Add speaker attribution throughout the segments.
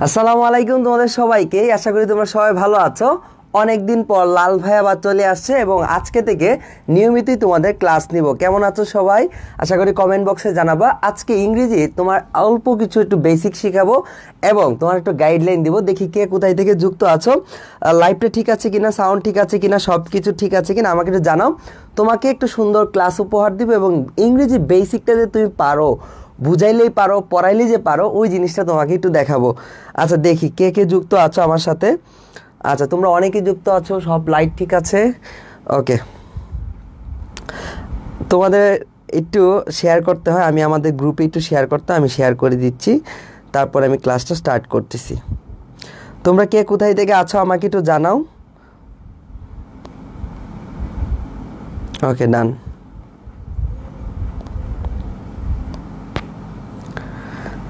Speaker 1: আসসালামু আলাইকুম তোমাদের সবাইকে। আশা করি তোমরা সবাই ভালো আছো। অনেকদিন পর লাল ভাই আবার চলে আসছে এবং আজকে থেকে নিয়মিতই তোমাদের ক্লাস নিব। কেমন আছো সবাই? আশা করি কমেন্ট বক্সে জানাবা। আজকে ইংরেজি তোমার অল্প কিছু একটু বেসিক শেখাবো এবং তোমার একটু গাইডলাইন দিব। দেখি কে কোথায় থেকে যুক্ত আছো, লাইভটা ঠিক আছে কিনা, সাউন্ড ঠিক আছে কিনা, সব কিছু ঠিক আছে কিনা আমাকে একটু জানাও। তোমাকে একটু সুন্দর ক্লাস উপহার দিব এবং ইংরেজি বেসিকটা যে তুমি পারো, বুঝাইলেই পারো, পড়াইলেই যে পারো, ওই জিনিসটা তোমাকে একটু দেখাবো। আচ্ছা দেখি কে কে যুক্ত আছো আমার সাথে। আচ্ছা তোমরা অনেকেই যুক্ত আছো, সব লাইট ঠিক আছে। ওকে, তোমাদের একটু শেয়ার করতে হয়, আমি আমাদের গ্রুপে একটু শেয়ার করতে হয়, আমি শেয়ার করে দিচ্ছি, তারপর আমি ক্লাসটা স্টার্ট করতেছি। তোমরা কে কোথায় থেকে আছো আমাকে একটু জানাও। ওকে ডান।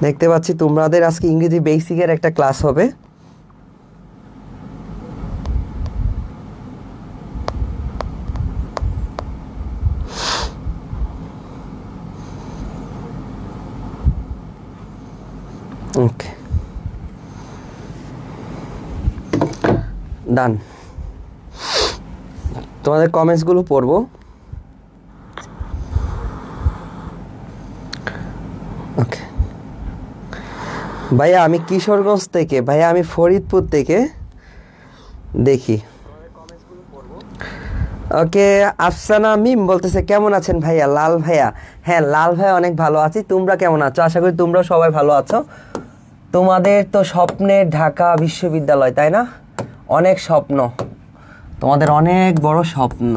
Speaker 1: দেখতে পাচ্ছি তোমাদের আজকে ইংরেজি বেসিকের একটা ক্লাস হবে। ওকে ডান। তোমাদের কমেন্টসগুলো পড়বো। ওকে ভাইয়া আমি কিশোরগঞ্জ থেকে, ভাইয়া আমি ফরিদপুর থেকে দেখি। ওকে আফসানা মিম বলতেছে কেমন আছেন ভাইয়া? লাল ভাইয়া, হ্যাঁ লাল ভাইয়া অনেক ভালো আছি। তোমরা কেমন আছো? আশা করি তোমরা সবাই ভালো আছো। তোমাদের তো স্বপ্নের ঢাকা বিশ্ববিদ্যালয়, তাই না? অনেক স্বপ্ন, তোমাদের অনেক বড় স্বপ্ন,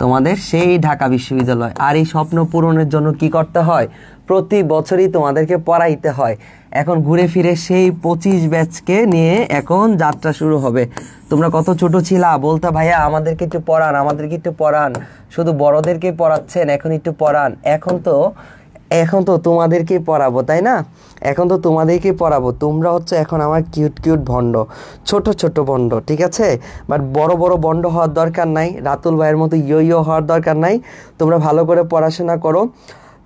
Speaker 1: তোমাদের সেই ঢাকা বিশ্ববিদ্যালয়। আর এই স্বপ্ন পূরণের জন্য কি করতে হয়? প্রতি বছরই তোমাদেরকে পড়াইতে হয়। এখন ঘুরে ফিরে সেই 25 ব্যাচকে নিয়ে এখন যাত্রা শুরু হবে। তোমরা কত ছোট ছিলা, বলতে ভাইয়া আমাদেরকে একটু পড়ান, আমাদেরকে একটু পড়ান, শুধু বড়দেরকে পড়াচ্ছেন, এখন একটু পড়ান। এখন তো তোমাদেরকেই পড়াবো, তাই না? এখন তো তোমাদেরকেই পড়াবো। তোমরা হচ্ছে এখন আমার কিউট কিউট ভণ্ড, ছোট ছোট ভণ্ড, ঠিক আছে? বাট বড় বড় ভণ্ড হওয়ার দরকার নাই, রাতুল ভাইয়ের মতো ইয়ো হওয়ার দরকার নাই। তোমরা ভালো করে পড়াশোনা করো,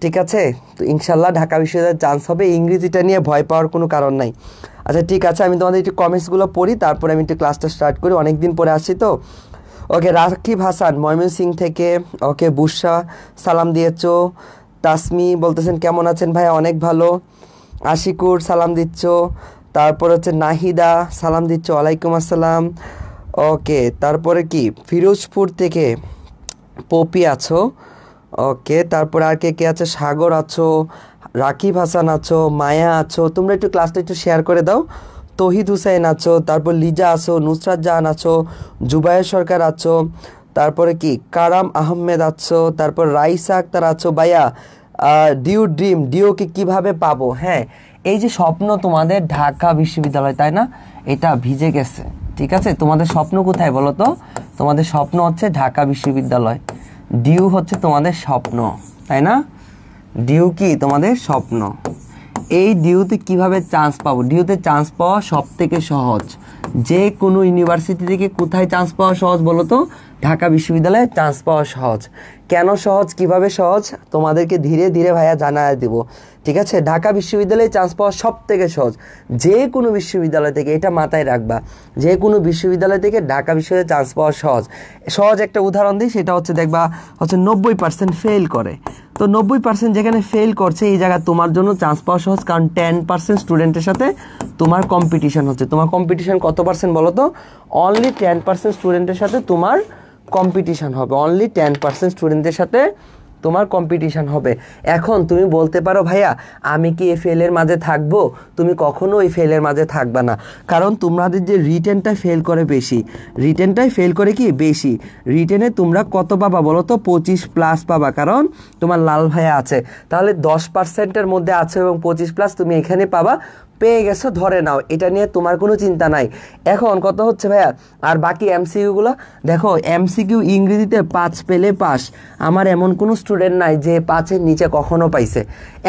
Speaker 1: ঠিক আছে? তো ইনশাল্লাহ ঢাকা বিশ্ববিদ্যালয়ে চান্স হবে। ইংরেজিটা নিয়ে ভয় পাওয়ার কোনো কারণ নাই। আচ্ছা ঠিক আছে, আমি তোমাদের একটু কমেন্টসগুলো পড়ি, তারপরে আমি একটু ক্লাসটা স্টার্ট করি। অনেক দিন পরে আসছি তো। ওকে রাকিব হাসান ময়মনসিং থেকে, ওকে বুসরা সালাম দিয়েছো। তাসমি বলতেছেন কেমন আছেন ভাইয়া? অনেক ভালো। আশিকুর সালাম দিচ্ছ। তারপর হচ্ছে নাহিদা সালাম দিচ্ছ, ওয়ালাইকুম আসসালাম। ওকে তারপরে কি ফিরোজপুর থেকে পপি আছো। ওকে তারপরে আর কে কে আছে? সাগর আছো, রাকিব হাসান আছো, মায়া আছো। তোমরা একটু ক্লাসটা একটু শেয়ার করে দাও। তহিদ হুসাইন আছো, তারপর লিজা আছো, নুসরাত জাহান আছো, জুবায়ের সরকার আছো, তারপরে কি কারাম আহমেদ আছো, তারপর রাইসা আক্তার আছো। ভাইয়া ডিউ ড্রিম, ডিওকে কিভাবে পাবো? হ্যাঁ এই যে স্বপ্ন তোমাদের ঢাকা বিশ্ববিদ্যালয়, তাই না? এটা ভিজে গেছে, ঠিক আছে? তোমাদের স্বপ্ন কোথায় বলো তো? তোমাদের স্বপ্ন হচ্ছে ঢাকা বিশ্ববিদ্যালয়। ডিউ হচ্ছে তোমাদের স্বপ্ন, তাই না? ডিউ কি তোমাদের স্বপ্ন। এই ডিউতে কিভাবে চান্স পাবো? ডিউতে চান্স পাওয়া সব থেকে সহজ। যে কোনো ইউনিভার্সিটি থেকে কোথায় চান্স পাওয়া সহজ বলো তো? ঢাকা বিশ্ববিদ্যালয়ে চান্স পাওয়া সহজ। কেন সহজ, কিভাবে সহজ তোমাদেরকে ধীরে ধীরে ভাইয়া জানায় দেব, ঠিক আছে? ঢাকা বিশ্ববিদ্যালয়ে চান্স পাওয়া সব থেকে সহজ। যে কোনো বিশ্ববিদ্যালয় থেকে, এটা মাথায় রাখবা, যে কোনো বিশ্ববিদ্যালয় থেকে ঢাকা বিশ্ববিদ্যালয়ে চান্স পাওয়া সহজ। সহজ একটা উদাহরণ দিই, সেটা হচ্ছে দেখবা হচ্ছে 90% ফেল করে। তো 90% যেখানে ফেল করছে, এই জায়গায় তোমার জন্য চান্স পাওয়া সহজ, কারণ 10% স্টুডেন্টের সাথে তোমার কম্পিটিশন হচ্ছে। তোমার কম্পিটিশন কত পার্সেন্ট বলো তো? অনলি 10% স্টুডেন্টের সাথে তোমার কম্পিটিশন হবে। অনলি 10% স্টুডেন্টদের সাথে তোমার কম্পিটিশন হবে। এখন তুমি বলতে পারো ভাইয়া আমি কি এই ফেলের মাঝে থাকবো? তুমি কখনো এই ফেলের মাঝে থাকবা না, কারণ তোমাদের যে রিটেনটা ফেল করে বেশি, রিটেনটাই ফেল করে কি বেশি। রিটেনে তোমরা কত পাবা বলো তো? 25+ পাবা, কারণ তোমার লাল ভাইয়া আছে। তাহলে 10%-এর মধ্যে আছে এবং 25+ তুমি এখানে পাবা, পেয়ে গেছো, ধরে নাও। এটা নিয়ে তোমার কোনো চিন্তা নাই। এখন কত হচ্ছে ভাইয়া, আর বাকি এমসিকিউগুলো দেখো। এমসিকিউ ইংরেজিতে 5 পেলে পাস। আমার এমন কোনো স্টুডেন্ট নাই যে 5-এর নিচে কখনো পাইছে,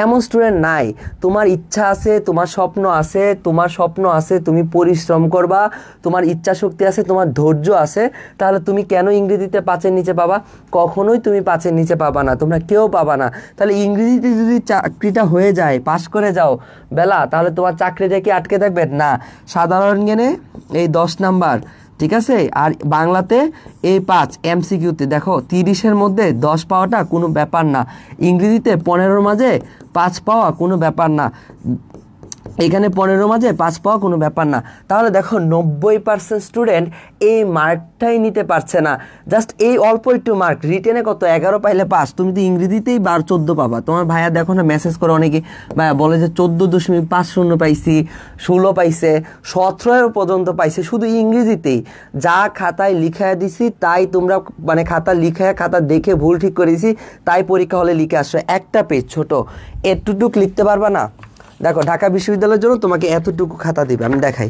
Speaker 1: এমন স্টুডেন্ট নাই। তোমার ইচ্ছা আছে, তোমার স্বপ্ন আছে, তোমার স্বপ্ন আছে, তুমি পরিশ্রম করবা, তোমার ইচ্ছা শক্তি আছে, তোমার ধৈর্য আছে, তাহলে তুমি কেন ইংরেজিতে 5-এর নিচে পাবা? কখনোই তুমি 5-এর নিচে পাবা না, তোমরা কেউ পাবা না। তাহলে ইংরেজিতে যদি চাকরিটা হয়ে যায়, পাস করে যাও বেলা, তাহলে তোমার চাকরিটা কি আটকে থাকবে না। সাধারণ জ্ঞানে এই 10 নাম্বার, ঠিক আছে। আর বাংলাতে এই 5 এমসিকিউতে দেখো 30-এর মধ্যে 10 পাওয়াটা কোনো ব্যাপার না। ইংরেজিতে 15-র মাঝে 5 পাওয়া কোনো ব্যাপার না। এখানে 15 মাঝে 5 পাওয়া কোনো ব্যাপার না। তাহলে দেখো 90% স্টুডেন্ট এই মার্কটাই নিতে পারছে না। জাস্ট এই অল্প একটু মার্ক, রিটেনে কত 11 পাইলে পাস, তুমি তো ইংরেজিতেই 12-14 পাবা। তোমার ভাইয়া দেখো না মেসেজ করে অনেকে, ভাইয়া বলে যে 14.50 পাইছি, 16 পাইছে, 17 পর্যন্ত পাইছে শুধু ইংরেজিতেই। যা খাতায় লিখায় দিছি তাই তোমরা মানে খাতা লিখায়, খাতা দেখে ভুল ঠিক করে দিছি তাই পরীক্ষা হলে লিখে আসছো। একটা পেজ ছোট, এতটুকু লিখতে পারবা না। দেখো ঢাকা বিশ্ববিদ্যালয়ের জন্য তোমাকে এতটুকু খাতা দিবে, আমি দেখাই।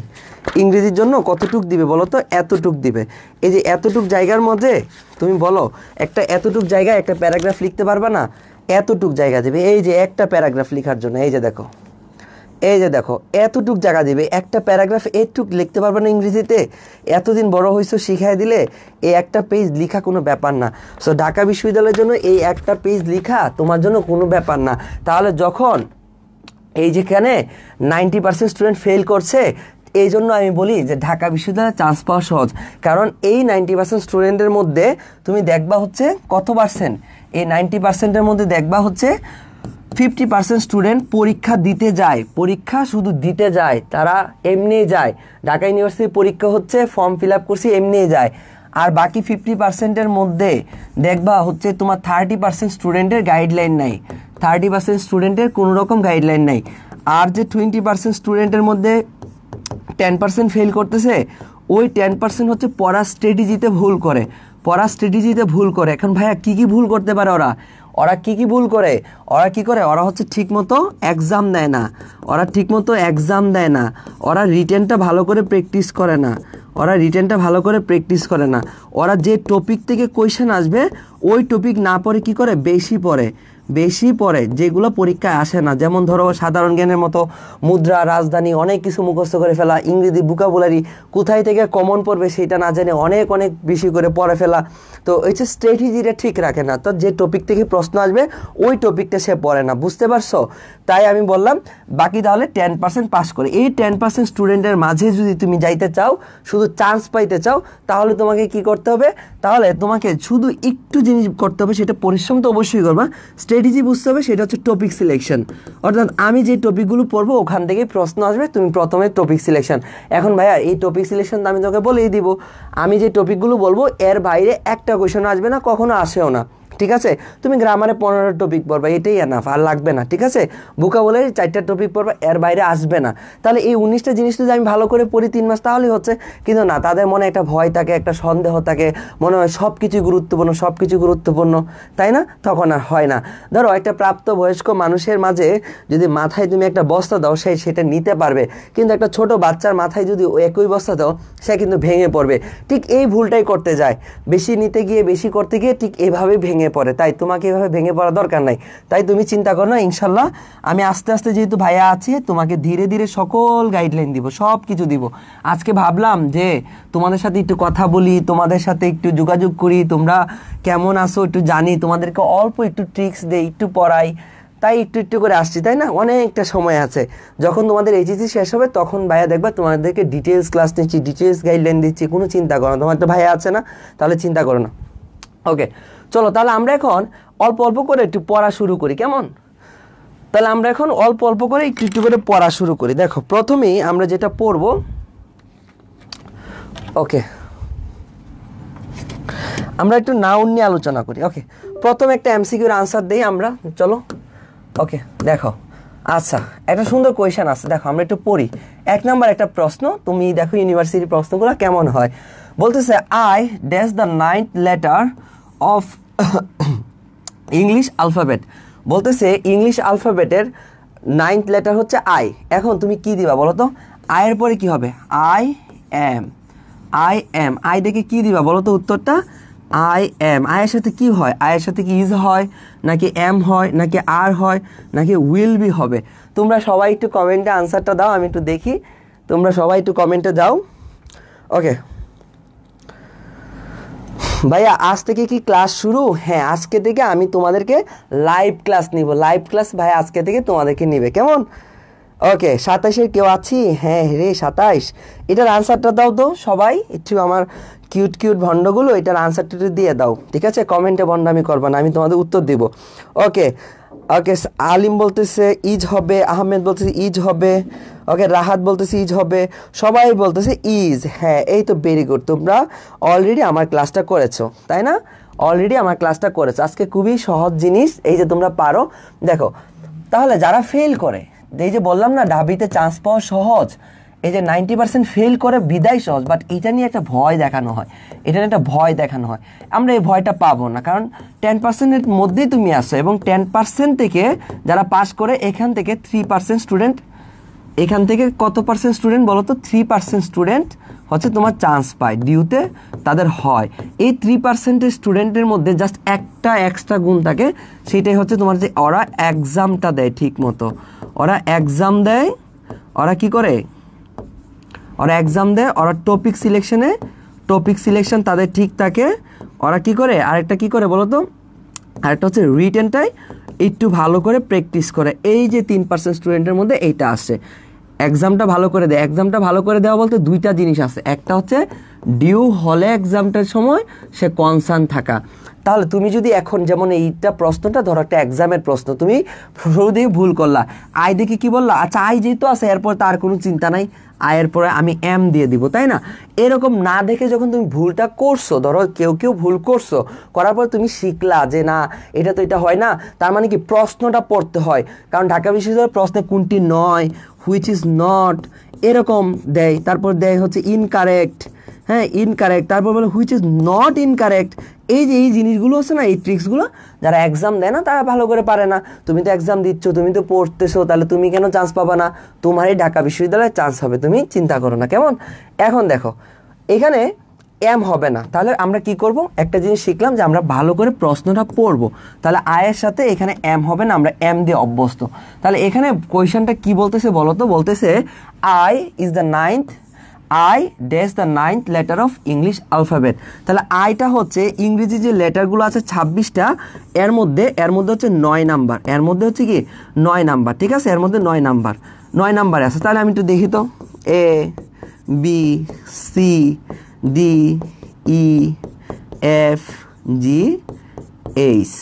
Speaker 1: ইংরেজির জন্য কতটুক দিবে বলো তো? এতটুক দিবে। এই যে এতটুক জায়গার মধ্যে তুমি বলো একটা এতটুক জায়গায় একটা প্যারাগ্রাফ লিখতে পারবা না? এতটুক জায়গা দেবে এই যে একটা প্যারাগ্রাফ লেখার জন্য। এই যে দেখো, এই যে দেখো এতটুক জায়গা দিবে একটা প্যারাগ্রাফ, এতটুক লিখতে পারবে না ইংরেজিতে? এতদিন বড় হয়েছো, শিখাই দিলে এই একটা পেজ লিখা কোনো ব্যাপার না। সো ঢাকা বিশ্ববিদ্যালয়ের জন্য এই একটা পেজ লিখা তোমার জন্য কোনো ব্যাপার না। তাহলে যখন এই যেখানে 90% স্টুডেন্ট ফেল করছে, এই জন্য আমি বলি যে ঢাকা বিশ্ববিদ্যালয়ে চান্স পাওয়া সহজ। কারণ এই 90% স্টুডেন্টের মধ্যে তুমি দেখবা হচ্ছে কত পার্সেন্ট, এই 90%-এর মধ্যে দেখবা হচ্ছে 50% স্টুডেন্ট পরীক্ষা দিতে যায়, পরীক্ষা শুধু দিতে যায়, তারা এমনি যায়। ঢাকা ইউনিভার্সিটির পরীক্ষা হচ্ছে ফর্ম ফিল আপ করছি এমনি যায়। আর বাকি 50%-এর মধ্যে দেখবা হচ্ছে তোমার 30% স্টুডেন্টের গাইডলাইন নাই, 30% স্টুডেন্টের কোনো রকম গাইডলাইন নাই। আর যে 20% স্টুডেন্টের মধ্যে 10% ফেল করতেছে, ওই 10% হচ্ছে পড়ার স্ট্র্যাটেজিতে ভুল করে, পড়ার স্ট্র্যাটেজিতে ভুল করে। এখন ভাইয়া কী কী ভুল করতে পারে ওরা? ওরা কী কী ভুল করে? ওরা কী করে? ওরা হচ্ছে ঠিকমতো এক্সাম দেয় না, ওরা ঠিকমতো এক্সাম দেয় না, ওরা রিটেনটা ভালো করে প্র্যাকটিস করে না, ওরা রিটেনটা ভালো করে প্র্যাকটিস করে না। ওরা যে টপিক থেকে কোয়েশ্চেন আসবে ওই টপিক না পড়ে কী করে? বেশি পড়ে, বেশি পড়ে যেগুলো পরীক্ষায় আসে না। যেমন ধরো সাধারণ জ্ঞানের মতো মুদ্রা, রাজধানী অনেক কিছু মুখস্থ করে ফেলা, ইংরেজি ভোকাবুলারি কোথায় থেকে কমন পড়বে সেটা না জেনে অনেক অনেক বেশি করে পড়ে ফেলা। তো এই যে স্ট্র্যাটেজিটা ঠিক রাখে না, তো যে টপিক থেকে প্রশ্ন আসবে ওই টপিকটা সে পড়ে না, বুঝতে পারছো? তাই আমি বললাম বাকি তাহলে 10% পাস করে। এই 10% স্টুডেন্টের মাঝে যদি তুমি যাইতে চাও, শুধু চান্স পাইতে চাও, তাহলে তোমাকে কি করতে হবে? তাহলে তোমাকে শুধু একটু জিনিস করতে হবে, সেটা পরিশ্রম তো অবশ্যই করবা, স্ট্র্যাটেজি বুঝতে হবে, সেটা হচ্ছে টপিক সিলেকশন। অর্থাৎ আমি যে টপিকগুলো পড়বো ওখান থেকেই প্রশ্ন আসবে, তুমি প্রথমে টপিক সিলেকশন। এখন ভাইয়া এই টপিক সিলেকশন আমি তোকে বলেই দিব, আমি যে টপিকগুলো বলবো এর বাইরে একটা কোয়েশ্চেন আসবে না, কখনো আসেও না, ঠিক আছে? তুমি গ্রামারে 15 টপিক পড়বা, এটাই এনাফ, আর লাগবে না, ঠিক আছে? ভোকাবুলারি 4টা টপিক পড়বা, এর বাইরে আসবে না। তাহলে এই 19টা জিনিস যদি আমি ভালো করে পড়ি 3 মাস তাহলেই হচ্ছে। কিন্তু না, তাদের মনে একটা ভয় থাকে, একটা সন্দেহ থাকে, মনে হয় সব কিছু গুরুত্বপূর্ণ, সব কিছু গুরুত্বপূর্ণ, তাই না? তখন আর হয় না। ধরো একটা প্রাপ্তবয়স্ক মানুষের মাঝে যদি মাথায় তুমি একটা বস্তা দাও, সে সেটা নিতে পারবে, কিন্তু একটা ছোট বাচ্চার মাথায় যদি একই বস্তা দাও, সে কিন্তু ভেঙে পড়বে। ঠিক এই ভুলটাই করতে যায়, বেশি নিতে গিয়ে, বেশি করতে গিয়ে ঠিক এভাবে ভেঙে পড়ে। তাই তোমাকে এভাবে ভেঙে পড়ার দরকার নাই। তাই তুমি চিন্তা করো না, ইনশাল্লাহ আমি আস্তে আস্তে যেহেতু ভাইয়া আছি, তোমাকে ধীরে ধীরে সকল গাইডলাইন দিব, সব কিছু দিব। আজকে ভাবলাম যে তোমাদের সাথে একটু কথা বলি, তোমাদের সাথে একটু যোগাযোগ করি, তোমরা কেমন আছো একটু জানি, তোমাদেরকে অল্প একটু ট্রিক্স দেই, একটু পড়াই, তাই একটু একটু করে আসছি, তাই না? অনেকটা সময় আছে। যখন তোমাদের এইচএসসি শেষ হবে তখন ভাইয়া দেখবা তোমাদেরকে ডিটেলস ক্লাস নিচ্ছি, ডিটেলস গাইডলাইন দিচ্ছি, কোনো চিন্তা করো না। তোমার তো ভাইয়া আছে না, তাহলে চিন্তা করো না। ওকে, চলো তাহলে আমরা এখন অল্প অল্প করে একটু পড়া শুরু করি, কেমন? তাহলে আমরা এখন অল্প অল্প করে একটু একটু করে পড়া শুরু করি। দেখো প্রথমেই আমরা যেটা পড়বো, ওকে, আমরা একটু নাউন নিয়ে আলোচনা করি। ওকে, প্রথম একটা এমসিকিউর আনসার দেই আমরা, চলো। ওকে, দেখো, আচ্ছা একটা সুন্দর কোয়েশ্চেন আছে, দেখো আমরা একটু পড়ি। 1 নাম্বার একটা প্রশ্ন, তুমি দেখো ইউনিভার্সিটির প্রশ্নগুলো কেমন হয়। বলতেছে I dash the 9th letter of English alphabet. বলতেছে ইংলিশ আলফাবেটের 9th লেটার হচ্ছে আই। এখন তুমি কি দিবা বলো তো? আয়ের পরে কি হবে? I am, I am, I দেখে কি দিবা বলো তো উত্তরটা? I am. আয়ের সাথে কি হয়? আয়ের সাথে কি ইজ হয়, নাকি এম হয়, নাকি আর হয়, নাকি উইল বি হবে? তোমরা সবাই একটু কমেন্টে আনসারটা দাও, আমি একটু দেখি। তোমরা সবাই একটু কমেন্টে যাও। ওকে ভাইয়া, আজ থেকে কি ক্লাস শুরু? হ্যাঁ, আজকে থেকে আমি তোমাদেরকে লাইভ ক্লাস নিব, লাইভ ক্লাস ভাইয়া আজকে থেকে তোমাদেরকে নিবে, কেমন? ওকে 27-এর কেউ আছি? হ্যাঁ রে 27, এটার আনসারটা দাও তো সবাই, একটু আমার কিউট কিউট ভণ্ডগুলো এটার আনসারটা একটু দিয়ে দাও, ঠিক আছে? কমেন্টে ভণ্ডামি করবা না, আমি তোমাদের উত্তর দিব। ওকে ওকে, আলিম বলতেছে ইজ হবে, আহমেদ বলতেছে ইজ হবে, ওকে রাহাত বলতেছে ইজ হবে, সবাই বলতেছে ইজ। হ্যাঁ এই তো ভেরি গুড, তোমরা অলরেডি আমার ক্লাসটা করেছো তাই না? অলরেডি আমার ক্লাসটা করেছো। আজকে খুবই সহজ জিনিস, এই যে তোমরা পারো। দেখো তাহলে যারা ফেল করে, এই যে বললাম না ঢাবিতে চান্স পাওয়া সহজ, এই যে 90% ফেল করে বিদায় সহজ, বাট এটা নিয়ে একটা ভয় দেখানো হয়, এটা নিয়ে একটা ভয় দেখানো হয়। আমরা এই ভয়টা পাবো না, কারণ 10%-এর মধ্যেই তুমি আসো, এবং 10% থেকে যারা পাস করে এখান থেকে 3% স্টুডেন্ট, এখান থেকে কত পার্সেন্ট স্টুডেন্ট বলো তো? 3% স্টুডেন্ট হচ্ছে তোমার চান্স পায়, ডিউতে তাদের হয়। এই 3% স্টুডেন্টের মধ্যে জাস্ট একটা এক্সট্রা গুণ থাকে, সেটাই হচ্ছে তোমার যে ওরা এক্সামটা দেয় ঠিক মতো, ওরা এক্সাম দেয়, ওরা কি করে, ওরা এক্সাম দেয়, ওরা টপিক সিলেকশন তাদের ঠিক থাকে, ওরা কি করে, আরেকটা কি করে বলো তো, আরেকটা হচ্ছে রিটেনটাই একটু ভালো করে প্র্যাকটিস করে। এই যে 3% স্টুডেন্টের মধ্যে এইটা আসে, এক্সামটা ভালো করে দেয়। এক্সামটা ভালো করে দেওয়া বলতে দুইটা জিনিস আছে, একটা হচ্ছে ডিউ হলে এক্সামটার সময় সে কনসার্ন থাকা। তাহলে তুমি যদি এখন যেমন এইটা প্রশ্নটা ধরো একটা এক্সামের প্রশ্ন, তুমি শুরু দিয়ে ভুল করলা, আই দেখে কি বললা, আচ্ছা আই যেহেতু আছে এরপর তার কোনো চিন্তা নাই, আয়ের পরে আমি এম দিয়ে দিব, তাই না? এরকম না দেখে যখন তুমি ভুলটা করছো, ধরো কেউ ভুল করছো, করার পর তুমি শিখলা যে না এটা তো এটা হয় না, তার মানে কি প্রশ্নটা পড়তে হয়, কারণ ঢাকা বিশ্ববিদ্যালয়ের প্রশ্নে কোনটি নয়, হুইচ ইজ নট, এরকম দেয়, তারপর দেয় হচ্ছে ইনকারেক্ট, হ্যাঁ ইনকারেক্ট, তারপর বলে হুইচ ইজ নট ইনকারেক্ট। এই যে এই জিনিসগুলো আছে না, এই ট্রিক্সগুলো যারা এক্সাম দেয় না তারা ভালো করে পারে না। তুমি তো এক্সাম দিচ্ছ, তুমি তো পড়তেছো, তাহলে তুমি কেন চান্স পাবা না? তোমারই ঢাকা বিশ্ববিদ্যালয়ে চান্স হবে, তুমি চিন্তা করো না, কেমন? এখন দেখো এখানে এম হবে না, তাহলে আমরা কি করব, একটা জিনিস শিখলাম যে আমরা ভালো করে প্রশ্নটা পড়বো, তাহলে আয়ের সাথে এখানে এম হবে না, আমরা এম দিয়ে অভ্যস্ত। তাহলে এখানে কোয়েশ্চনটা কি বলতেছে বলো তো? বলতেছে I is the ninth, I dash the ninth letter of English alphabet. তাহলে আইটা হচ্ছে ইংরেজি যে লেটারগুলো আছে 26টা, এর মধ্যে হচ্ছে 9 নাম্বার, এর মধ্যে হচ্ছে কি 9 নাম্বার, ঠিক আছে? এর মধ্যে 9 নাম্বার আছে। তাহলে আমি একটু দেখি তো, A B C D E F G H,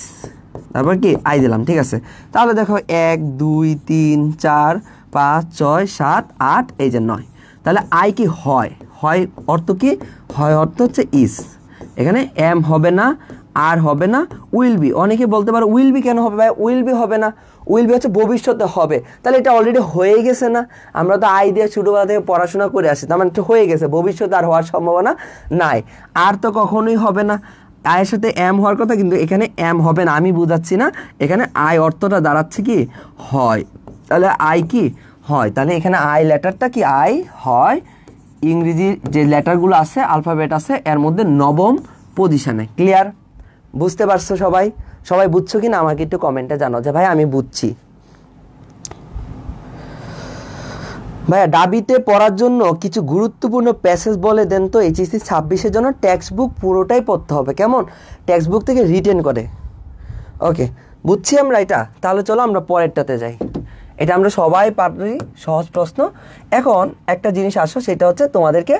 Speaker 1: তারপর কি আই দিলাম, ঠিক আছে? তাহলে দেখো 1 2 3 4 5 6 7 8, এই যে 9। তাহলে আই কি হয়, হয় অর্থ কি হয়, অর্থ হচ্ছে ইজ। এখানে এম হবে না, আর হবে না, উইল বি। অনেকে বলতে পারো উইল বি কেন হবে ভাই? উইল বি হবে না, উইল বি হচ্ছে ভবিষ্যতে হবে, তাহলে এটা অলরেডি হয়ে গেছে না? আমরা তো আই দিয়ে ছোটোবেলা থেকে পড়াশোনা করে আসি, তার মানে হয়ে গেছে, ভবিষ্যতে আর হওয়ার সম্ভাবনা নাই। আর তো কখনোই হবে না, আয়ের সাথে এম হওয়ার কথা, কিন্তু এখানে এম হবে না, আমি বুঝাচ্ছি না, এখানে আই অর্থটা দাঁড়াচ্ছে কি হয়। তাহলে আই কি হয়, তাহলে এখানে আই লেটারটা কি আই হয়, ইংরেজি যে লেটারগুলো আছে অ্যালফাবেট আছে এর মধ্যে 9ম পজিশনে। ক্লিয়ার? বুঝতে পারছো সবাই? সবাই বুঝছো কি না আমাকে একটু কমেন্টে জানাও যে ভাই আমি বুঝছি। ভাইয়া ডাবিতে পড়ার জন্য কিছু গুরুত্বপূর্ণ প্যাসেজ বলে দেন তো। এইচএসসি 26-এর জন্য টেক্সট বুক পুরোটাই পড়তে হবে, কেমন? টেক্সট বুক থেকে রিটেন করে। ওকে বুঝছি আমরা এটা। তাহলে চলো আমরা পরেরটাতে যাই, এটা আমরা সবাই পারি, সহজ প্রশ্ন। এখন একটা জিনিস আসো, সেটা হচ্ছে তোমাদেরকে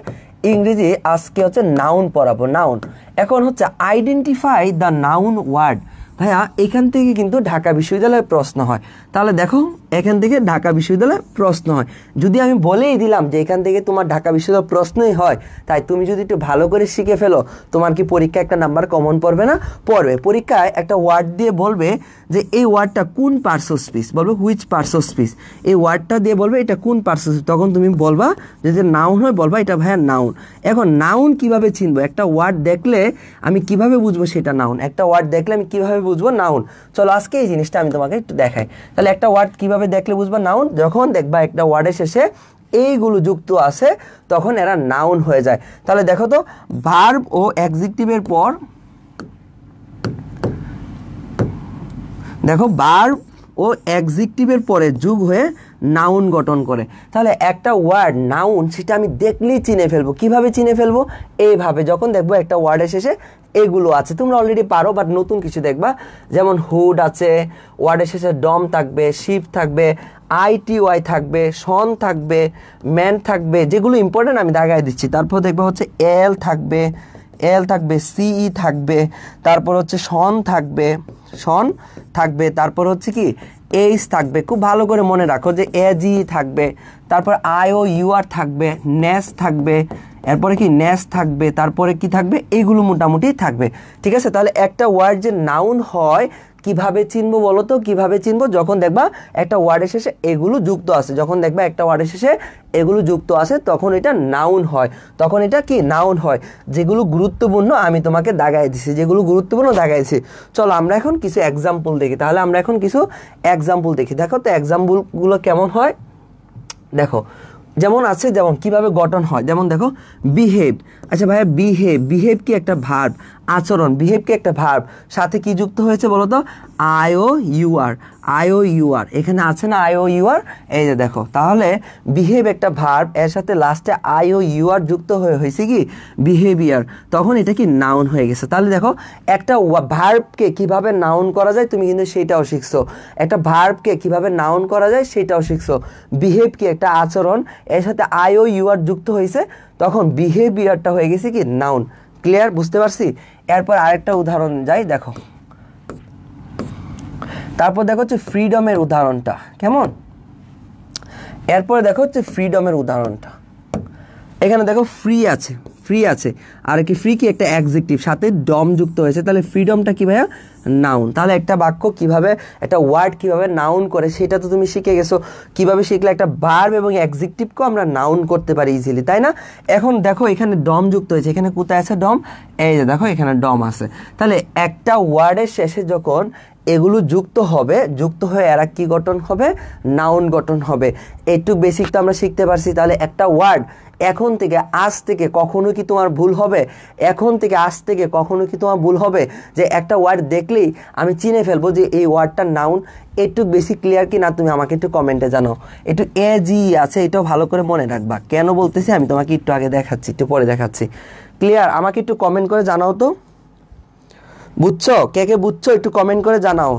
Speaker 1: ইংরেজি আজকে হচ্ছে নাউন পড়াবো, নাউন। এখন হচ্ছে আইডেন্টিফাই দ্য নাউন ওয়ার্ড। ভাইয়া এখান থেকে কিন্তু ঢাকা বিশ্ববিদ্যালয়ের প্রশ্ন হয়, তাহলে দেখো এখান থেকে ঢাকা বিশ্ববিদ্যালয়ে প্রশ্ন হয়। যদি আমি বলেই দিলাম যে এখান থেকে তোমার ঢাকা বিশ্ববিদ্যালয় প্রশ্নই হয়, তাই তুমি যদি একটু ভালো করে শিখে ফেলো, তোমার কি পরীক্ষায় একটা নাম্বার কমন পড়বে না? পড়বে। পরীক্ষায় একটা ওয়ার্ড দিয়ে বলবে যে এই ওয়ার্ডটা কোন পার্টস অফ স্পিচ, বলবে হুইচ পার্টস অফ স্পিচ, এই ওয়ার্ডটা দিয়ে বলবে এটা কোন পার্টস অফ স্পিচ, তখন তুমি বলবা যদি নাউন হয় বলবা এটা ভাইয়া নাউন। এখন নাউন কিভাবে চিনবো? একটা ওয়ার্ড দেখলে আমি কিভাবে বুঝবো সেটা নাউন, একটা ওয়ার্ড দেখলে আমি কিভাবে বুঝবো নাউন? চলো আজকে এই জিনিসটা আমি তোমাকে একটু দেখাই। তাহলে একটা ওয়ার্ড কিভাবে দেখলে বুঝবা নাউন? যখন দেখবা একটা ওয়ার্ডের শেষে এইগুলো যুক্ত আছে তখন এরা নাউন হয়ে যায়। তাহলে দেখো তো, ভার্ব ও অ্যাডজেক্টিভের পর, দেখো ভার্ব ও অ্যাডজেক্টিভের পরে যোগ হয়ে নাউন গঠন করে। তাহলে একটা ওয়ার্ড নাউন সেটা আমি দেখলেই চিনে ফেলবো। কিভাবে চিনে ফেলবো? এইভাবে, যখন দেখবো একটা ওয়ার্ডের শেষে এগুলো আছে, তোমরা অলরেডি পারো, বাট নতুন কিছু দেখবা, যেমন হুড আছে, ওয়ার্ডের শেষে ডম থাকবে, শিপ থাকবে, ITY থাকবে, শন থাকবে, ম্যান থাকবে, যেগুলো ইম্পর্টেন্ট আমি দাগায় দিচ্ছি। তারপর দেখবে হচ্ছে এল থাকবে, CE থাকবে, তারপর হচ্ছে শন থাকবে, তারপর হচ্ছে কি এইচ থাকবে। খুব ভালো করে মনে রাখো যে AG থাকবে, তারপর IOUR থাকবে, নেস থাকবে, এরপরে কি নেস থাকবে, তারপরে কি থাকবে, এইগুলো মোটামুটি থাকবে। ঠিক আছে, তাহলে একটা ওয়ার্ড যে নাউন হয় কিভাবে চিনবো বলো তো? কিভাবে চিনবো? যখন দেখবা একটা ওয়ার্ডের শেষে এগুলো যুক্ত আছে, যখন দেখবা একটা ওয়ার্ডের শেষে এগুলো যুক্ত আছে তখন এটা নাউন হয়। তখন এটা কি নাউন হয়। যেগুলো গুরুত্বপূর্ণ আমি তোমাকে দাগাই দিছি, যেগুলো গুরুত্বপূর্ণ দাগাইছি। চলো আমরা এখন কিছু এক্সাম্পল দেখি। তাহলে আমরা এখন কিছু এক্সাম্পল দেখি। দেখো তো এক্সাম্পলগুলো কেমন হয়। দেখো যেমন আছে, যেমন কিভাবে গঠন হয়, যেমন দেখো বিহেভ। আচ্ছা ভাইয়া বিহেভ কি একটা ভার্ব, আচরণ, বিহেভ কি একটা ভার্ব, সাথে কি যুক্ত হয়েছে বলো তো? IOUR, এখানে আছে না IOUR, এই যে দেখো। তাহলে বিহেভ একটা ভার্ব, এর সাথে লাস্টে IOUR যুক্ত হয়েছে কি বিহেভিয়ার, তখন এটা কি নাউন হয়ে গেছে। তাহলে দেখো একটা ভার্বকে কিভাবে নাউন করা যায় তুমি কিন্তু সেটাও শিখছো, একটা ভার্বকে কিভাবে নাউন করা যায় সেটাও শিখছো। বিহেভ কি একটা আচরণ, এর সাথে IOUR যুক্ত হয়েছে, তখন বিহেভিয়ারটা হয়ে গেছে কি নাউন। ক্লিয়ার? বুঝতে পারছি? এরপর আরেকটা উদাহরণ যাই, দেখো। তারপর দেখো হচ্ছে ফ্রিডমের উদাহরণটা কেমন। এরপরে দেখো হচ্ছে ফ্রিডমের উদাহরণটা। এখানে দেখো ফ্রি আছে, আর কি ফ্রি কি একটা অ্যাডজেক্টিভ, সাথে ডম যুক্ত হয়েছে। তাহলে ফ্রিডমটা কি ভাইয়া? নাউন। তাহলে একটা বাক্য কিভাবে, একটা ওয়ার্ড কিভাবে নাউন করে সেটা তো তুমি শিখে গেছো। কিভাবে শিখলে একটা ভার্ব এবং অ্যাডজেক্টিভকেও আমরা নাউন করতে পারি ইজিলি, তাই না? এখন দেখো এখানে ডম যুক্ত হয়েছে। এখানে কোথায় আছে ডম? এই যে দেখো এখানে ডম আছে। তাহলে একটা ওয়ার্ডের শেষে যখন এগুলো যুক্ত হয়ে এরা কি গঠন হবে? নাউন গঠন হবে। একটু বেসিক তো আমরা শিখতে পারছি। তাহলে একটা ওয়ার্ড এখন থেকে আজ থেকে কখনো কি তোমার ভুল হবে? যে একটা ওয়ার্ড দেখলেই আমি চিনে ফেলবো যে এই ওয়ার্ডটার নাউন? একটু বেশি ক্লিয়ার কি না তুমি আমাকে একটু কমেন্টে জানাও। একটু AG আছে, এটাও ভালো করে মনে রাখবা। কেন বলতেছি আমি তোমাকে একটু আগে দেখাচ্ছি, একটু পরে দেখাচ্ছি। ক্লিয়ার? আমাকে একটু কমেন্ট করে জানাও তো, বুঝছো? কে বুঝছো একটু কমেন্ট করে জানাও।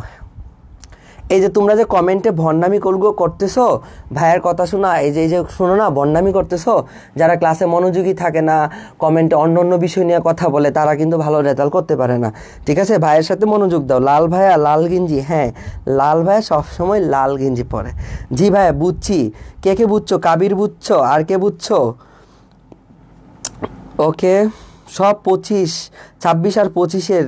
Speaker 1: এই যে তোমরা যে কমেন্টে ভণ্ডামি করতেছো, ভাইয়ের কথা শোনা, এই যে শোনো না, ভণ্ডামি করতেছো, যারা ক্লাসে মনোযোগী থাকে না, কমেন্টে অন্য বিষয় নিয়ে কথা বলে, তারা কিন্তু ভালো রেজাল্ট করতে পারে না। ঠিক আছে, ভাইয়ের সাথে মনোযোগ দাও। লাল ভাইয়া লাল গেঞ্জি, হ্যাঁ লাল ভাইয়া সবসময় লাল গেঞ্জি পরে। জি ভাইয়া বুঝছি। কে বুঝছো? কাবির বুঝছো? আর কে বুঝছো? ওকে, সব 25, 26 আর 25-এর।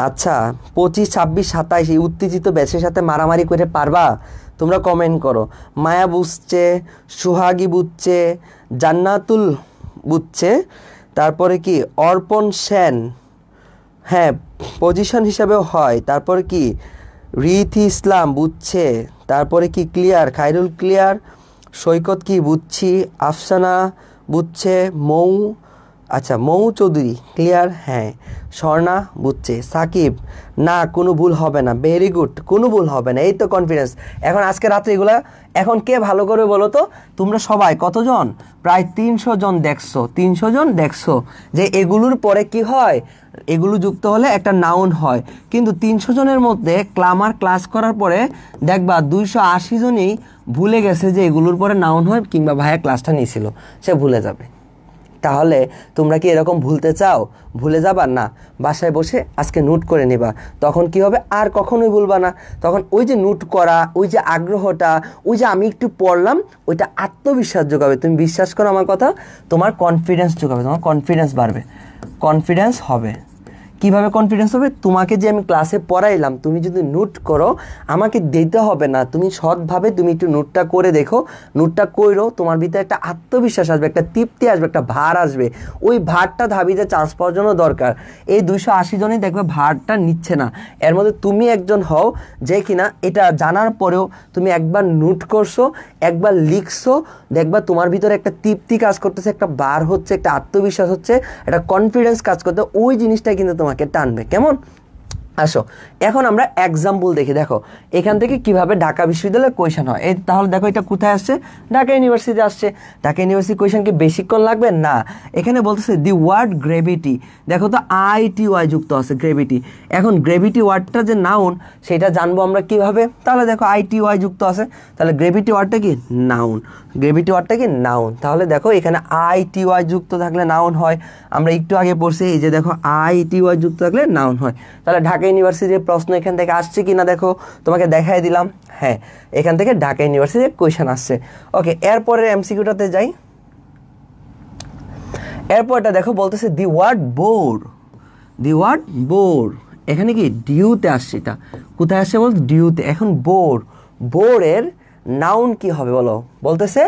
Speaker 1: আচ্ছা 25, 26, 27 এই উত্তেজিত ব্যাচের সাথে মারামারি করে পারবা? তোমরা কমেন্ট করো। মায়া বুঝছে, সুহাগী বুঝছে, জান্নাতুল বুঝছে, তারপরে কি অর্পণ সেন, হ্যাঁ পজিশন হিসাবেও হয়। তারপরে কি রীতি ইসলাম বুঝছে, তারপরে কি ক্লিয়ার, খায়রুল ক্লিয়ার, সৈকত কি বুঝছি, আফসানা বুঝছে, মৌ চৌধুরী ক্লিয়ার, হ্যাঁ স্বর্ণা বুঝছে, সাকিব না কোনো ভুল হবে না, ভেরি গুড, কোনো ভুল হবে না, এই তো কনফিডেন্স। এখন আজকে রাত্রে এগুলা এখন কে ভালো করে বলো তো? তোমরা সবাই কতজন? প্রায় 300 জন দেখছো, 300 জন দেখছো যে এগুলোর পরে কি হয়, এগুলো যুক্ত হলে একটা নাউন হয়। কিন্তু 300 জনের মধ্যে আমার ক্লাস করার পরে দেখবা 280 জনই ভুলে গেছে যে এগুলোর পরে নাউন হয়, কিংবা ভাইয়া ক্লাসটা নিয়েছিল, সে ভুলে যাবে। তাহলে তোমরা কি এরকম ভুলতে চাও? ভুলে যাবা না, বাসায় বসে আজকে নোট করে নিবা। তখন কি হবে? আর কখনোই ভুলবা না। তখন ওই যে নোট করা, ওই যে আগ্রহটা, ওই যে আমি একটু পড়লাম, ওইটা আত্মবিশ্বাস যোগাবে। তুমি বিশ্বাস করো আমার কথা, তোমার কনফিডেন্স যোগাবে, তোমার কনফিডেন্স বাড়বে, কনফিডেন্স হবে। কিভাবে কনফিডেন্স হবে? তোমাকে যে আমি ক্লাসে পড়াইলাম, তুমি যদি নোট করো, আমাকে দিতে হবে না, তুমি সৎভাবে তুমি একটু নোটটা করে দেখো, নোটটা করো, তোমার ভিতরে একটা আত্মবিশ্বাস আসবে, একটা তৃপ্তি আসবে, একটা ভার আসবে। ওই ভারটা ধাবিতে চান্স পাওয়ার জন্য দরকার। এই 280 জনই দেখবে ভারটা নিচ্ছে না, এর মধ্যে তুমি একজন হও যে কিনা এটা জানার পরেও তুমি একবার নোট করছো, একবার লিখছো, দেখবা তোমার ভিতরে একটা তৃপ্তি কাজ করতেছে, একটা ভার হচ্ছে, একটা আত্মবিশ্বাস হচ্ছে, একটা কনফিডেন্স কাজ করতে, ওই জিনিসটাই কিন্তু তোমাকে টানবে। কেমন? আসো এখন আমরা এক্সাম্পল দেখি। দেখো এখান থেকে কিভাবে ঢাকা বিশ্ববিদ্যালয়ের কোয়েশন হয়। এই তাহলে দেখো এটা কোথায় আসছে, ঢাকা ইউনিভার্সিটি আসছে। ঢাকা ইউনিভার্সিটি কোয়েশন কি বেশিক্ষণ লাগবে না। এখানে বলতেছে দি ওয়ার্ড গ্রেভিটি, দেখো তো ITY যুক্ত আছে গ্রেভিটি। এখন গ্রেভিটি ওয়ার্ডটা যে নাউন সেটা জানবো আমরা কিভাবে, তাহলে দেখো ITY যুক্ত আছে, তাহলে গ্রেভিটি ওয়ার্ডটা কি নাউন, গ্রেভিটি ওয়ার্ডটা কি নাউন। তাহলে দেখো এখানে ITY যুক্ত থাকলে নাউন হয়, আমরা একটু আগে পড়ছি এই যে দেখো ITY যুক্ত থাকলে নাউন হয়। তাহলে ঢাকা ইউনিভার্সিটির প্রশ্ন এখান থেকে আসছে কিনা দেখো, তোমাকে দেখাই দিলাম, হ্যাঁ এখান থেকে ঢাকা ইউনিভার্সিটির কোয়েশন আসছে। ওকে, এরপরের MCQটাতে যাই। এরপরটা দেখো বলতেছে the word bore, the word bore এখানে কি ডিউতে আসছে, এটা কোথায় আসছে বল ডিউতে। এখন বোর, বোরের নাউন কি হবে বলো, বলতেছে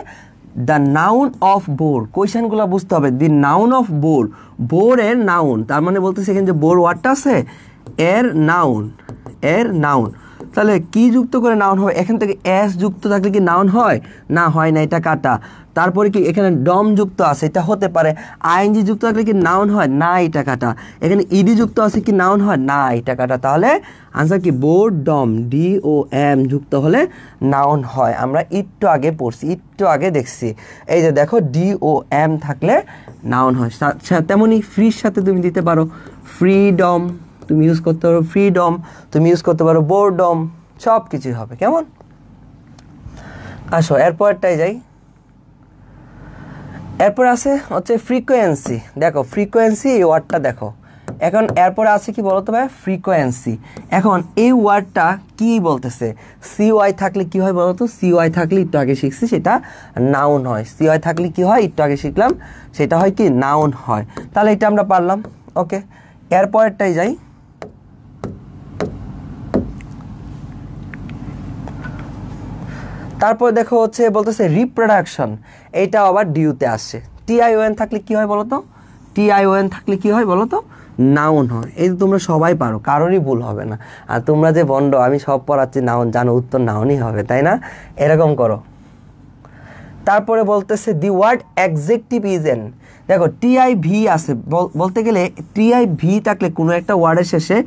Speaker 1: দ্য নাউন অফ বোর। কোয়েশনগুলো বুঝতে হবে, দি নাউন অফ বোর, বোরের নাউন, তার মানে বলতেছে এখানে যে বোর ওয়ার্ডটা আছে এর নাউন, এর নাউন। তাহলে কি যুক্ত করে নাউন হবে, এখান থেকে এস যুক্ত থাকলে কি নাউন হয় না, হয় না, এটা কাটা। তারপরে কি এখানে ডম যুক্ত আছে, এটা হতে পারে। ING যুক্ত থাকলে কি নাউন হয় না, এটা কাটা। এখানে ইডি যুক্ত আছে কি নাউন হয় না, এটা কাটা। তাহলে আনসার কি বোর্ড ডম, DOM যুক্ত হলে নাউন হয়। আমরা একটু আগে পড়ছি, একটু আগে দেখছি, এই যে দেখো DOM থাকলে নাউন হয়। তেমনি ফ্রির সাথে তুমি দিতে পারো ফ্রিডম, তুমি ইউজ করতে পারো ফ্রিডম, তুমি ইউজ করতে পারো বোরডম, সব কিছুই হবে। কেমন, আসো এরপরটাই যাই। এরপর আছে হচ্ছে ফ্রিকোয়েন্সি। দেখো ফ্রিকোয়েন্সি এই ওয়ার্ডটা দেখো, এখন এরপরে আছে কি বলতো ভাই ফ্রিকোয়েন্সি। এখন এই ওয়ার্ডটা কি বলতেছে, CY থাকলে কি হয় বলতো, CY থাকলে একটু আগে শিখছি সেটা নাউন হয়। CY থাকলে কি হয় একটু আগে শিখলাম, সেটা হয় কি নাউন হয়। তাহলে এটা আমরা পারলাম। ওকে, এরপরটাই যাই। তারপর দেখো হচ্ছে বলতেছে রিপ্রোডাকশন, এইটা আবার ডিউতে আসছে। TION থাকলে কি হয় বলতো, TION থাকলে কি হয় বলতো নাউন হয়। এই তোমরা সবাই পারো, কারোরই ভুল হবে না। আর তোমরা যে বন্ড, আমি সব পড়াচ্ছি নাউন, জানো উত্তর নাউনই হবে, তাই না, এরকম করো। তারপরে বলতেছে the word adjective is an, দেখো TIV আছে, বলতে গেলে TIV থাকলে কোনো একটা ওয়ার্ডের শেষে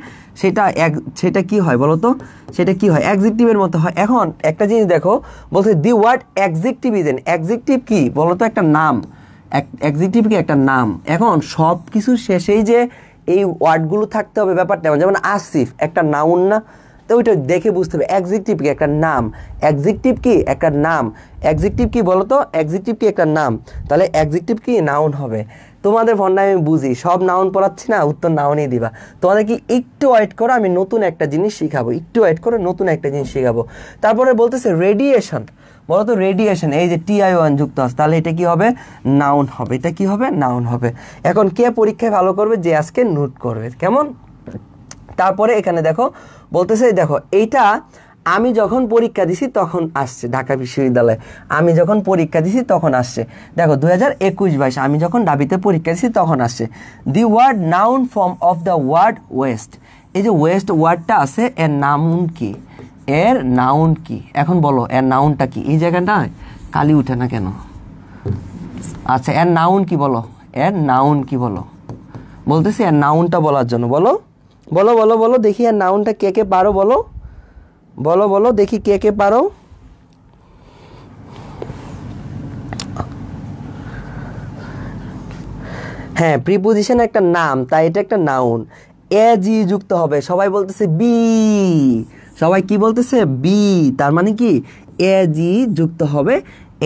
Speaker 1: সেটা কি হয় বলো তো, সেটা কি হয় অ্যাডজেক্টিভের মতো হয়। এখন একটা জিনিস দেখো বলছে the word adjective is an, adjective কি বলো তো একটা নাম, অ্যাডজেক্টিভ কি একটা নাম। এখন সব কিছুর শেষেই যে এই ওয়ার্ডগুলো থাকতে হবে ব্যাপারটা, যেমন আসিফ একটা নাউন না, তো ওইটা দেখে বুঝতে হবে অ্যাডজেক্টিভ কি একটা নাম, অ্যাডজেক্টিভ কি একটা নাম, অ্যাডজেক্টিভ কি বলো তো, অ্যাডজেক্টিভ কি একটা নাম, তাহলে অ্যাডজেক্টিভ কি নাউন হবে। তোমাদের ফোনটা আমি বুঝি, সব নাউন পড়াচ্ছি না, উত্তর নাউনই দিবা। তোমাদের কি একটু ওয়েট করো, আমি নতুন একটা জিনিস শিখাবো, একটু ওয়েট করো, নতুন একটা জিনিস শিখাবো। তারপরে বলতেছে রেডিয়েশন, বলো তো রেডিয়েশন, এই যে TION যুক্ত আছে, তাহলে এটা কি হবে নাউন হবে, এটা কি হবে নাউন হবে। এখন কে পরীক্ষায় ভালো করবে, যে আজকে নোট করবে, কেমন। তারপরে এখানে দেখো বলতেছে, দেখো এইটা আমি যখন পরীক্ষা দিছি তখন আসছে ঢাকা বিশ্ববিদ্যালয়ে, আমি যখন পরীক্ষা দিছি তখন আসছে। দেখো 2021-22 আমি যখন ডাবিতে পরীক্ষা দিছি তখন আসছে। The word noun form of the word waste, এই যে ওয়েস্ট ওয়ার্ডটা আছে এর নাউন কি, এর নাউন কি, এখন বলো এর নাউনটা কি। এই জায়গাটায় কালি উঠে না কেন, আচ্ছা এর নাউন কি বলো, এর নাউন কি বলো, বলতেছি এর নাউনটা বলার জন্য, বলো বলো বলো বলো দেখি এর নাউনটা কে কে পারো, বলো বলো বলো দেখি কে কে পারো। হ্যাঁ, প্রিপোজিশন একটা নাম, তাই এটা একটা নাউন। জি যুক্ত হবে, সবাই বলতেছে বি, সবাই কি বলতেছে বি, তার মানে কি জি যুক্ত হবে,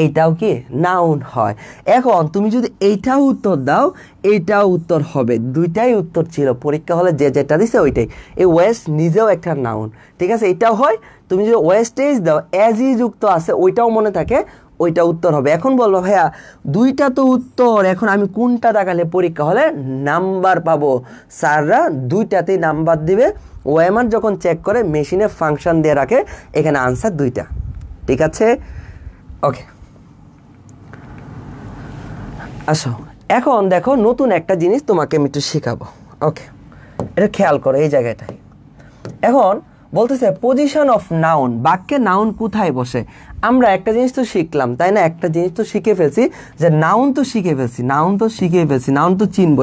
Speaker 1: এইটাও কি নাউন হয়। এখন তুমি যদি এইটাও উত্তর দাও, এইটাও উত্তর হবে, দুইটাই উত্তর ছিল পরীক্ষা হলে যে যেটা দিছে ওইটাই। এই ওয়েস্ট নিজেও একটা নাউন, ঠিক আছে, এটাও হয়। তুমি যদি ওয়েস্টেজ দাও ই যুক্ত আছে, ওইটাও মনে থাকে, ওইটা উত্তর হবে। এখন বলবো ভাইয়া দুইটা তো উত্তর, এখন আমি কোনটা দেখালে পরীক্ষা হলে নাম্বার পাবো। স্যাররা দুইটাতেই নাম্বার দিবে, ওএমআর যখন চেক করে মেশিনে ফাংশন দিয়ে রাখে, এখানে আনসার দুইটা, ঠিক আছে। ওকে, আসো এখন দেখো নতুন একটা জিনিস তোমাকে আমি একটু শেখাবো। ওকে, এটা খেয়াল করো এই জায়গাটায়। এখন বলতেছে পজিশন অফ নাউন, বাক্যে নাউন কোথায় বসে। আমরা একটা জিনিস তো শিখলাম, তাই না, একটা জিনিস তো শিখে ফেলছি, যে নাউন তো শিখে ফেলছি, নাউন তো শিখে ফেলছি, নাউন তো চিনবো।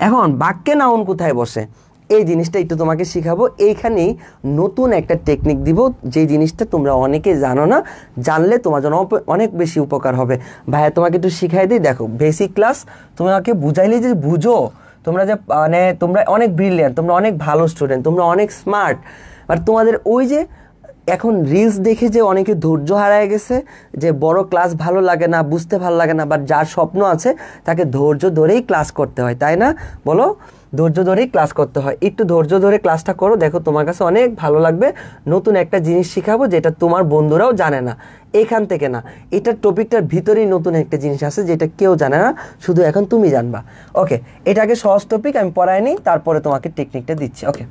Speaker 1: এখন বাক্যে নাউন কোথায় বসে, এই জিনিসটা একটু তোমাকে শিখাবো। এইখানেই নতুন একটা টেকনিক দিব, যে জিনিসটা তোমরা অনেকে জানো না, জানলে তোমার জন্য অনেক বেশি উপকার হবে। ভাইয়া তোমাকে একটু শিখাই দিই। দেখো, বেসিক ক্লাস তোমাকে বুঝাইলে যে বুঝো, তোমরা যে মানে তোমরা অনেক ব্রিলিয়ান্ট, তোমরা অনেক ভালো স্টুডেন্ট, তোমরা অনেক স্মার্ট, বাট তোমাদের ওই যে এখন রিলস দেখে যে অনেকে ধৈর্য হারায় গেছে, যে বড় ক্লাস ভালো লাগে না, বুঝতে ভালো লাগে না, বাট যার স্বপ্ন আছে তাকে ধৈর্য ধরেই ক্লাস করতে হয়, তাই না? বলো, ধৈর্য ধরেই ক্লাস করতে হয়। একটু ধৈর্য ধরে ক্লাসটা করো, দেখো তোমার কাছে অনেক ভালো লাগবে। নতুন একটা জিনিস শিখাবো যেটা তোমার বন্ধুরাও জানে না। এখান থেকে না, এটার টপিকটার ভিতরেই নতুন একটা জিনিস আছে যেটা কেউ জানে না, শুধু এখন তুমি জানবা। ওকে, এটাকে সহজ টপিক, আমি পড়াই নিই, তারপরে তোমাকে টেকনিকটা দিচ্ছি। ওকে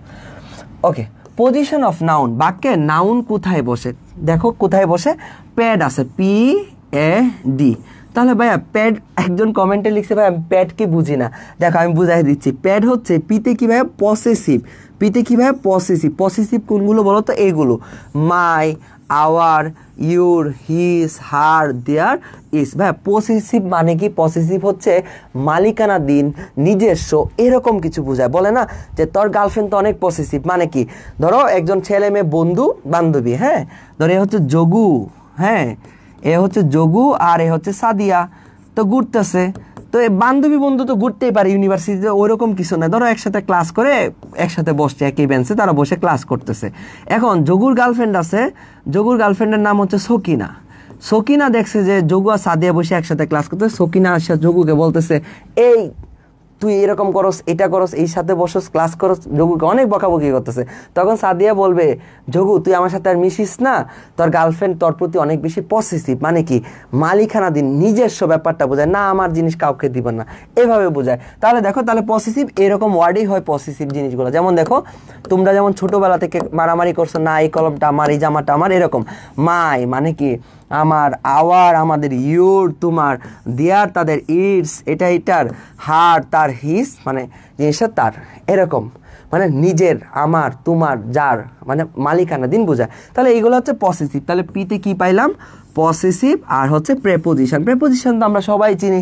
Speaker 1: ওকে পজিশন অফ নাউন, বাক্যে নাউন কোথায় বসে? দেখো কোথায় বসে, প্যাড আছে, PAD। তাহলে ভাইয়া প্যাড, একজন কমেন্টে লিখছে ভাই আমি প্যাড কি বুঝি না। দেখো আমি বুঝাই দিচ্ছি। প্যাড হচ্ছে পিতে কি ভাইয়া পসেসিভ, পিতে কি ভাইয়া পসেসিভ। পসেসিভ কোনগুলো বলো তো? এইগুলো, মাই, আওয়ার, ইউর, হিজ, হার, দেয়ার, ইস। ভাই পসেসিভ মানে কি? পসেসিভ হচ্ছে মালিকানা দিন, নিজস্ব, এরকম কিছু বোঝায়। বলে না যে তোর গার্লফ্রেন্ড তো অনেক পসেসিভ, মানে কি? ধরো একজন ছেলে মেয়ে বন্ধু বান্ধবী, হ্যাঁ, ধরো এ হচ্ছে যোগু, হ্যাঁ, এ হচ্ছে যোগু আর এ হচ্ছে সাদিয়া, তো ঘুরতেছে। তো এই বান্ধবী বন্ধু তো ঘুরতেই পারে ইউনিভার্সিটিতে, ওইরকম কিছু না। ধরো একসাথে ক্লাস করে, একসাথে বসছে একই বেঞ্চে, তারা বসে ক্লাস করতেছে। এখন যোগুর গার্লফ্রেন্ড আছে, যোগুর গার্লফ্রেন্ডের নাম হচ্ছে সকিনা। সকিনা দেখছে যে যোগু আর সাদিয়া বসে একসাথে ক্লাস করতেছে। সকিনা আসে যোগুকে বলতেছে, এই তুই এরকম করস, এটা করস, এই সাথে বসস, ক্লাস করস। যোগুকে অনেক বকাবকি করতেছে। তখন সাদিয়া বলবে, যোগু তুই আমার সাথে আর মিশিস না, তোর গার্লফ্রেন্ড তোর প্রতি অনেক বেশি পসেসিভ, মানে কি মালিকানা দিন, নিজস্ব ব্যাপারটা বোঝায় না, আমার জিনিস কাউকে দিবেন না, এভাবে বোঝায়। তাহলে দেখো, তাহলে পসেসিভ এরকম ওয়ার্ডই হয় পসেসিভ জিনিসগুলো। যেমন দেখো, তোমরা যেমন ছোটবেলা থেকে মারামারি করছো, না এই কলমটা আমার, এই জামাটা আমার, এরকম। মাই মানে কি আমার, আওয়ার আমাদের, ইউর তোমার, দেয়ার তাদের, ইটস এটা এটার, হার তার, হিস মানে জিনিসটা তার, এরকম মানে নিজের, আমার, তোমার, যার, মানে মালিকানা দিন বোঝায়। তাহলে এইগুলো হচ্ছে পসেসিভ। তাহলে পিতে কি পাইলাম? পসেসিভ। আর হচ্ছে প্রেপোজিশন। প্রেপোজিশন তো আমরা সবাই চিনি।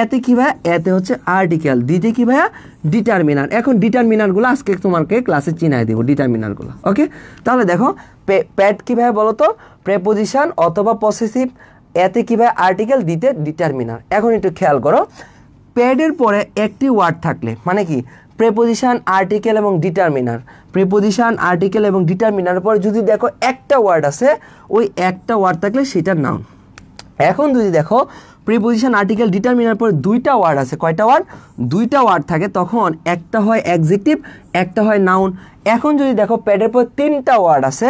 Speaker 1: এতে কি ভাইয়া? এতে হচ্ছে আর্টিকেল। দিতে কি ভাইয়া? ডিটারমিনার। এখন ডিটারমিনারগুলো আজকে তোমাকে ক্লাসে চিনাই দিব, ডিটারমিনারগুলো। ওকে, তাহলে দেখো, প্যাড কি ভাইয়া বলো তো? প্রেপোজিশন অথবা পসেসিভ। এতে কি ভাইয়া? আর্টিকেল। দিতে ডিটারমিনার। এখন একটু খেয়াল করো, প্যাডের পরে একটি ওয়ার্ড থাকলে, মানে কি প্রেপোজিশন, আর্টিকেল এবং ডিটারমিনার, প্রেপোজিশন, আর্টিকেল এবং ডিটারমিনার পরে যদি দেখো একটা ওয়ার্ড আছে, ওই একটা ওয়ার্ড থাকলে সেটা নাউন। এখন যদি দেখো প্রিপোজিশন, আর্টিকেল, ডিটারমিনার পরে দুইটা ওয়ার্ড আছে, কয়টা ওয়ার্ড? দুইটা ওয়ার্ড থাকে, তখন একটা হয় অ্যাডজেক্টিভ, একটা হয় নাউন। এখন যদি দেখো প্যাডের পর তিনটা ওয়ার্ড আছে,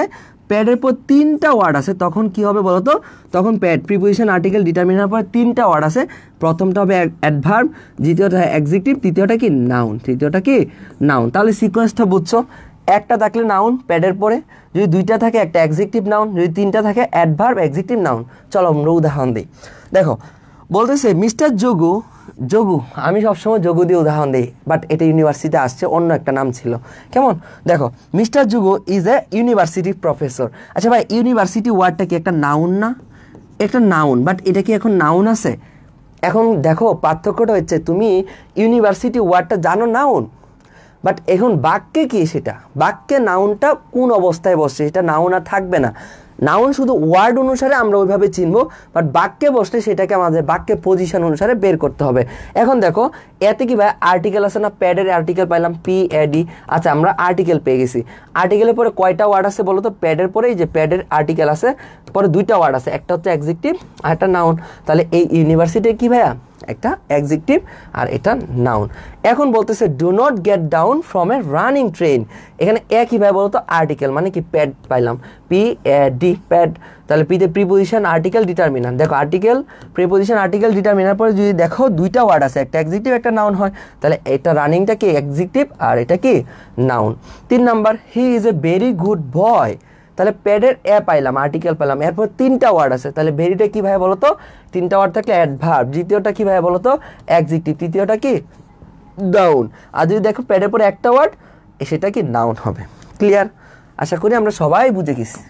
Speaker 1: প্যাডের পর তিনটা ওয়ার্ড আছে, তখন কি হবে বলো তো? তখন প্যাড, প্রিপোজিশন, আর্টিকেল, ডিটারমিনার পরে তিনটা ওয়ার্ড আছে, প্রথমটা হবে অ্যাডভার্ব, দ্বিতীয়টা হয় অ্যাডজেক্টিভ, তৃতীয়টা কি নাউন, তৃতীয়টা কি নাউন। তাহলে সিকোয়েন্সটা বুঝছো? একটা থাকলে নাউন প্যাডের পরে, যদি দুইটা থাকে একটা অ্যাডজেক্টিভ নাউন, যদি তিনটা থাকে অ্যাডভার্ব, অ্যাডজেক্টিভ, নাউন। চলো আমরা উদাহরণ দিই। দেখো বলতেছে মিস্টার যোগু, যোগু, আমি সবসময় যোগু দিয়ে উদাহরণ দিই, বাট এটা ইউনিভার্সিটিতে আসছে, অন্য একটা নাম ছিল। কেমন? দেখো, mister Jogu is a university professor. আচ্ছা ভাই, ইউনিভার্সিটি ওয়ার্ডটা কি একটা নাউন না? একটা নাউন, বাট এটা কি এখন নাউন আছে? এখন দেখো পার্থক্যটা হচ্ছে, তুমি ইউনিভার্সিটি ওয়ার্ডটা জানো নাউন, বাট এখন বাক্যে কি সেটা? বাক্যে নাউনটা কোন অবস্থায় বসছে সেটা নাউন আর থাকবে না। নাউন শুধু ওয়ার্ড অনুসারে আমরা ওইভাবে চিনবো, বাট বাক্যে বসলে সেটাকে আমাদের বাক্যে পজিশন অনুসারে বের করতে হবে। এখন দেখো, এতে কি ভাই আর্টিকেল আছে না? প্যাডের আর্টিকেল পাইলাম, PAD। আচ্ছা, আমরা আর্টিকেল পেয়ে গেছি। আর্টিকেলের পরে কয়টা ওয়ার্ড আছে বলো তো? প্যাডের পরে, এই যে প্যাডের আর্টিকেল আছে, পরে দুইটা ওয়ার্ড আছে, একটা হচ্ছে অ্যাডজেক্টিভ আর একটা নাউন। তাহলে এই ইউনিভার্সিটি কি ভাইয়া? একটা অ্যাডজেক্টিভ আর এটা নাউন। এখন বলতেছে do not get down from a running train. এখানে একইভাবে বলতো আর্টিকেল, মানে কি প্যাড পাইলাম, PAD, প্যাড। তাহলে পিতে প্রিপোজিশন, আর্টিকেল, ডিটারমিনার। দেখো আর্টিকেল, প্রিপোজিশন, আর্টিকেল, ডিটারমিনার পরে যদি দেখো দুইটা ওয়ার্ড আছে, একটা অ্যাডজেক্টিভ একটা নাউন হয়, তাহলে এটা রানিংটা কি অ্যাডজেক্টিভ আর এটা কি noun. 3 number, he is a very good boy. তাহলে প্যাডের পাইলাম, আর্টিকেল পেলাম, এরপর তিনটা ওয়ার্ড আছে, তাহলে ভেরিটা কি ভাই বলো তো? তিনটা ওয়ার্ড থাকলে অ্যাডভার্ব, দ্বিতীয়টা কি ভাই বলো তো? অ্যাডজেক্টিভ, তৃতীয়টা কি নাউন। আর যদি দেখো প্যাডের পরে একটা ওয়ার্ড, সেটা কি নাউন হবে। ক্লিয়ার? আশা করি আমরা সবাই বুঝে গেছি।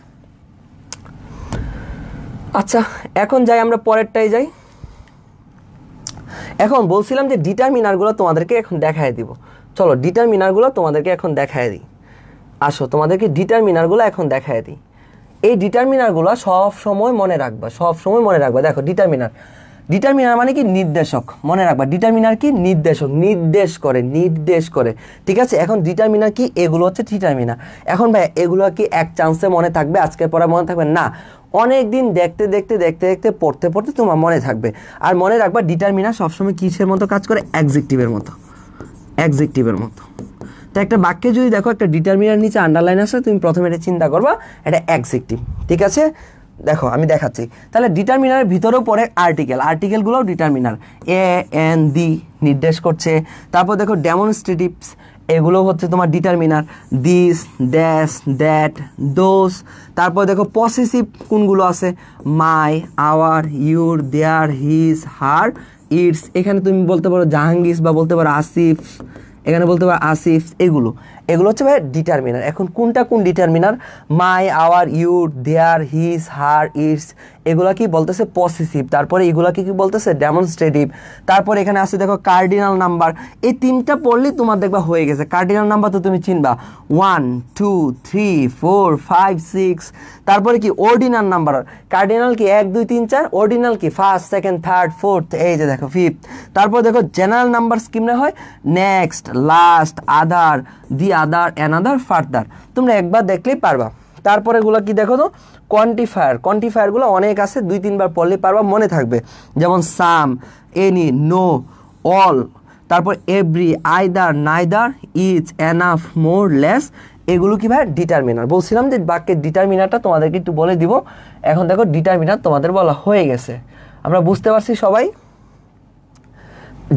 Speaker 1: আচ্ছা, এখন যাই আমরা পরেরটাই যাই। এখন বলছিলাম যে ডিটারমিনারগুলো তোমাদেরকে এখন দেখায় দিব। চলো ডিটারমিনারগুলো তোমাদেরকে এখন দেখায় দিই। আসো তোমাদেরকে ডিটারমিনারগুলো এখন দেখায় দিই। এই ডিটারমিনারগুলো সব সময় মনে রাখবা, সব সময় মনে রাখবা। দেখো ডিটারমিনার, ডিটারমিনার মানে কি নির্দেশক, মনে রাখবা। ডিটারমিনার কি নির্দেশক, নির্দেশ করে, নির্দেশ করে, ঠিক আছে। এখন ডিটারমিনার কি, এগুলো হচ্ছে ডিটারমিনার। এখন ভাই এগুলো কি এক চান্সে মনে থাকবে, আজকের পড়া মনে থাকবে না, অনেক দিন দেখতে দেখতে দেখতে দেখতে পড়তে পড়তে তোমার মনে থাকবে। আর মনে রাখবা ডিটারমিনার সবসময় কিসের মতো কাজ করে, অ্যাডজেক্টিভের মতো, অ্যাডজেক্টিভের মতো। তো একটা বাক্যে যদি দেখো একটা ডিটারমিনার নিচে আন্ডারলাইন আছে, তুমি প্রথমে এটা চিন্তা করবা এটা অ্যাডজেক্টিভ, ঠিক আছে। দেখো আমি দেখাচ্ছি। তাহলে ডিটারমিনারের ভিতরেও পড়ে আর্টিকেল, আর্টিকেলগুলোও ডিটারমিনার, এ এন দি নির্দেশ করছে। তারপর দেখো ডেমনস্ট্রেটিভস, এগুলো হচ্ছে তোমার ডিটারমিনার, দিস, দ্যাস, দ্যাট, দোজ। তারপর দেখো পসেসিভ কোনগুলো আছে, my, our, your, their, his, her, its. এখানে তুমি বলতে পারো জাহাঙ্গীর বা বলতে পারো আসিফ, এখানে বলতে পারো আসিফ। এগুলো এগুলো হচ্ছে ভাই ডিটারমিনার। এখন কোনটা কোন determiner, my, our, your, their, his, her, its, এগুলা কি বলতেছে পসেসিভ। তারপরে এগুলাকে কি বলতেছে ডেমনস্ট্রেটিভ। তারপরে এখানে আছে দেখো কার্ডিনাল নাম্বার, এই তিনটা পড়লেই তোমার দেখবা হয়ে গেছে। কার্ডিনাল নাম্বার তো তুমি চিনবা 1 2 3 4 5 6। তারপরে কি অর্ডিনাল নাম্বার, কার্ডিনাল কি 1 2 3 4, অর্ডিনাল কি ফার্স্ট, সেকেন্ড, থার্ড, ফোর্থ, এই যে দেখো ফিফথ। তারপর দেখো জেনারেল নাম্বার স্কিমে হয় নেক্সট, লাস্ট, আদার, দি আদার, অ্যানাদার, ফার্দার। তোমরা একবার দেখলেই পারবা। তারপরে এগুলো কি দেখো তো কোয়ান্টিফায়ার, কোয়ান্টিফায়ারগুলো অনেক আছে, 2-3 বার পড়লে পারবা, মনে থাকবে। যেমন সাম, এনি, নো, অল, তারপর every, either, neither, each, enough, more, less, এগুলো কি ভাই ডিটারমিনার। বলছিলাম যে বাক্যের ডিটারমিনারটা তোমাদেরকে একটু বলে দিব। এখন দেখো ডিটারমিনার তোমাদের বলা হয়ে গেছে, আমরা বুঝতে পারছি সবাই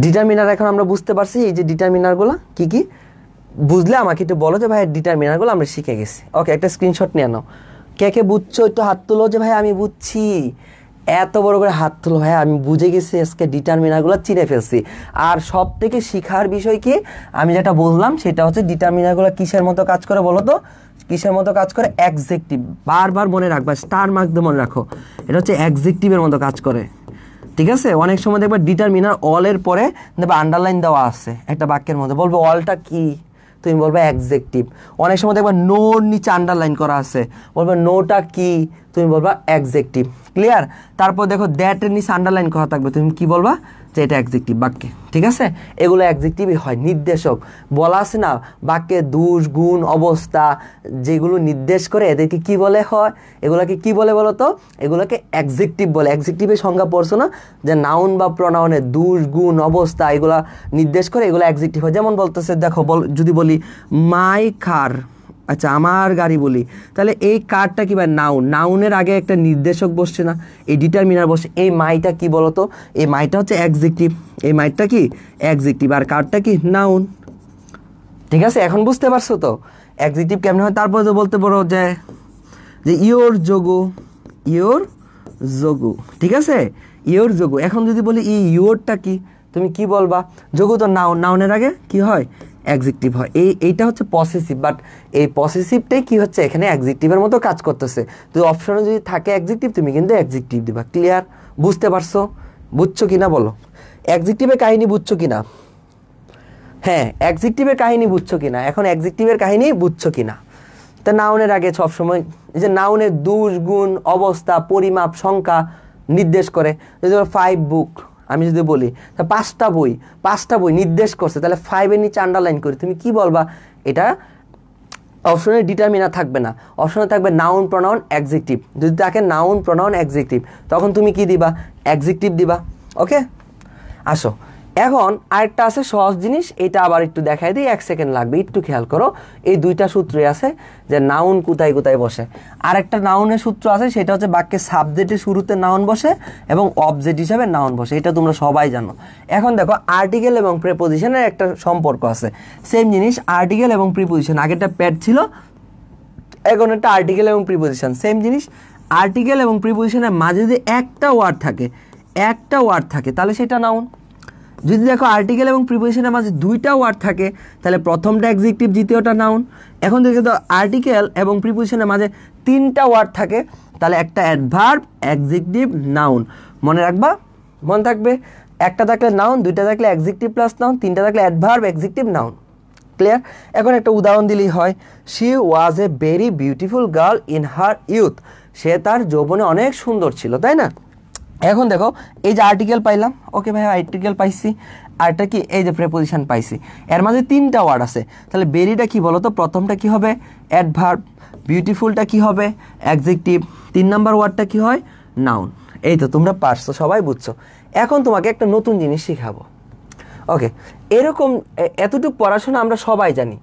Speaker 1: ডিটারমিনার। এখন আমরা বুঝতে পারছি এই যে ডিটারমিনারগুলো কি কি, বুঝলে আমাকে একটু বলো যে ভাই ডিটারমিনারগুলো আমরা শিখে গেছি। ওকে, একটা স্ক্রিনশট নিয়ে নাও। কে কে বুঝছো একটু হাত তুলো যে ভাই আমি বুঝছি। এত বড় করে হাত তুলো ভাই, আমি বুঝে গেছি আজকে ডিটারমিনারগুলো চিনে ফেলছি। আর সব থেকে শিখার বিষয় কি, আমি যেটা বললাম সেটা হচ্ছে ডিটারমিনারগুলো কিসের মতো কাজ করে বলো তো, কিসের মতো কাজ করে, অ্যাডজেক্টিভ। বারবার মনে রাখবা, স্টার মার্ক দিয়ে মনে রাখো, এটা হচ্ছে অ্যাডজেক্টিভের মতো কাজ করে, ঠিক আছে। অনেক সময় দেখবা ডিটারমিনার অলের পরে দেখবা আন্ডারলাইন দেওয়া আছে একটা বাক্যের মধ্যে, বলবো অলটা কি, তুমি বলবে অ্যাডজেক্টিভ। অনেক সময় দেখবা নোর নিচে আন্ডারলাইন করা আছে, বলবে নোটা কি, তুমি বলবা অ্যাডজেক্টিভ। ক্লিয়ার। তারপর দেখো দ্যাটের নিচে আন্ডারলাইন করা থাকবে, তুমি কি বলবা যে এটা অ্যাডজেক্টিভ বাক্যে, ঠিক আছে। এগুলো অ্যাডজেক্টিভই হয়, নির্দেশক। বলা আছে না বাক্যে দোষ, গুণ, অবস্থা যেগুলো নির্দেশ করে এদেরকে কি বলে হয়, এগুলোকে কি বলে বলো তো, এগুলোকে অ্যাডজেক্টিভ বলে। অ্যাডজেক্টিভের সংজ্ঞা পড়ছো না, যে নাউন বা প্রনাউনের দোষ, গুণ, অবস্থা এগুলা নির্দেশ করে, এগুলো অ্যাডজেক্টিভ হয়। যেমন বলতেছে দেখো, যদি বলি মাই কার, আচ্ছা আমার গাড়ি বলি, তাহলে এই কারটা কি ভাই নাউন, নাউনের আগে একটা নির্দেশক বসছে না, এই ডিটারমিনার বসে। এই মাইটা কি বলতো, এই মাইটা হচ্ছে অ্যাডজেক্টিভ, এই মাইটা কি অ্যাডজেক্টিভ, আর কারটা কি নাউন, ঠিক আছে। এখন বুঝতে পারছো তো অ্যাডজেক্টিভ কেমন হয়। তারপর তো বলতে পারো যে ইয়োর যোগু, ইয়োর যোগু, ঠিক আছে, ইয়োর যোগু। এখন যদি বলি ইয়োরটা কি, তুমি কি বলবা, যোগু তো নাউন, নাউনের আগে কি হয় অ্যাডজেক্টিভ হয়। এইটা হচ্ছে পসেসিভ, বাট এই পসেসিভটাই কি হচ্ছে এখানে অ্যাডজেক্টিভের মতো কাজ করতেছে। তো অপশনে যদি থাকে অ্যাডজেক্টিভ, তুমি কিন্তু অ্যাডজেক্টিভ দিবা। ক্লিয়ার, বুঝতে পারছো, বুঝছো কিনা বলো, অ্যাডজেক্টিভের কাহিনী বুঝছো কিনা, হ্যাঁ অ্যাডজেক্টিভের কাহিনী বুঝছো কিনা, এখন অ্যাডজেক্টিভের কাহিনী বুঝছো কিনা। তা নাউনের আগে সবসময় এই যে নাউনের দোষ, গুণ, অবস্থা, পরিমাপ, সংখ্যা নির্দেশ করে। যদি 5 বুক আমি যদি বলি, তা 5টা বই নির্দেশ করছে, তাহলে 5-এর নিচে আন্ডারলাইন করি, তুমি কি বলবা, এটা অপশনে ডিটারমিনার থাকবে না, অপশনে থাকবে নাউন, প্রনাউন, অ্যাডজেক্টিভ। যদি থাকে নাউন, প্রনাউন, অ্যাডজেক্টিভ, তখন তুমি কি দিবা, অ্যাডজেক্টিভ দিবা। ওকে, আসো এখন আরেকটা আছে সহজ জিনিস, এটা আবার একটু দেখাই দিই, 1 সেকেন্ড লাগবে, একটু খেয়াল করো। এই দুইটা সূত্রই আছে যে নাউন কোথায় কোথায় বসে। আরেকটা নাউনের সূত্র আছে, সেটা হচ্ছে বাক্যের সাবজেক্টের শুরুতে নাউন বসে এবং অবজেক্ট হিসাবে নাউন বসে, এটা তোমরা সবাই জানো। এখন দেখো আর্টিকেল এবং প্রিপোজিশনের একটা সম্পর্ক আছে। সেম জিনিস আর্টিকেল এবং প্রিপোজিশন, আগেরটা প্যাড ছিল, এখন একটা আর্টিকেল এবং প্রিপোজিশন সেম জিনিস। আর্টিকেল এবং প্রিপোজিশনের মাঝে যদি একটা ওয়ার্ড থাকে তাহলে সেটা নাউন। যদি দেখো আর্টিকেল এবং প্রিপোজিশনের মাঝে 2টা ওয়ার্ড থাকে, তাহলে প্রথমটা অ্যাডজেক্টিভ, দ্বিতীয়টা নাউন। এখন যদি আর্টিকেল এবং প্রিপোজিশনের মাঝে 3টা ওয়ার্ড থাকে, তাহলে একটা অ্যাডভার্ব, অ্যাডজেক্টিভ, নাউন। মনে রাখবা, মনে থাকবে, একটা থাকলে নাউন, 2টা থাকলে অ্যাডজেক্টিভ প্লাস নাউন, 3টা থাকলে অ্যাডভার্ব, অ্যাডজেক্টিভ, নাউন। ক্লিয়ার? এখন একটা উদাহরণ দিলেই হয়, she was a very beautiful girl in her youth, সে তার যৌবনে অনেক সুন্দর ছিল, তাই না? এখন দেখো এই যে আর্টিকেল পাইলাম, ওকে ভাই আর্টিকেল পাইছি, আরটা কি এই যে প্রেপোজিশন পাইছি, এর মাঝে তিনটা ওয়ার্ড আছে, তাহলে বেরিটা কি বলো তো? প্রথমটা কি হবে? অ্যাডভার্ব। বিউটিফুলটা কি হবে? অ্যাডজেক্টিভ। 3 নাম্বার ওয়ার্ডটা কি হয়? নাউন। এই তো তোমরা পারছো, সবাই বুঝছো। এখন তোমাকে একটা নতুন জিনিস শিখাবো। ওকে, এরকম এতটুকু পড়াশোনা আমরা সবাই জানি।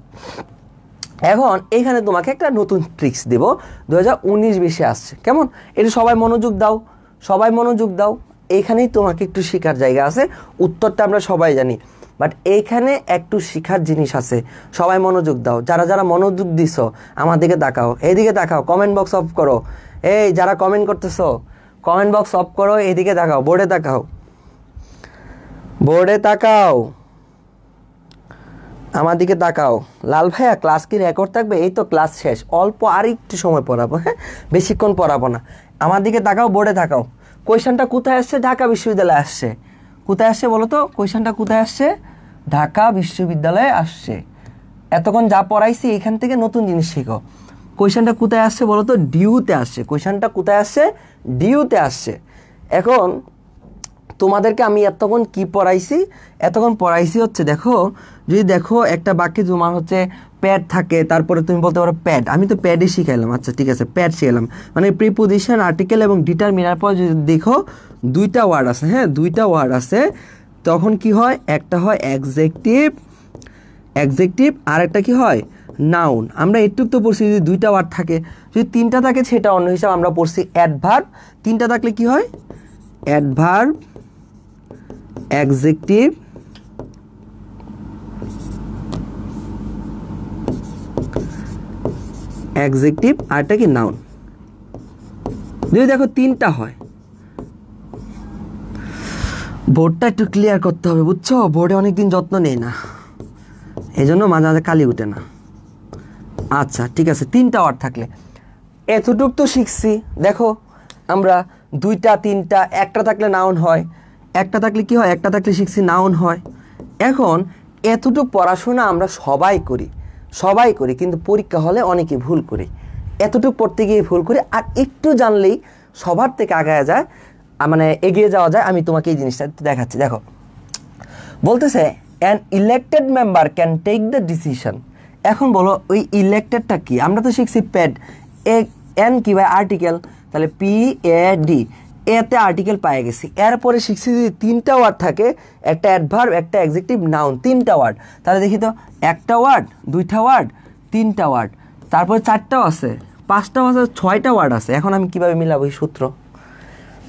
Speaker 1: এখন এইখানে তোমাকে একটা নতুন ট্রিক্স দেব, 2019-20 আসছে, কেমন? এটা সবাই মনোযোগ দাও, সবাই মনোযোগ দাও। এইখানেই তোমাকে একটু শেখার জায়গা আছে। উত্তরটা আমরা সবাই জানি, বাট এইখানে একটু শেখার জিনিস আছে। সবাই মনোযোগ দাও। যারা যারা মনোযোগ দিছো আমার দিকে তাকাও, এইদিকে তাকাও, কমেন্ট বক্স অফ করো। এই যারা কমেন্ট করতেছো কমেন্ট বক্স অফ করো, এইদিকে তাকাও, বোর্ডে তাকাও, বোর্ডে তাকাও, আমার দিকে তাকাও। লাল ভাইয়া ক্লাস কি রেকর্ড থাকবে? এই তো ক্লাস শেষ, অল্প আর একটু সময় পড়াবো, হ্যাঁ বেশিক্ষণ পড়াবো না। আমার দিকে তাকাও, বোর্ডে তাকাও। কোয়েশ্চনটা কোথায় আসছে? ঢাকা বিশ্ববিদ্যালয়ে আসছে। কোথায় আসছে বলো তো? কোয়েশ্চনটা কোথায় আসছে? ঢাকা বিশ্ববিদ্যালয়ে আসছে। এতক্ষণ যা পড়াইছি এখান থেকে নতুন জিনিস শিখো। কোয়েশ্চনটা কোথায় আসছে বলো তো? ডিউতে আসছে। কোয়েশ্চনটা কোথায় আসছে? ডিউতে আসছে। এখন তোমাদেরকে আমি এতক্ষণ কি পড়াইছি? এতক্ষণ পড়াইছি হচ্ছে, দেখো যদি দেখো একটা বাক্যে তোমার হচ্ছে প্যাড থাকে, তারপরে তুমি বলতে পারো প্যাড, আমি তো প্যাডই শিখাইলাম, আচ্ছা ঠিক আছে প্যাড শিখাইলাম, মানে প্রিপোজিশন, আর্টিকেল এবং ডিটারমিনার পর যদি দেখো দুইটা ওয়ার্ড আছে, হ্যাঁ দুইটা ওয়ার্ড আছে, তখন কি হয়? একটা হয় অ্যাডজেক্টিভ, অ্যাডজেক্টিভ, আর একটা কি হয়? নাউন। আমরা একটু তো পড়ছি যদি দুইটা ওয়ার্ড থাকে, যদি তিনটা থাকে সেটা অন্য হিসাব, আমরা পড়ছি অ্যাডভার্ব। তিনটা থাকলে কি হয়? অ্যাডভার্ব, অ্যাডজেক্টিভ, অ্যাডজেক্টিভ, আরটা কি? নাউন। যদি দেখো তিনটা হয়, বোর্ডটা একটু ক্লিয়ার করতে হবে, বুঝছো? বোর্ডে অনেকদিন যত্ন নেই না, এই জন্য মাঝে মাঝে কালি উঠে না। আচ্ছা ঠিক আছে, তিনটা ওয়ার্ড থাকলে এতটুক তো শিখছি। দেখো আমরা দুইটা তিনটা, একটা থাকলে নাউন হয়, একটা থাকলে কি হয়? একটা থাকলে শিখছি নাউন হয়। এখন এতটুকু পড়াশোনা আমরা সবাই করি, সবাই করি, কিন্তু পরীক্ষা হলে অনেকে ভুল করি। এতটুকু পড়তে গিয়ে ভুল করি, আর একটু জানলেই সবার থেকে আগায় যায়, মানে এগিয়ে যাওয়া যায়। আমি তোমাকে এই জিনিসটা দেখাচ্ছি। দেখো বলতেছে an elected member can take the decision. এখন বলো ওই ইলেক্টেডটা কি? আমরা তো শিখছি প্যাড, এন কি ভাই? আর্টিকেল, তাহলে পি এ ডি, এতে আর্টিকেল পায়ে গেছি। এরপরে শিখছি যদি তিনটা ওয়ার্ড থাকে, একটা অ্যাডভার্ব, একটা অ্যাডজেক্টিভ, নাউন, তিনটা ওয়ার্ড, তাহলে দেখি তো একটা ওয়ার্ড, দুইটা ওয়ার্ড, তিনটা ওয়ার্ড, তারপরে চারটাও আছে, পাঁচটাও আছে, 6টা ওয়ার্ড আছে। এখন আমি কিভাবে মিলাবো এই সূত্র?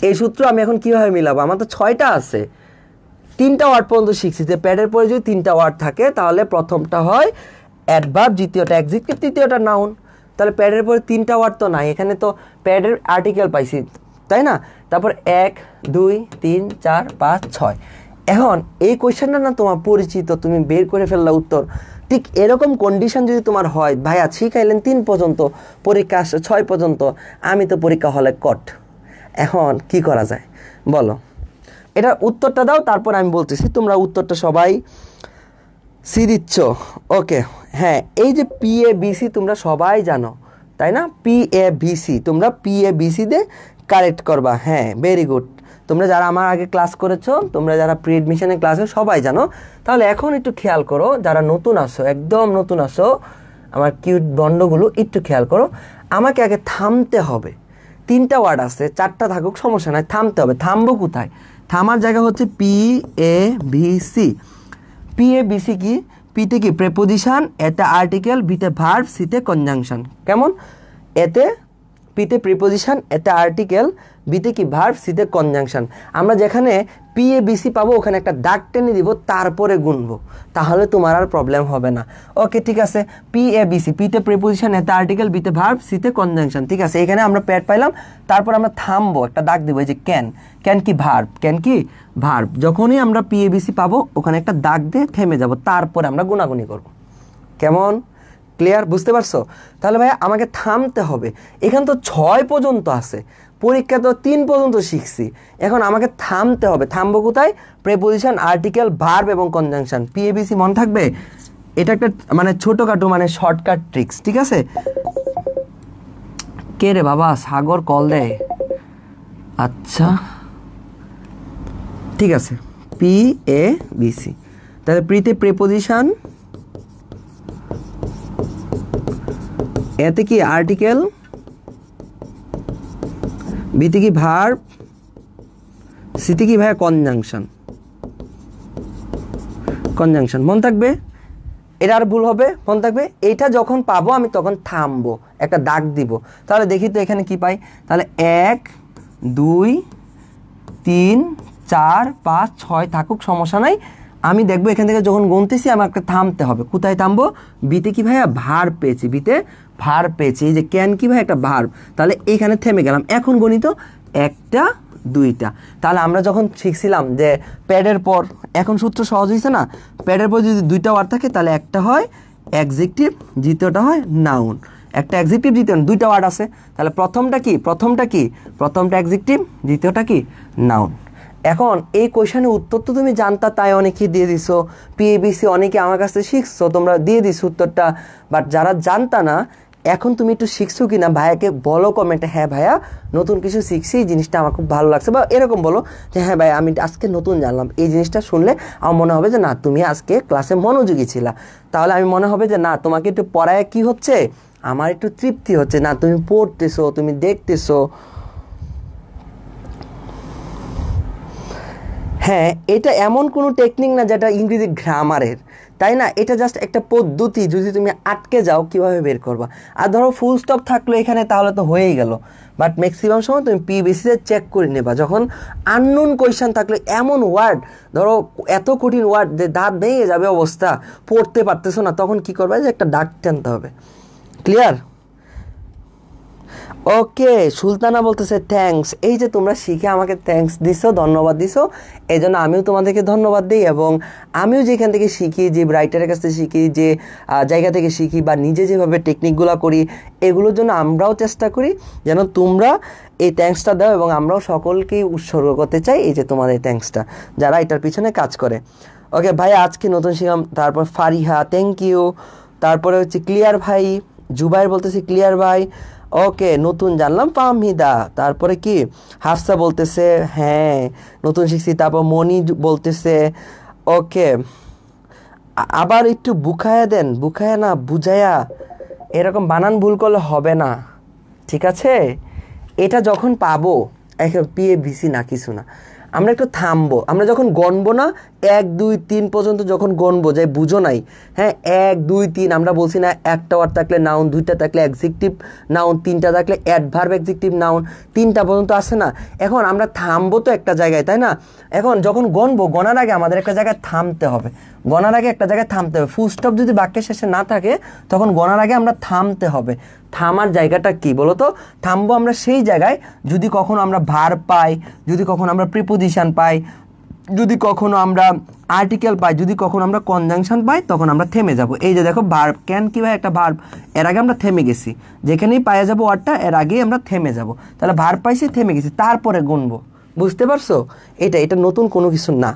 Speaker 1: এই সূত্র আমি এখন কিভাবে মিলাবো? আমার তো 6টা আছে, তিনটা ওয়ার্ড পর্যন্ত শিখছি যে প্যাডের পরে যদি তিনটা ওয়ার্ড থাকে তাহলে প্রথমটা হয় অ্যাডভার্ব, দ্বিতীয়টা অ্যাডজেক্টিভ, তৃতীয়টা নাউন। তাহলে প্যাডের পরে তিনটা ওয়ার্ড তো নাই, এখানে তো প্যাডের আর্টিকেল পাইছি, তাই না? তারপর 1 2 3 4 5 6। এখন এই কোয়েশ্চেনটা না তোমার পরিচিত, তুমি বের করে ফেললা উত্তর। ঠিক এরকম কন্ডিশন যদি তোমার হয়, ভাইয়া শিখাইলেন 3 পর্যন্ত, পরীক্ষা আসছে 6 পর্যন্ত, আমি তো পরীক্ষা হলে কট। এখন কি করা যায় বলো? এটার উত্তরটা দাও, তারপর আমি বলতেছি। তোমরা উত্তরটা সবাই সি দিচ্ছ, ওকে? হ্যাঁ, এই যে পি এ বি সি তোমরা সবাই জানো, তাই না? পি এ বি সি, তোমরা পি এ বি সি দিয়ে কারেক্ট করবা। হ্যাঁ ভেরি গুড। তোমরা যারা আমার আগে ক্লাস করেছো, তোমরা যারা প্রি এডমিশনের ক্লাসে সবাই জানো। তাহলে এখন একটু খেয়াল করো, যারা নতুন আসো, একদম নতুন আসো, আমার কিউট বন্ডগুলো একটু খেয়াল করো। আমাকে আগে থামতে হবে। তিনটা ওয়ার্ড আছে, চারটা থাকুক সমস্যা নাই, থামতে হবে। থামবো কোথায়? থামার জায়গা হচ্ছে P A B C. P A B C কি? পিতে কি? প্রেপোজিশন, এতে আর্টিকেল, বিতে ভার্ব, সিতে কনজাংশন। কেমন? এতে পিতে প্রিপোজিশন, এতে আর্টিকেল, বিতে কি? ভার্ব, সিতে কনজাংশন। আমরা যেখানে পি এ বি সি পাবো ওখানে একটা দাগ টেনে দিব, তারপরে গুনবো, তাহলে তোমার আর প্রবলেম হবে না। ওকে ঠিক আছে, পি এ বি সি, পিতে প্রিপোজিশন, এতে আর্টিকেল, বিতে ভার্ব, সিতে কনজাংশন। ঠিক আছে, এখানে আমরা প্যাড পাইলাম, তারপর আমরা থামবো, একটা দাগ দিব, এই যে ক্যান। ক্যান কি? ভার্ব। ক্যান কি? ভার্ব। যখনই আমরা পি এ বি সি পাবো ওখানে একটা দাগ দিয়ে থেমে যাব, তারপরে আমরা গুনাগুনি করব। কেমন? ক্লিয়ার? বুঝতে পারছো? তাহলে ভাই আমাকে থামতে হবে। এখান তো 6 পর্যন্ত আছে, পরীক্ষা তো 3 পর্যন্ত শিখছি, এখন আমাকে থামতে হবে। থামবো কোথায়? প্রেপোজিশন, আর্টিকেল, ভার্ব এবং conjunction. P A B C মনে থাকবে? এটা একটা মানে ছোটখাটো মানে শর্টকাট ট্রিক্স, ঠিক আছে? কে রে বাবা, সাগর কল দেয়? আচ্ছা ঠিক আছে, পি এ বি সি। তাহলে প্রিতে প্রিপোজিশন, এতে কি আর্টিকেল, বিতে কি ভার্ব, সিতে কি ভাইয়া কনজাংশন। কনজাংশন মন থাকবে, এটা আর ভুল হবে, মন থাকবে। এইটা যখন পাবো আমি তখন থামবো, একটা দাগ দিব। তাহলে দেখি তো এখানে কি পাই। তাহলে 1 2 3 4 5 6 থাকুক, সমস্যা নাই। আমি দেখবো এখান থেকে যখন গুনতেছি আমাকে থামতে হবে। কোথায় থামবো? বিতে কি ভাইয়া ভার্ব পেয়েছি, বিতে ভার্ব পেয়েছি। এই যে ক্যান কি ভাই একটা ভার্ব, তাহলে এইখানে থেমে গেলাম। এখন গণিত একটা দুইটা। তাহলে আমরা যখন শিখছিলাম যে প্যাডের পর, এখন সূত্র সহজ হয়েছে না, প্যাডের পর যদি দুইটা ওয়ার্ড থাকে তাহলে একটা হয় অ্যাডজেক্টিভ, দ্বিতীয়টা হয় নাউন। একটা অ্যাডজেক্টিভ, দ্বিতীয় দুইটা ওয়ার্ড আছে, তাহলে প্রথমটা কি, প্রথমটা অ্যাডজেক্টিভ, দ্বিতীয়টা কি নাউন। এখন এই কোয়েশনের উত্তর তো তুমি জানতা, তাই অনেকে দিয়ে দিছো। পিএবিসি অনেকে আমার কাছে শিখছো, তোমরা দিয়ে দিছো উত্তরটা। বাট যারা জানতা না, এখন তুমি একটু শিখছো কিনা ভাইয়াকে বলো কমেন্টে, হ্যাঁ ভাইয়া নতুন কিছু শিখছি, এই জিনিসটা আমার খুব ভালো লাগছে, বা এরকম বলো যে হ্যাঁ ভাই আমি আজকে নতুন জানলাম। এই জিনিসটা শুনলে আমার মনে হবে যে না তুমি আজকে ক্লাসে মনোযোগী ছিলা। তাহলে আমি মনে হবে যে না তোমাকে একটু পড়ায় কি হচ্ছে, আমার একটু তৃপ্তি হচ্ছে, না তুমি পড়তেছো, তুমি দেখতেছো। হ্যাঁ, এটা এমন কোনো টেকনিক না যেটা ইংরেজি গ্রামারের, তাই না? এটা জাস্ট একটা পদ্ধতি, যদি তুমি আটকে যাও কীভাবে বের করবা। আর ধরো ফুল স্টপ থাকলো এখানে তাহলে তো হয়েই গেল। বাট ম্যাক্সিমাম সময় তুমি পিবিসিতে চেক করে নেবা, যখন আননোন কোয়েশ্চেন থাকলে, এমন ওয়ার্ড ধরো এত কঠিন ওয়ার্ড যে দাঁত ভেঙে যাবে অবস্থা, পড়তে পারতেছো না, তখন কি করবে, যে একটা দাগ টানতে হবে। ক্লিয়ার? ওকে, সুলতানা বলতেছে থ্যাঙ্কস। এই যে তোমরা শিখে আমাকে থ্যাঙ্কস দিছো, ধন্যবাদ দিছো, এই জন্য আমিও তোমাদেরকে ধন্যবাদ দিই। এবং আমিও যেখান থেকে শিখি, যে রাইটারের কাছ থেকে শিখি, যে জায়গা থেকে শিখি, বা নিজে যেভাবে টেকনিকগুলো করি, এগুলোর জন্য আমরাও চেষ্টা করি যেন তোমরা এই থ্যাঙ্কসটা দাও, এবং আমরাও সকলকেই উৎসর্গ করতে চাই এই যে তোমাদের থ্যাঙ্কসটা, যারা এটার পিছনে কাজ করে। ওকে ভাই, আজকে নতুন শিখলাম। তারপর ফারিহা থ্যাংক ইউ। তারপরে হচ্ছে ক্লিয়ার ভাই, জুবাইর বলতেছে ক্লিয়ার ভাই, ওকে নতুন জানলাম। ফাহমিদা, তারপরে কি হাফসা বলতেছে হ্যাঁ নতুন শিখছি। তারপর মনি বলতেছে ওকে। আবার একটু বুখায়া দেন, বুখায়া না বুঝায়া, এরকম বানান ভুল করলে হবে না, ঠিক আছে? এটা যখন পাবো, পিএবিসি না কিছু না, আমরা একটু থামবো। আমরা যখন গণবো না 1 2 3 পর্যন্ত যখন গণবো, যাই বুঝো নাই, হ্যাঁ 1 2 3 আমরা বলছি না, একটা ওয়ার্ড থাকলে নাউন, দুইটা থাকলে অ্যাডজেক্টিভ নাউন, তিনটা থাকলে অ্যাডভার্ব অ্যাডজেক্টিভ নাউন, তিনটা পর্যন্ত আসে না। এখন আমরা থামবো তো একটা জায়গায়, তাই না? এখন যখন গণবো, গণার আগে আমাদের একটা জায়গায় থামতে হবে, গণার আগে একটা জায়গায় থামতে হবে। ফুল স্টপ যদি বাক্যের শেষে না থাকে, তখন গণার আগে আমরা থামতে হবে। থামার জায়গাটা কি বলো তো? থামবো আমরা সেই জায়গায় যদি কখনো আমরা ভার্ব পাই, যদি কখনো আমরা প্রিপোজিশন পাই, যদি কখনো আমরা আর্টিকেল পাই, যদি কখনো আমরা কনজাংশন পাই, তখন আমরা থেমে যাব। এই যে দেখো ভার্ব, ক্যান কি ভাই একটা ভার্ব, এর আগে আমরা থেমে গেছি, যেখানেই পাওয়া যাবো ওয়ার্ডটা এর আগেই আমরা থেমে যাব। তাহলে ভার্ব পাইছি, থেমে গেছি, তারপরে গুনবো। বুঝতে পারছো? এটা নতুন কোনো কিছু না।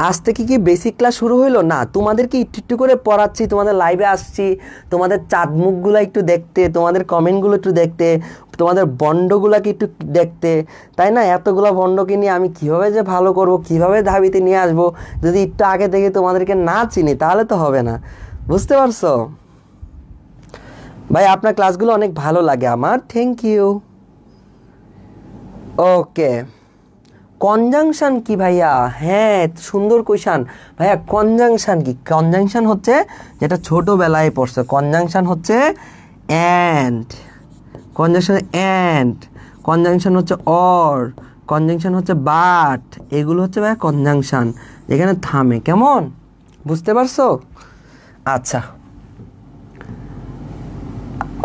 Speaker 1: আজ থেকে কি বেসিক ক্লাস শুরু হইলো? না, তোমাদেরকে একটু একটু করে পড়াচ্ছি, তোমাদের লাইভে আসছি, তোমাদের চাঁদ মুখগুলো একটু দেখতে, তোমাদের কমেন্টগুলো একটু দেখতে, তোমাদের বন্ডগুলোকে একটু দেখতে, তাই না? এতগুলো বন্ডকে নিয়ে আমি কিভাবে যে ভালো করব, কিভাবে ধাবিতে নিয়ে আসবো, যদি একটু আগে থেকে তোমাদেরকে না চিনি তাহলে তো হবে না। বুঝতে পারছো ভাই? আপনার ক্লাসগুলো অনেক ভালো লাগে আমার, থ্যাংক ইউ। ওকে, কনজাংশন কি ভাইয়া? হ্যাঁ সুন্দর কোয়েশ্চন ভাইয়া। কনজাংশন কি? কনজাংশন হচ্ছে যেটা ছোটবেলায় পড়ছে, কনজাংশন হচ্ছে অ্যান্ড, কনজাংশন অ্যান্ড, কনজাংশন হচ্ছে অর, কনজাংশন হচ্ছে বাট, এগুলো হচ্ছে ভাইয়া কনজাংশন, যেখানে থামে। কেমন? বুঝতে পারছো? আচ্ছা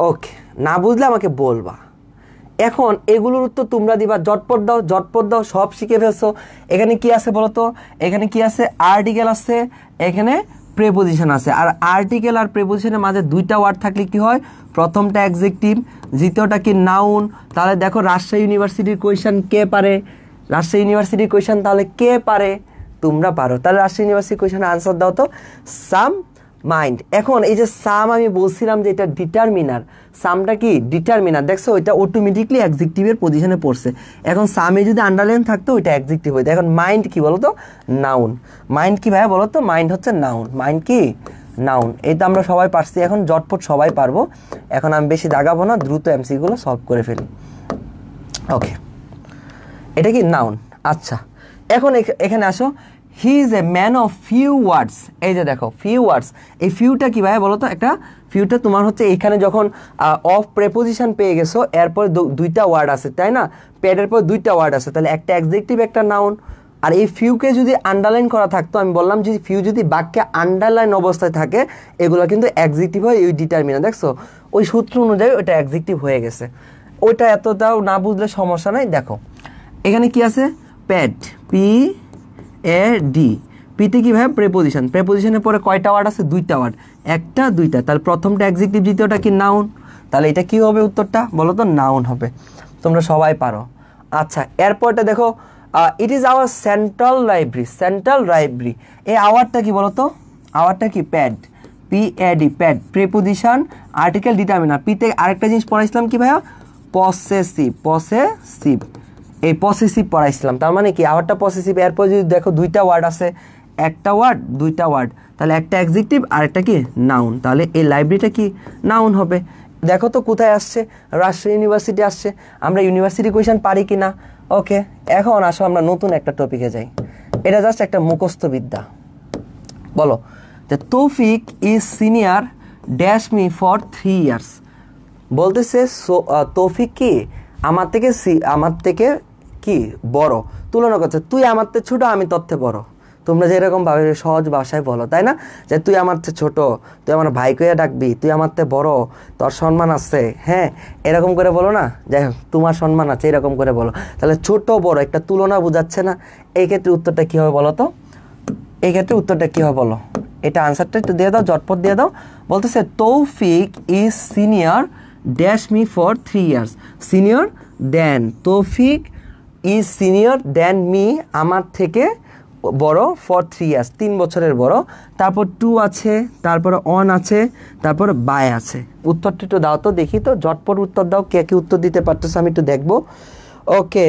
Speaker 1: ওকে, না বুঝলে আমাকে বলবা। এখন এগুলোর উত্তর তোমরা দিবা, ঝটপট দাও, ঝটপট দাও, সব শিখে ফেলছো। এখানে কি আছে বলো তো? এখানে কি আছে? আর্টিকেল আছে, এখানে প্রেপোজিশন আছে। আর আর্টিকেল আর প্রেপোজিশনের মাঝে দুইটা ওয়ার্ড থাকলে কি হয়? প্রথমটা অ্যাডজেক্টিভ, দ্বিতীয়টা কি নাউন। তাহলে দেখো রাজশাহী ইউনিভার্সিটির কোয়েশ্চেন কে পারে? রাজশাহী ইউনিভার্সিটির কোয়েশ্চেন তাহলে কে পারে? তোমরা পারো। তাহলে রাজশাহী ইউনিভার্সিটি কোয়েশ্চেনের আনসার দাও তো। সাম মাইন্ড। এখন এই যে সাম আমি বলছিলাম যে এটা ডিটারমিনার, সামটা কি ডিটারমিনার, দেখছো ওইটা অটোমেটিকলি অ্যাডজেক্টিভের পজিশনে পড়ছে। এখন সামে যদি আন্ডারলাইন থাকতো ওইটা অ্যাডজেক্টিভ হইতো। এখন মাইন্ড কি বলো তো? নাউন। মাইন্ড কি ভাইয়া বলো তো? মাইন্ড হচ্ছে নাউন। মাইন্ড কি? নাউন। এই তো আমরা সবাই পারছি, এখন জটপট সবাই পারবো। এখন আমি বেশি দাগাবো না, দ্রুত এমসিগুলো সলভ করে ফেলি। ওকে, এটা কি নাউন। আচ্ছা, এখন এখানে আসো, he is a man of few words. এই যে দেখো ফিউ ওয়ার্ডস, এই ফিউটা কি ভাই বলো তো? একটা ফিউটা তোমার হচ্ছে এখানে যখন অফ প্রেপোজিশন পেয়ে গেছো, এরপর দুইটা ওয়ার্ড আছে তাই না, প্যাডের পর দুইটা ওয়ার্ড আছে, তাহলে একটা অ্যাডজেক্টিভ একটা নাউন। আর এই ফিউকে যদি আন্ডারলাইন করা থাকতো, আমি বললাম যে ফিউ যদি বাক্যে আন্ডারলাইন অবস্থায় থাকে এগুলো কিন্তু অ্যাডজেক্টিভ হয়, ওই ডিটারমিনার। দেখছো ওই সূত্র অনুযায়ী ওটা অ্যাডজেক্টিভ হয়ে গেছে। ওইটা এতটাও না বুঝলে সমস্যা নাই। দেখো এখানে কি আছে? Pad, P A D. পিতে কি ভাই? প্রেপোজিশন। প্রেপোজিশনের পরে কয়টা ওয়ার্ড আছে? দুইটা ওয়ার্ড, একটা দুইটা, তাহলে প্রথমটা অ্যাডজেক্টিভ, দ্বিতীয়টা কি নাউন। তাহলে এটা কি হবে উত্তরটা বলো তো? নাউন হবে। তোমরা সবাই পারো। আচ্ছা, এরপরটা দেখো, it is our central library. Central library, এই আওয়ারটা কি বলো তো? আওয়ারটা কি? Pad, P A D, pad. Preposition, article, determiner. পিতে আরেকটা জিনিস পড়াইছিলাম কি ভাইয়া? পসেসিভ। পসেসিভ, এই পসেসিভ পড়াইছিলাম। তার মানে কি আওয়ারটা পসেসিভ। এরপর যদি দেখো দুইটা ওয়ার্ড আছে, একটা ওয়ার্ড দুইটা ওয়ার্ড, তাহলে একটা অ্যাডজেক্টিভ আর একটা কি নাউন, তাহলে এই লাইব্রেরিটা কি নাউন হবে। দেখো তো কোথায় আসছে? রাজশাহী ইউনিভার্সিটি আসছে। আমরা ইউনিভার্সিটি কোয়েশ্চেন পারি কি না? ওকে, এখন আসো আমরা নতুন একটা টপিকে যাই। এটা জাস্ট একটা মুখস্থ বিদ্যা। বলো যে তৌফিক is senior dash me for 3 years. বলতেছে তৌফিক কি আমার থেকে কি বড়, তুলনা করছে। তুই আমার থেকে ছোট, আমি তোর থেকে বড়। তোমরা যেরকম ভাবে সহজ ভাষায় বলো তাই না, যে তুই আমার থেকে ছোট, তুই আমার ভাই কইয়া ডাকবি, তুই আমার থেকে বড়, তোর সম্মান আছে, হ্যাঁ এরকম করে বলো না। যাই হোক, তোমার সম্মান আছে এরকম করে বলো। তাহলে ছোট বড় একটা তুলনা বোঝাচ্ছে না। এই ক্ষেত্রে উত্তরটা কি হবে বলো তো? এই ক্ষেত্রে উত্তরটা কি হবে বলো? এটা আনসারটা একটু দিয়ে দাও, জটপট দিয়ে দাও। বলতেছে Taufiq is senior dash me for 3 years. Senior than, Taufiq is senior than me, আমার থেকে বড়, ফর 3 ইয়ার্স 3 বছরের বড়। তারপর টু আছে, তারপর অন আছে, তারপর বাই আছে। উত্তরটা একটু দাও তো দেখি তো, জটপট উত্তর দাও। কে কি উত্তর দিতে পারতেছে আমি একটু দেখবো। ওকে,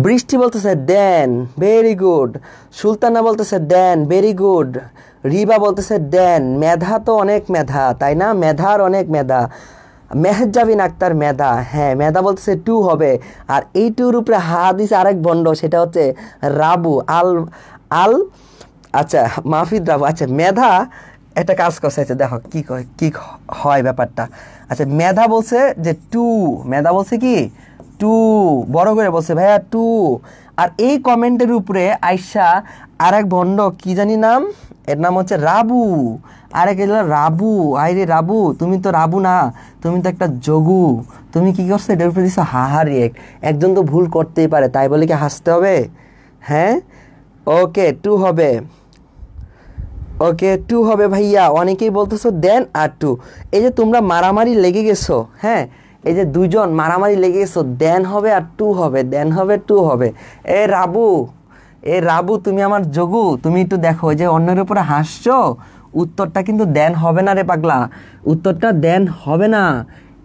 Speaker 1: বৃষ্টি বলতেছে দেন, ভেরি গুড। সুলতানা বলতেছে দেন, ভেরি গুড। রিবা বলতেছে দেন, মেধা তো অনেক মেধা তাই না, মেধার অনেক মেধা। মেহজাবিন আক্তার মেধা, হ্যাঁ মেধা বলতেছে টু হবে। আর এই টুর উপরে হাদিস আরেক বন্ড, সেটা হচ্ছে রাবু আল আল আচ্ছা মাহফিদ রাবু। আচ্ছা মেধা একটা কাজ করছে, আচ্ছা দেখো কি হয় ব্যাপারটা। আচ্ছা মেধা বলছে যে টু, মেধা বলছে কি টু, বড় করে বলছে ভাইয়া টু। আর এই কমেন্টের উপরে আইসা আরেক ভণ্ড, কি জানি নাম, এর নাম হচ্ছে রাবু। আরেক রাবু, আইরে রাবু তুমি তো রাবু না, তুমি তো একটা যোগু। তুমি কি করছো? এটার উপরে দিচ্ছ হাহারি। একজন তো ভুল করতেই পারে, তাই বলে কি হাসতে হবে? হ্যাঁ ওকে, টু হবে। ওকে টু হবে ভাইয়া। অনেকেই বলতেছো দেন আর টু। এই যে তোমরা মারামারি লেগে গেছো, হ্যাঁ এই যে দুজন মারামারি লেগে গেছো, দেন হবে আর টু হবে, দেন হবে টু হবে। এ রাবু তুমি আমার যোগু, তুমি একটু দেখো যে অন্যের উপরে হাসছো, উত্তরটা কিন্তু দেন হবে না রে পাগলা, উত্তরটা দেন হবে না।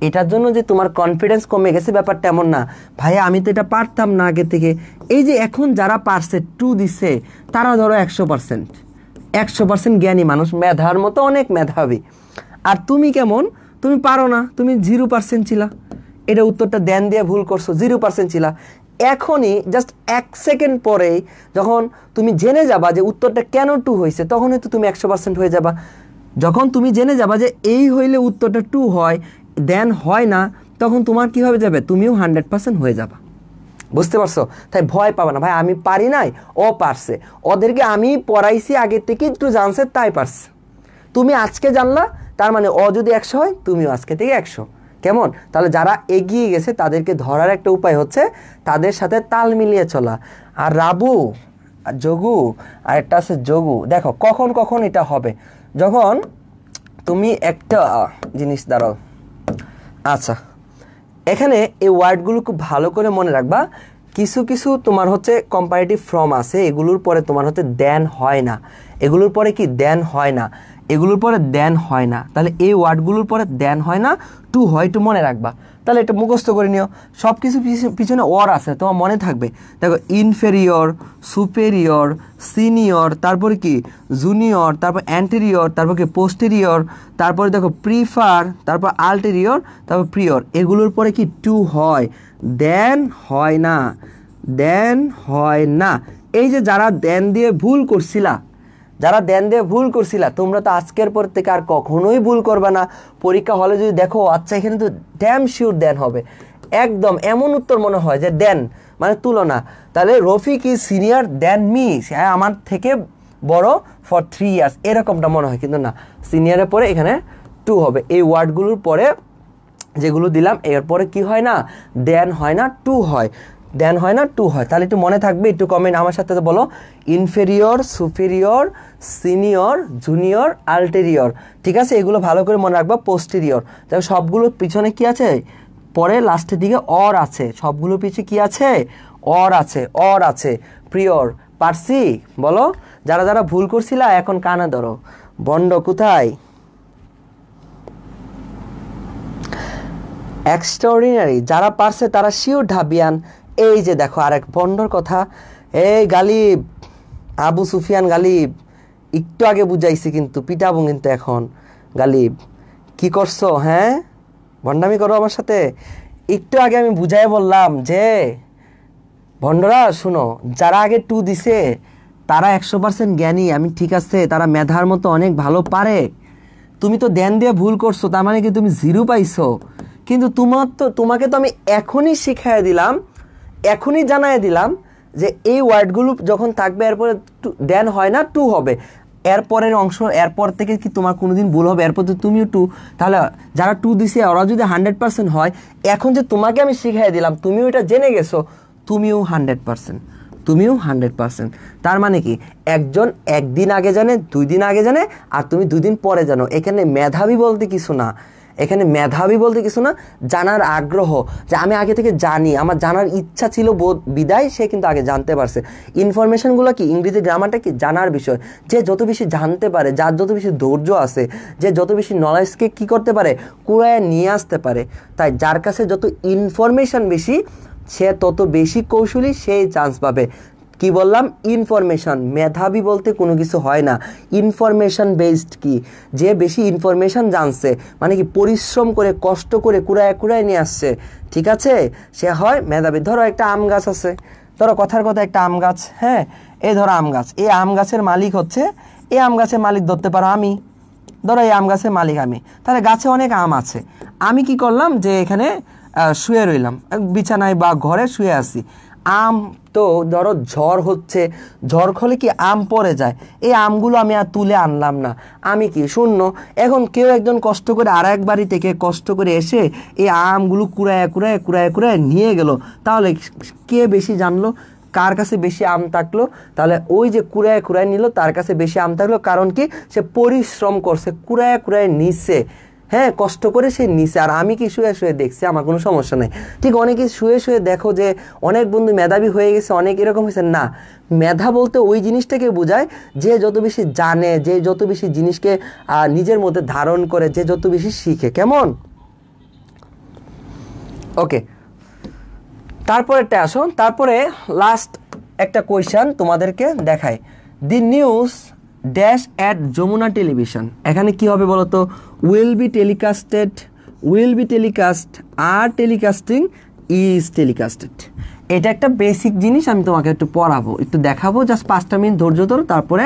Speaker 1: এটার জন্য যে তোমার কনফিডেন্স কমে গেছে ব্যাপারটা এমন না। ভাইয়া আমি তো এটা পারতাম না আগে থেকে। এই যে এখন যারা পারছে টু দিচ্ছে, তারা ধরো 100% জ্ঞানী মানুষ, মেধার মতো অনেক মেধাবী। আর তুমি কেমন? তুমি পারো না, তুমি 0% ছিলা। এটা উত্তরটা দেন দিয়ে ভুল করছো, 0% ছিলা। এখনই জাস্ট 1 সেকেন্ড পরেই যখন তুমি জেনে যাবা যে উত্তরটা কেন টু হয়েছে, তখনই তো তুমি 100% হয়ে যাবা। যখন তুমি জেনে যাবা যে এই হইলে উত্তরটা টু হয়, দেন হয় না, তখন তোমার কি হবে যাবে, তুমিও 100% হয়ে যাবা। বুঝতে পারছো? তাই ভয় পাবা না। ভাই আমি পারি নাই, ও পারছে, ওদেরকে আমি পড়াইছি আগে থেকে, একটু জানছে তাই পারছে। তুমি আজকে জানলা, তার মানে ও যদি 100 হয়, তুমিও আজকে থেকে 100। কেমন? তাহলে যারা এগিয়ে গেছে তাদেরকে ধরার একটা উপায় হচ্ছে তাদের সাথে তাল মিলিয়ে চলা। আর রাবু আর যোগু, আর একটা আছে যোগু। দেখো কখন কখন এটা হবে, যখন তুমি একটা জিনিস দাঁড়াও। আচ্ছা এখানে এই ওয়ার্ডগুলো খুব ভালো করে মনে রাখবা। কিছু কিছু তোমার হচ্ছে কম্পারেটিভ ফর্ম আছে, এগুলোর পরে তোমার হচ্ছে দেন হয় না, এগুলোর পরে কি দেন হয় না, এগুলোর পরে দেন হয় না। তাহলে এই ওয়ার্ডগুলোর পরে দেন হয় না, টু হয়, একটু মনে রাখবা। তাহলে এটা মুখস্থ করে নিও, সব কিছু পিছনে অর আছে, তোমার মনে থাকবে। দেখো ইনফেরিয়র, সুপেরিয়র, সিনিয়র, তারপরে কি জুনিয়র, তারপর অ্যান্টেরিয়র, তারপর কি পোস্টেরিয়র, তারপরে দেখো প্রিফার, তারপর আল্টেরিয়র, তারপর প্রিয়র, এগুলোর পরে কি টু হয়, দেন হয় না, দেন হয় না। এই যে যারা দেন দিয়ে ভুল করছিলা, যারা দেন দিয়ে ভুল করছিলা, তোমরা তো আজকের পর থেকে আর কখনোই ভুল করবে না। পরীক্ষা হলে যদি দেখো আচ্ছা এখানে তো ড্যাম শিওর দেন হবে, একদম এমন উত্তর মনে হয় যে দেন মানে তুলনা, তাহলে Rafiq is senior than me, হ্যাঁ আমার থেকে বড় ফর 3 ইয়ার্স, এরকমটা মনে হয়, কিন্তু না, সিনিয়রের পরে এখানে টু হবে। এই ওয়ার্ডগুলোর পরে যেগুলো দিলাম এরপরে কি হয় না, দেন হয় না, টু হয়, দেন হয় না, টু হয়। তাহলে একটু মনে থাকবে, একটু কমেন্ট আমার সাথে বলো, ইনফেরিয়র, সুপেরিয়র, সিনিয়র, জুনিয়র, আল্টেরিয়র, ঠিক আছে, এগুলো ভালো করে মনে রাখবা। পোস্টেরিয়র, দেখো সবগুলোর পিছনে কি আছে, পরে লাস্টের দিকে অর আছে, সবগুলোর পিছনে কি আছে, অর আছে, অর আছে। প্রিয়র, পারছি বলো, যারা যারা ভুল করছিলা এখন কানে ধরো, বন্ড কোথায়? এক্সট্রাঅর্ডিনারি, যারা পারছে তারা শিওর ঢাবিয়ান। এই যে দেখো আরেক বন্ডর কথা, এই গালিব, আবু সুফিয়ান গালিব, একটু আগে বুঝাইছি কিন্তু পিটাবো কিন্তু এখন। গালিব কি করছো, হ্যাঁ ভণ্ডামি করো আমার সাথে? একটু আগে আমি বুঝাই বললাম যে ভণ্ডরা শুনো, যারা আগে টু দিছে তারা 100% জ্ঞানী, আমি ঠিক আছে, তারা মেধার মতো অনেক ভালো পারে। তুমি তো দেন দিয়ে ভুল করছো, তার মানে কি তুমি 0 পাইছো? কিন্তু তোমাকে তো আমি এখনই শিখাই দিলাম, এখনই জানাই দিলাম যে এই ওয়ার্ডগুলো যখন থাকবে এরপরে দেন হয় না, টু হবে। এরপরের অংশ, এরপর থেকে কি তোমার কোনোদিন ভুল হবে? এরপর তো তুমিও টু, তাহলে যারা টু দিছে ওরা যদি 100% হয়, এখন যে তোমাকে আমি শিখাই দিলাম তুমিও এটা জেনে গেছো, তুমিও 100%, তুমিও 100%। তার মানে কি একজন একদিন আগে জানে, 2 দিন আগে জানে, আর তুমি 2 দিন পরে জানো। এখানে মেধাবী বলতে কিছু না, এখানে মেধাবী বলতে কিছু না, জানার আগ্রহ, যে আমি আগে থেকে জানি, আমার জানার ইচ্ছা ছিল বিদায় সে কিন্তু আগে জানতে পারছে। ইনফরমেশনগুলো কি, ইংরেজি গ্রামারটা কি, জানার বিষয়। যে যত বেশি জানতে পারে, যার যত বেশি ধৈর্য আছে, যে যত বেশি নলেজকে কি করতে পারে, কুড়ায় নিয়ে আসতে পারে। তাই যার কাছে যত ইনফরমেশন বেশি, সে তত বেশি কৌশলী, সেই চান্স পাবে। কি বললাম, ইনফরমেশন। মেধাবী বলতে কোনো কিছু হয় না, ইনফরমেশন বেসড। কি, যে বেশি ইনফরমেশন জানছে, মানে কি পরিশ্রম করে কষ্ট করে কুড়ায় কুড়ায় নিয়ে আসছে, ঠিক আছে, সে হয় মেধাবী। ধরো একটা আম গাছ আছে, ধরো কথার কথা একটা আম গাছ, হ্যাঁ, এই ধরো আম গাছ, এই আম গাছের মালিক হচ্ছে, এই আম গাছের মালিক ধরতে পারো আমি, ধরো এই আম গাছের মালিক আমি, তাহলে গাছে অনেক আম আছে, আমি কি করলাম যে এখানে শুয়ে রইলাম, বিছানায় বা ঘরে শুয়ে আছি। আম তো ধরো ঝড় হচ্ছে, ঝড় হলে কি আম পড়ে যায়, এই আমগুলো আমি আর তুলে আনলাম না, আমি কি শূন্য। এখন কেউ একজন কষ্ট করে আর এক বাড়ি থেকে কষ্ট করে এসে এই আমগুলো কুড়ায় কুড়ায় কুড়ায় কুড়ায় নিয়ে গেল, তাহলে কে বেশি জানলো, কার কাছে বেশি আম থাকলো? তাহলে ওই যে কুড়ায় কুড়ায় নিল তার কাছে বেশি আম থাকলো, কারণ কি সে পরিশ্রম করছে, কুড়ায় কুড়ায় নিচ্ছে, হ্যাঁ কষ্ট করে সে নিচে। আর আমি কি শুয়ে শুয়ে দেখছি, আমার কোনো সমস্যা নেই। ঠিক অনেকে শুয়ে শুয়ে দেখো যে অনেক বন্ধু মেধাবী হয়ে গেছে, অনেক এরকম হয়েছে না। মেধা বলতে ওই জিনিসটাকে বোঝায় যে যত বেশি জানে, যে যত বেশি জিনিসকে নিজের মধ্যে ধারণ করে, যে যত বেশি শিখে। কেমন? ওকে, তারপরেরটা আসো। তারপরে লাস্ট একটা কোয়েশ্চেন তোমাদেরকে দেখায়, the news dash at Jamuna television. এখানে কি হবে বলো তো? Will be telecasted, will be telecast, আর টেলিকাস্টিং, ইজ টেলিকাস্টেড। এটা একটা বেসিক জিনিস, আমি তোমাকে একটু পড়াবো, একটু দেখাবো, জাস্ট 5টা মিনিট ধৈর্য ধরো, তারপরে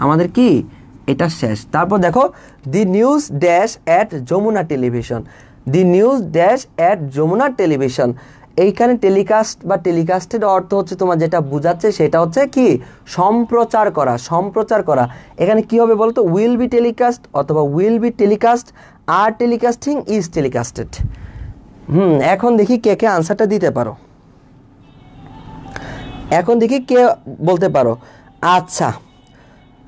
Speaker 1: আমাদের কি এটা শেষ। তারপর দেখো, the news dash at Jamuna television, the news dash at Jamuna television. এইখানে টেলিকাস্ট বা টেলিকাস্টের অর্থ হচ্ছে তোমার যেটা বোঝাচ্ছে সেটা হচ্ছে কি, সম্প্রচার করা, সম্প্রচার করা। এখানে কি হবে বলতো? উইল বি টেলিকাস্ট অথবা উইল বি টেলিকাস্ট, আর টেলিকাস্টিং, ইজ টেলিকাস্টেড। এখন দেখি কে কে আনসারটা দিতে পারো, এখন দেখি কে বলতে পারো। আচ্ছা,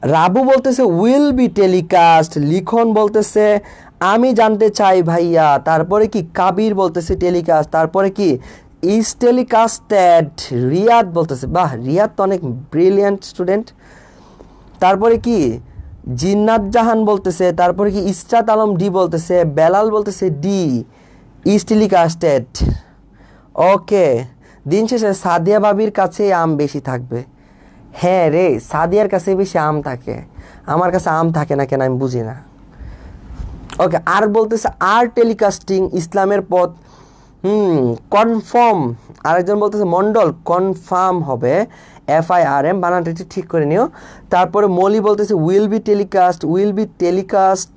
Speaker 1: রাবু বলতেছে উইল বি টেলিকাস্ট, লিখন বলতেছে আমি জানতে চাই ভাইয়া, তারপরে কি কাবির বলতেছে টেলিকাস্ট, তারপরে কি ইজ টেলিকাস্টেড, রিয়াদ বলতেছে, বাহ রিয়াদ তো অনেক ব্রিলিয়ান্ট স্টুডেন্ট। তারপরে কি জিন্নাত জাহান বলতেছে, তারপরে কি ইসরাত আলম ডি বলতেছে, বেলাল বলতেছে ডি, ইজ টেলিকাস্টেড। ওকে, দিন শেষে সাদিয়া ভাবির কাছে আম বেশি থাকবে। হ্যাঁ রে, সাদিয়ার কাছে বেশি আম থাকে, আমার কাছে আম থাকে না কেন আমি বুঝি না। ওকে, আর বলতেছে আর টেলিকাস্টিং ইসলামের পথ, কনফার্ম। আরেকজন বলতেছে মন্ডল, কনফার্ম হবে, FIRM, বানানটা একটু ঠিক করে নিও। তারপরে মলি বলতেছে will be telecast, will be telecast.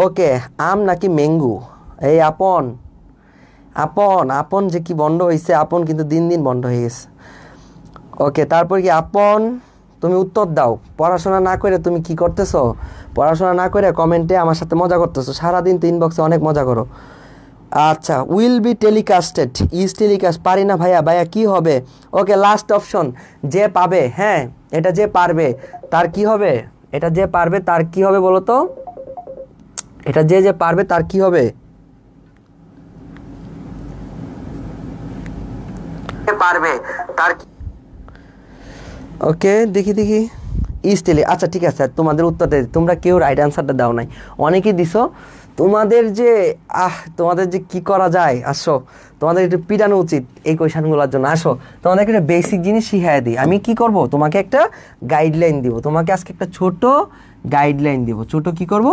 Speaker 1: Okay, আম নাকি ম্যাঙ্গো? এই আপন আপন আপন যে কি বন্ধ হয়েছে, আপন কিন্তু দিন দিন বন্ধ হয়ে গেছে। ওকে, তারপর কি আপন তুমি উত্তর দাও, পড়াশোনা না করে তুমি কি করতেছো? পড়াশোনা না করে কমেন্টে আমার সাথে মজা করতেছো, সারাদিন তো ইনবক্সে অনেক মজা করো। আচ্ছা, উইল বি টেলিকাস্টেড, ইজ টেলিকাস্ট, পারি না ভাইয়া, ভাইয়া কি হবে? ওকে, লাস্ট অপশন, যে পাবে, হ্যাঁ এটা যে পারবে তার কি হবে? এটা যে পারবে তার কি হবে বলো তো? এটা যে যে পারবে তার কি হবে? পারবে তার। ওকে, দেখি দেখি, ইজ টেলি। আচ্ছা ঠিক আছে, তোমাদের উত্তরটা তোমরা কেউ রাইট অ্যান্সারটা দাও নাই, অনেকেই দিছো। তোমাদের যে তোমাদের যে কি করা যায়, আসো তোমাদের একটু পিটানো উচিত এই কোয়েশনগুলোর জন্য। আসো তোমাদেরকে একটা বেসিক জিনিস শিখাই দিই। আমি কি করব, তোমাকে একটা গাইডলাইন দিব, তোমাকে আজকে একটা ছোট গাইডলাইন দিব। ছোট কি করব,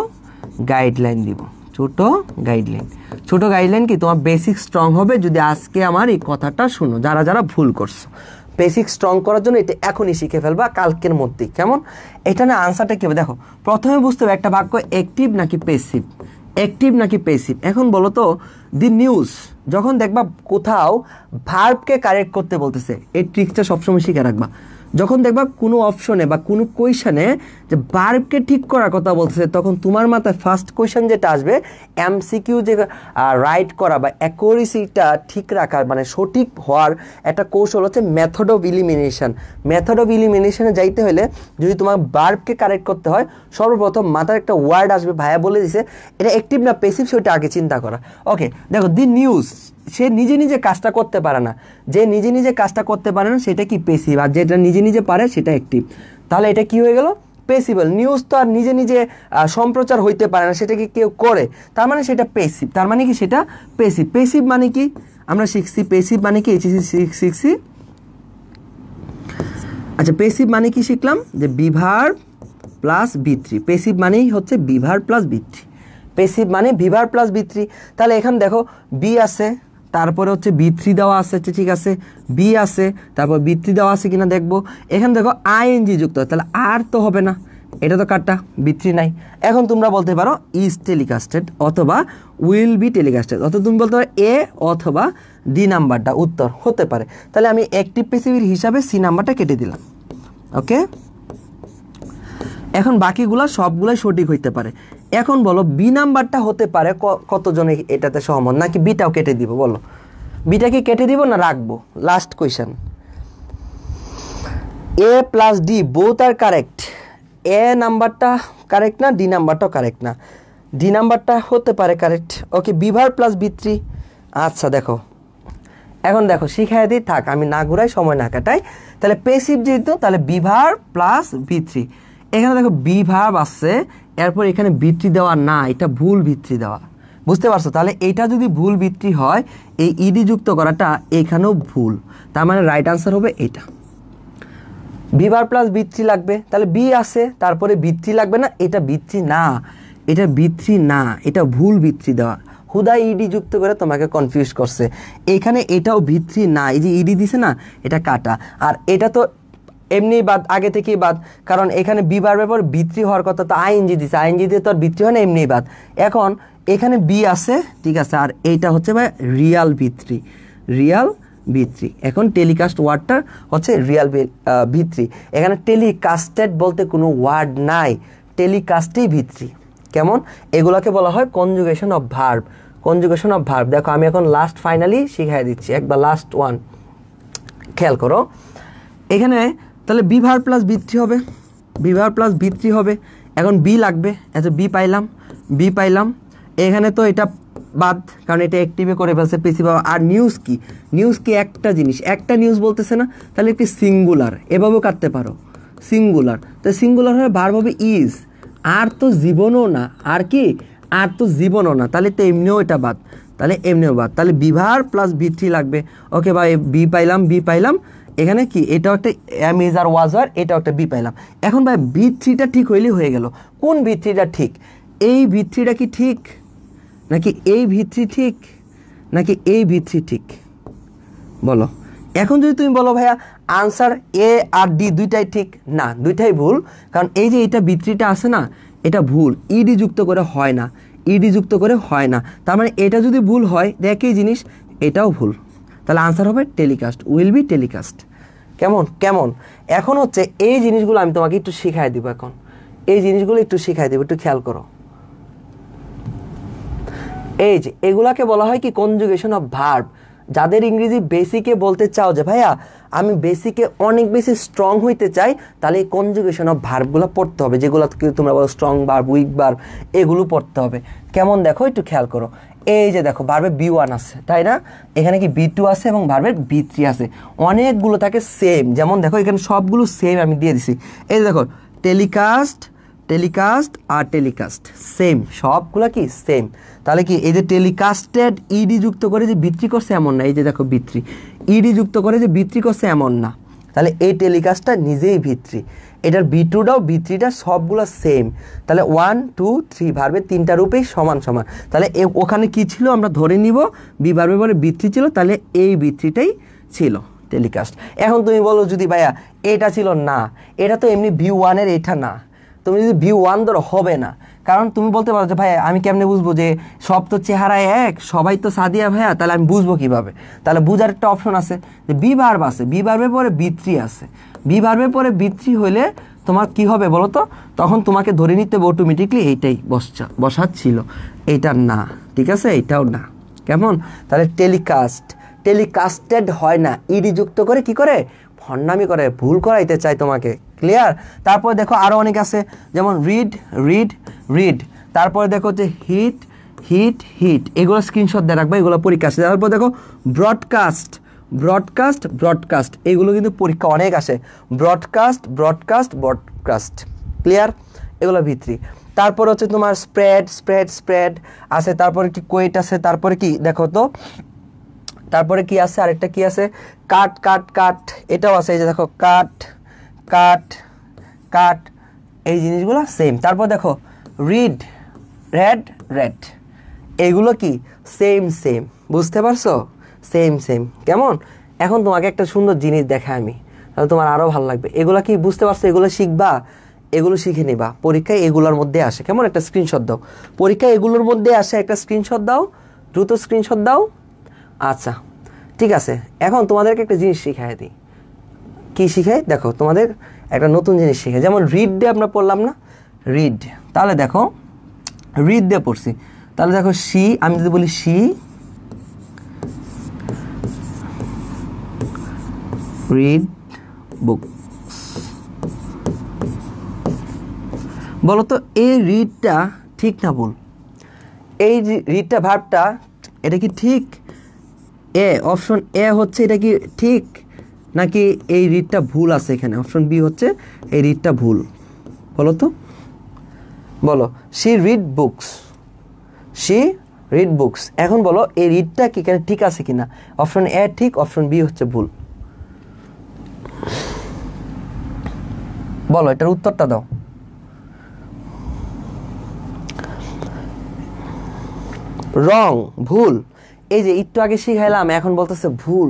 Speaker 1: গাইডলাইন দিব, ছোট গাইডলাইন। ছোট গাইডলাইন কি তোমার বেসিক স্ট্রং হবে যদি আজকে আমার এই কথাটা শুনো, যারা যারা ভুল করছো। বেসিক স্ট্রং করার জন্য এটা এখনই শিখে ফেলবা কালকের মধ্যেই, কেমন? এটা না আনসারটা কী হবে দেখো, প্রথমে বুঝতে হবে একটা বাক্য অ্যাক্টিভ নাকি প্যাসিভ, অ্যাক্টিভ নাকি প্যাসিভ। এখন বলো তো, দি নিউজ, যখন দেখবা কোথাও ভার্বকে কারেক্ট করতে বলতেছে, এই ট্রিক্সটা সবসময় শিখে রাখবা। যখন দেখবা কোনো অপশনে বা কোনো কোয়েশনে যে ভার্বকে ঠিক করার কথা বলতেছে, তখন তোমার মাথায় ফার্স্ট কোয়েশন যেটা আসবে, MCQ যে রাইট করা বা অ্যাকুরেসিটা ঠিক রাখার, মানে সঠিক হওয়ার একটা কৌশল হচ্ছে method of elimination. Method of ইলিমিনেশনে যাইতে হলে যদি তোমার ভার্বকে কারেক্ট করতে হয়, সর্বপ্রথম মাথার একটা ওয়ার্ড আসবে, ভাইয়া বলে দিছে এটা অ্যাক্টিভ না প্যাসিভ, সেটা আগে চিন্তা করা। ওকে, দেখো দি নিউজ, সে নিজে নিজে কাজটা করতে পারে না, যে নিজে নিজে কাজটা করতে পারে না সেটা কি প্যাসিভ, আর যেটা নিজে নিজে পারে সেটা অ্যাক্টিভ। তাহলে এটা কি হয়ে গেল, প্যাসিবল। নিউজ তো আর নিজে নিজে সম্প্রচার হইতে পারে না, সেটা কি কেউ করে, তার মানে সেটা প্যাসিভ। তার মানে কি সেটা প্যাসিভ। প্যাসিভ মানে কি আমরা শিখছি, প্যাসিভ মানে কি শিখছি। আচ্ছা, প্যাসিভ মানে কি শিখলাম, যে বিভার প্লাস বি3। প্যাসিভ মানেই হচ্ছে বিভার প্লাস বি3, প্যাসিভ মানে বিভার প্লাস বি3। তাহলে এখানে দেখো বি আছে, তারপরে হচ্ছে বি3 দেওয়া আছে, ঠিক আছে, বি আছে, তারপর বি3 দেওয়া আছে কিনা দেখবো। এখানে দেখো আইএনজি যুক্ত, তাহলে আর তো হবে না, এটা তো কাটটা, বি3 নাই। এখন তোমরা বলতে পারো ইজ টেলিকাস্টেড অথবা উইল বি টেলিকাস্টেড, অথবা তুমি বলতে পারো এ অথবা ডি নাম্বারটা উত্তর হতে পারে। তাহলে আমি অ্যাক্টিভ প্যাসিভের হিসাবে সি নাম্বারটা কেটে দিলাম। ওকে, এখন বাকিগুলা সবগুলাই সঠিক হইতে পারে। এখন বলো বি নাম্বারটা হতে পারে কতজনে এটাতে সহমত, নাকি বিটাও কেটে দিব? বলো, বিটা কি কেটে দিব না রাখবো? লাস্ট কোয়েশ্চেন, এ প্লাস ডি বোথ আর কারেক্ট। এ নাম্বারটা কারেক্ট না, ডি নাম্বারটাও কারেক্ট না, ডি নাম্বারটা হতে পারে কারেক্ট। ওকে, বিভার প্লাস বি3। আচ্ছা দেখো, এখন দেখো শিখাই দিই, থাক আমি না ঘুরাই, সময় না কাটাই। তাহলে প্যাসিভ যেহেতু, তাহলে বিভার প্লাস বি3। এখানে দেখো বি ভার্ব আসছে, এরপর এখানে বি3 দেওয়া না, এটা ভুল বি3 দেওয়া, বুঝতে পারছো? তাহলে এইটা যদি ভুল বি3 হয়, এই ইডি যুক্ত করাটা এখানেও ভুল, তার মানে রাইট আনসার হবে এটা। বিভার প্লাস বি3 লাগবে, তাহলে বি আছে, তারপরে বি3 লাগবে না, এটা বি3 না, এটা বি3 না, এটা ভুল বি3 দেওয়া, হুদা ইডি যুক্ত করে তোমাকে কনফিউজ করছে। এখানে এটাও বি3 না, এই যে ইডি দিছে না, এটা কাটা। আর এটা তো এমনি বাদ, আগে থেকেই বাদ, কারণ এখানে বি ভার্বের পর বি3 হওয়ার কথা, তো আইএনজি দিছে, আইএনজি দিয়ে তো আর বি3 হয় না, এমনি বাদ। এখন এখানে বি আছে, ঠিক আছে, আর এইটা হচ্ছে ভাই রিয়াল বি3, রিয়াল বি3। এখন টেলিকাস্ট ওয়ার্ডটা হচ্ছে রিয়াল বি3, এখানে টেলিকাস্টেড বলতে কোনো ওয়ার্ড নাই, টেলিকাস্টেই বি3। কেমন? এগুলাকে বলা হয় conjugation of verb, conjugation of verb. দেখো আমি এখন লাস্ট ফাইনালি শিখাই দিচ্ছি, একবার লাস্ট ওয়ান খেয়াল করো। এখানে তাহলে বি ভার্ব প্লাস বি3 হবে, বি ভার্ব প্লাস বি3 হবে। এখন বি লাগবে, আচ্ছা বি পাইলাম, বি পাইলাম। এখানে তো এটা বাদ, কারণ এটা অ্যাক্টিভে করে ফেলছে প্যাসিভ। আর নিউজ কি, নিউজ কি একটা জিনিস, একটা নিউজ বলতেছে না, তাহলে একটি সিঙ্গুলার, এভাবেও কাটতে পারো সিঙ্গুলার। তো সিঙ্গুলার হয়ে ভার্ব হবে ইজ। আর তো জীবনও না, আর কি, আর তো জীবনও না, তাহলে তো এমনিও এটা বাদ, তাহলে এমনিও বাদ, তাহলে বিভার প্লাস V3 লাগবে। ওকে ভাই, বি পাইলাম। এখানে কি, এটাও একটা এম ইজ আর ওয়াজ আর, এটাও একটা বি পাইলাম। এখন ভাই V3টা ঠিক হইলেই হয়ে গেল। কোন V3টা ঠিক? এই V3টা কি ঠিক, নাকি এই V3 ঠিক, নাকি এই V3 ঠিক, বলো। এখন যদি তুমি বলো ভাইয়া আনসার এ আর ডি দুইটাই ঠিক, না দুইটাই ভুল। কারণ এই যে এটা V3টা আছে না, এটা ভুল, ইডি যুক্ত করে হয় না, ইডি যুক্ত করে হয় না। তার মানে এটা যদি ভুল হয়, একই জিনিস এটাও ভুল, তাহলে আনসার হবে টেলিকাস্ট, উইল বি টেলিকাস্ট। কেমন? এখন হচ্ছে এই জিনিসগুলো আমি তোমাকে একটু শিখাই দিব। এখন এই জিনিসগুলো একটু শিখাই দিব, একটু খেয়াল করো। এই যে এগুলাকে বলা হয় কি, কনজুগেশন অফ ভার্ব। যাদের ইংরেজি বেসিকে বলতে চাও যে ভাইয়া আমি বেসিকে অনেক বেশি স্ট্রং হইতে চাই, তাহলে এই কনজুগেশন অফ ভার্বগুলো পড়তে হবে, যেগুলো তোমরা বলো স্ট্রং ভার্ব, উইক ভার্ব, এগুলো পড়তে হবে। কেমন দেখো, একটু খেয়াল করো। এই যে দেখো ভার্বে B1 আছে, তাই না? এখানে কি B2 আছে এবং ভার্বের B3 আছে, অনেকগুলো থাকে সেম। যেমন দেখো এখানে সবগুলো সেম আমি দিয়ে দিছি। এই যে দেখো টেলিকাস্ট আর টেলিকাস্ট সেম, সবগুলো কি সেম। তাহলে কি এই যে টেলিকাস্টেড ইডি যুক্ত করে যে B3 করছে এমন না, এই যে দেখো B3 ইডি যুক্ত করে যে B3 করছে এমন না, তাহলে এই টেলিকাস্টটা নিজেই V3, এটার B2টাও B3টা সবগুলো সেম। তাহলে 1 2 3 ভার্বের তিনটা রূপেই সমান। তাহলে ওখানে কি ছিল আমরা ধরে নিব, বি ভার্বের পরে B3 ছিল, তাহলে এই B3টাই ছিল টেলিকাস্ট। এখন তুমি বলো যদি ভাইয়া এটা ছিল না, এটা তো এমনি B1 এর, এটা না, তুমি যদি B1 ধরো হবে না। কারণ তুমি বলতে পারো যে ভাইয়া আমি কেমনে বুঝবো যে সব তো চেহারায় এক, সবাই তো সাদিয়া ভাইয়া, তাহলে আমি বুঝবো কিভাবে? তাহলে বুঝার একটা অপশন আছে যে বি ভার্ব আছে, বি ভার্বের পরে B3 আছে, বি ভার্বের পরে B3 হইলে তোমার কি হবে বলো তো? তখন তোমাকে ধরে নিতে হবে অটোমেটিকলি এইটাই বসাচ্ছিল, এইটা না, ঠিক আছে, এইটাও না। কেমন? তাহলে টেলিকাস্টেড হয় না, ইডি যুক্ত করে কি করে, ফন্নামি করে, ভুল করাইতে চাই তোমাকে। ক্লিয়ার? তারপর দেখো আরো অনেক আছে, যেমন রিড। তারপরে দেখো যে হিট, এগুলো স্ক্রিনশট দিয়ে রাখবে, এগুলো পরীক্ষা আসে। তারপর দেখো ব্রডকাস্ট, এগুলো কিন্তু পরীক্ষা অনেক আসে। ব্রডকাস্ট। ক্লিয়ার? এগুলো ভিতরি। তারপর হচ্ছে তোমার স্প্রেড আছে, তারপরে কি কোয়েট আছে, তারপরে কি দেখো তো, তারপরে কি আছে, আরেকটা কি আছে, কাট, এটাও আছে। এই যে দেখো কাট, এই জিনিসগুলো সেম। তারপর দেখো রেড, এগুলো কি সেম, বুঝতে পারছো? সেম। কেমন? এখন তোমাকে একটা সুন্দর জিনিস দেখাই আমি, তাহলে তোমার আরো ভালো লাগবে। এগুলো কি বুঝতে পারছো? এগুলো শিখবা, এগুলো শিখে নিবা, পরীক্ষায় এগুলোর মধ্যে আসে। কেমন? একটা স্ক্রিনশট দাও, পরীক্ষায় এগুলোর মধ্যে আসে, একটা স্ক্রিনশট দাও, দ্রুত স্ক্রিনশট দাও। আচ্ছা ঠিক আছে, এখন তোমাদেরকে একটা জিনিস শিখাই দিই। কি শিখাই? দেখো তোমাদের একটা নতুন জিনিস শিখাই। যেমন রিড দিয়ে আমরা পড়লাম না, রিড, তাহলে দেখো রিড দিয়ে পড়ছি, তাহলে দেখো আমি যদি বলি রিড বুক, বলো তো এই রিডটা ঠিক না ভুল? এই রিডটা ভার্বটা, এটা কি ঠিক? অপশন এ হচ্ছে এটা কি ঠিক, নাকি এই রিডটা ভুল আছে? এখানে অপশন বি হচ্ছে এই রিডটা ভুল, বলো তো, বলো। শি রিড বুকস, এখন বলো এই রিডটা কি এখানে ঠিক আছে কিনা? অপশন এ ঠিক, অপশন বি হচ্ছে ভুল, বলো এটার উত্তরটা দাও। রং, ভুল। এই যে একটু আগে শিখাইলাম, এখন বলতেছে ভুল,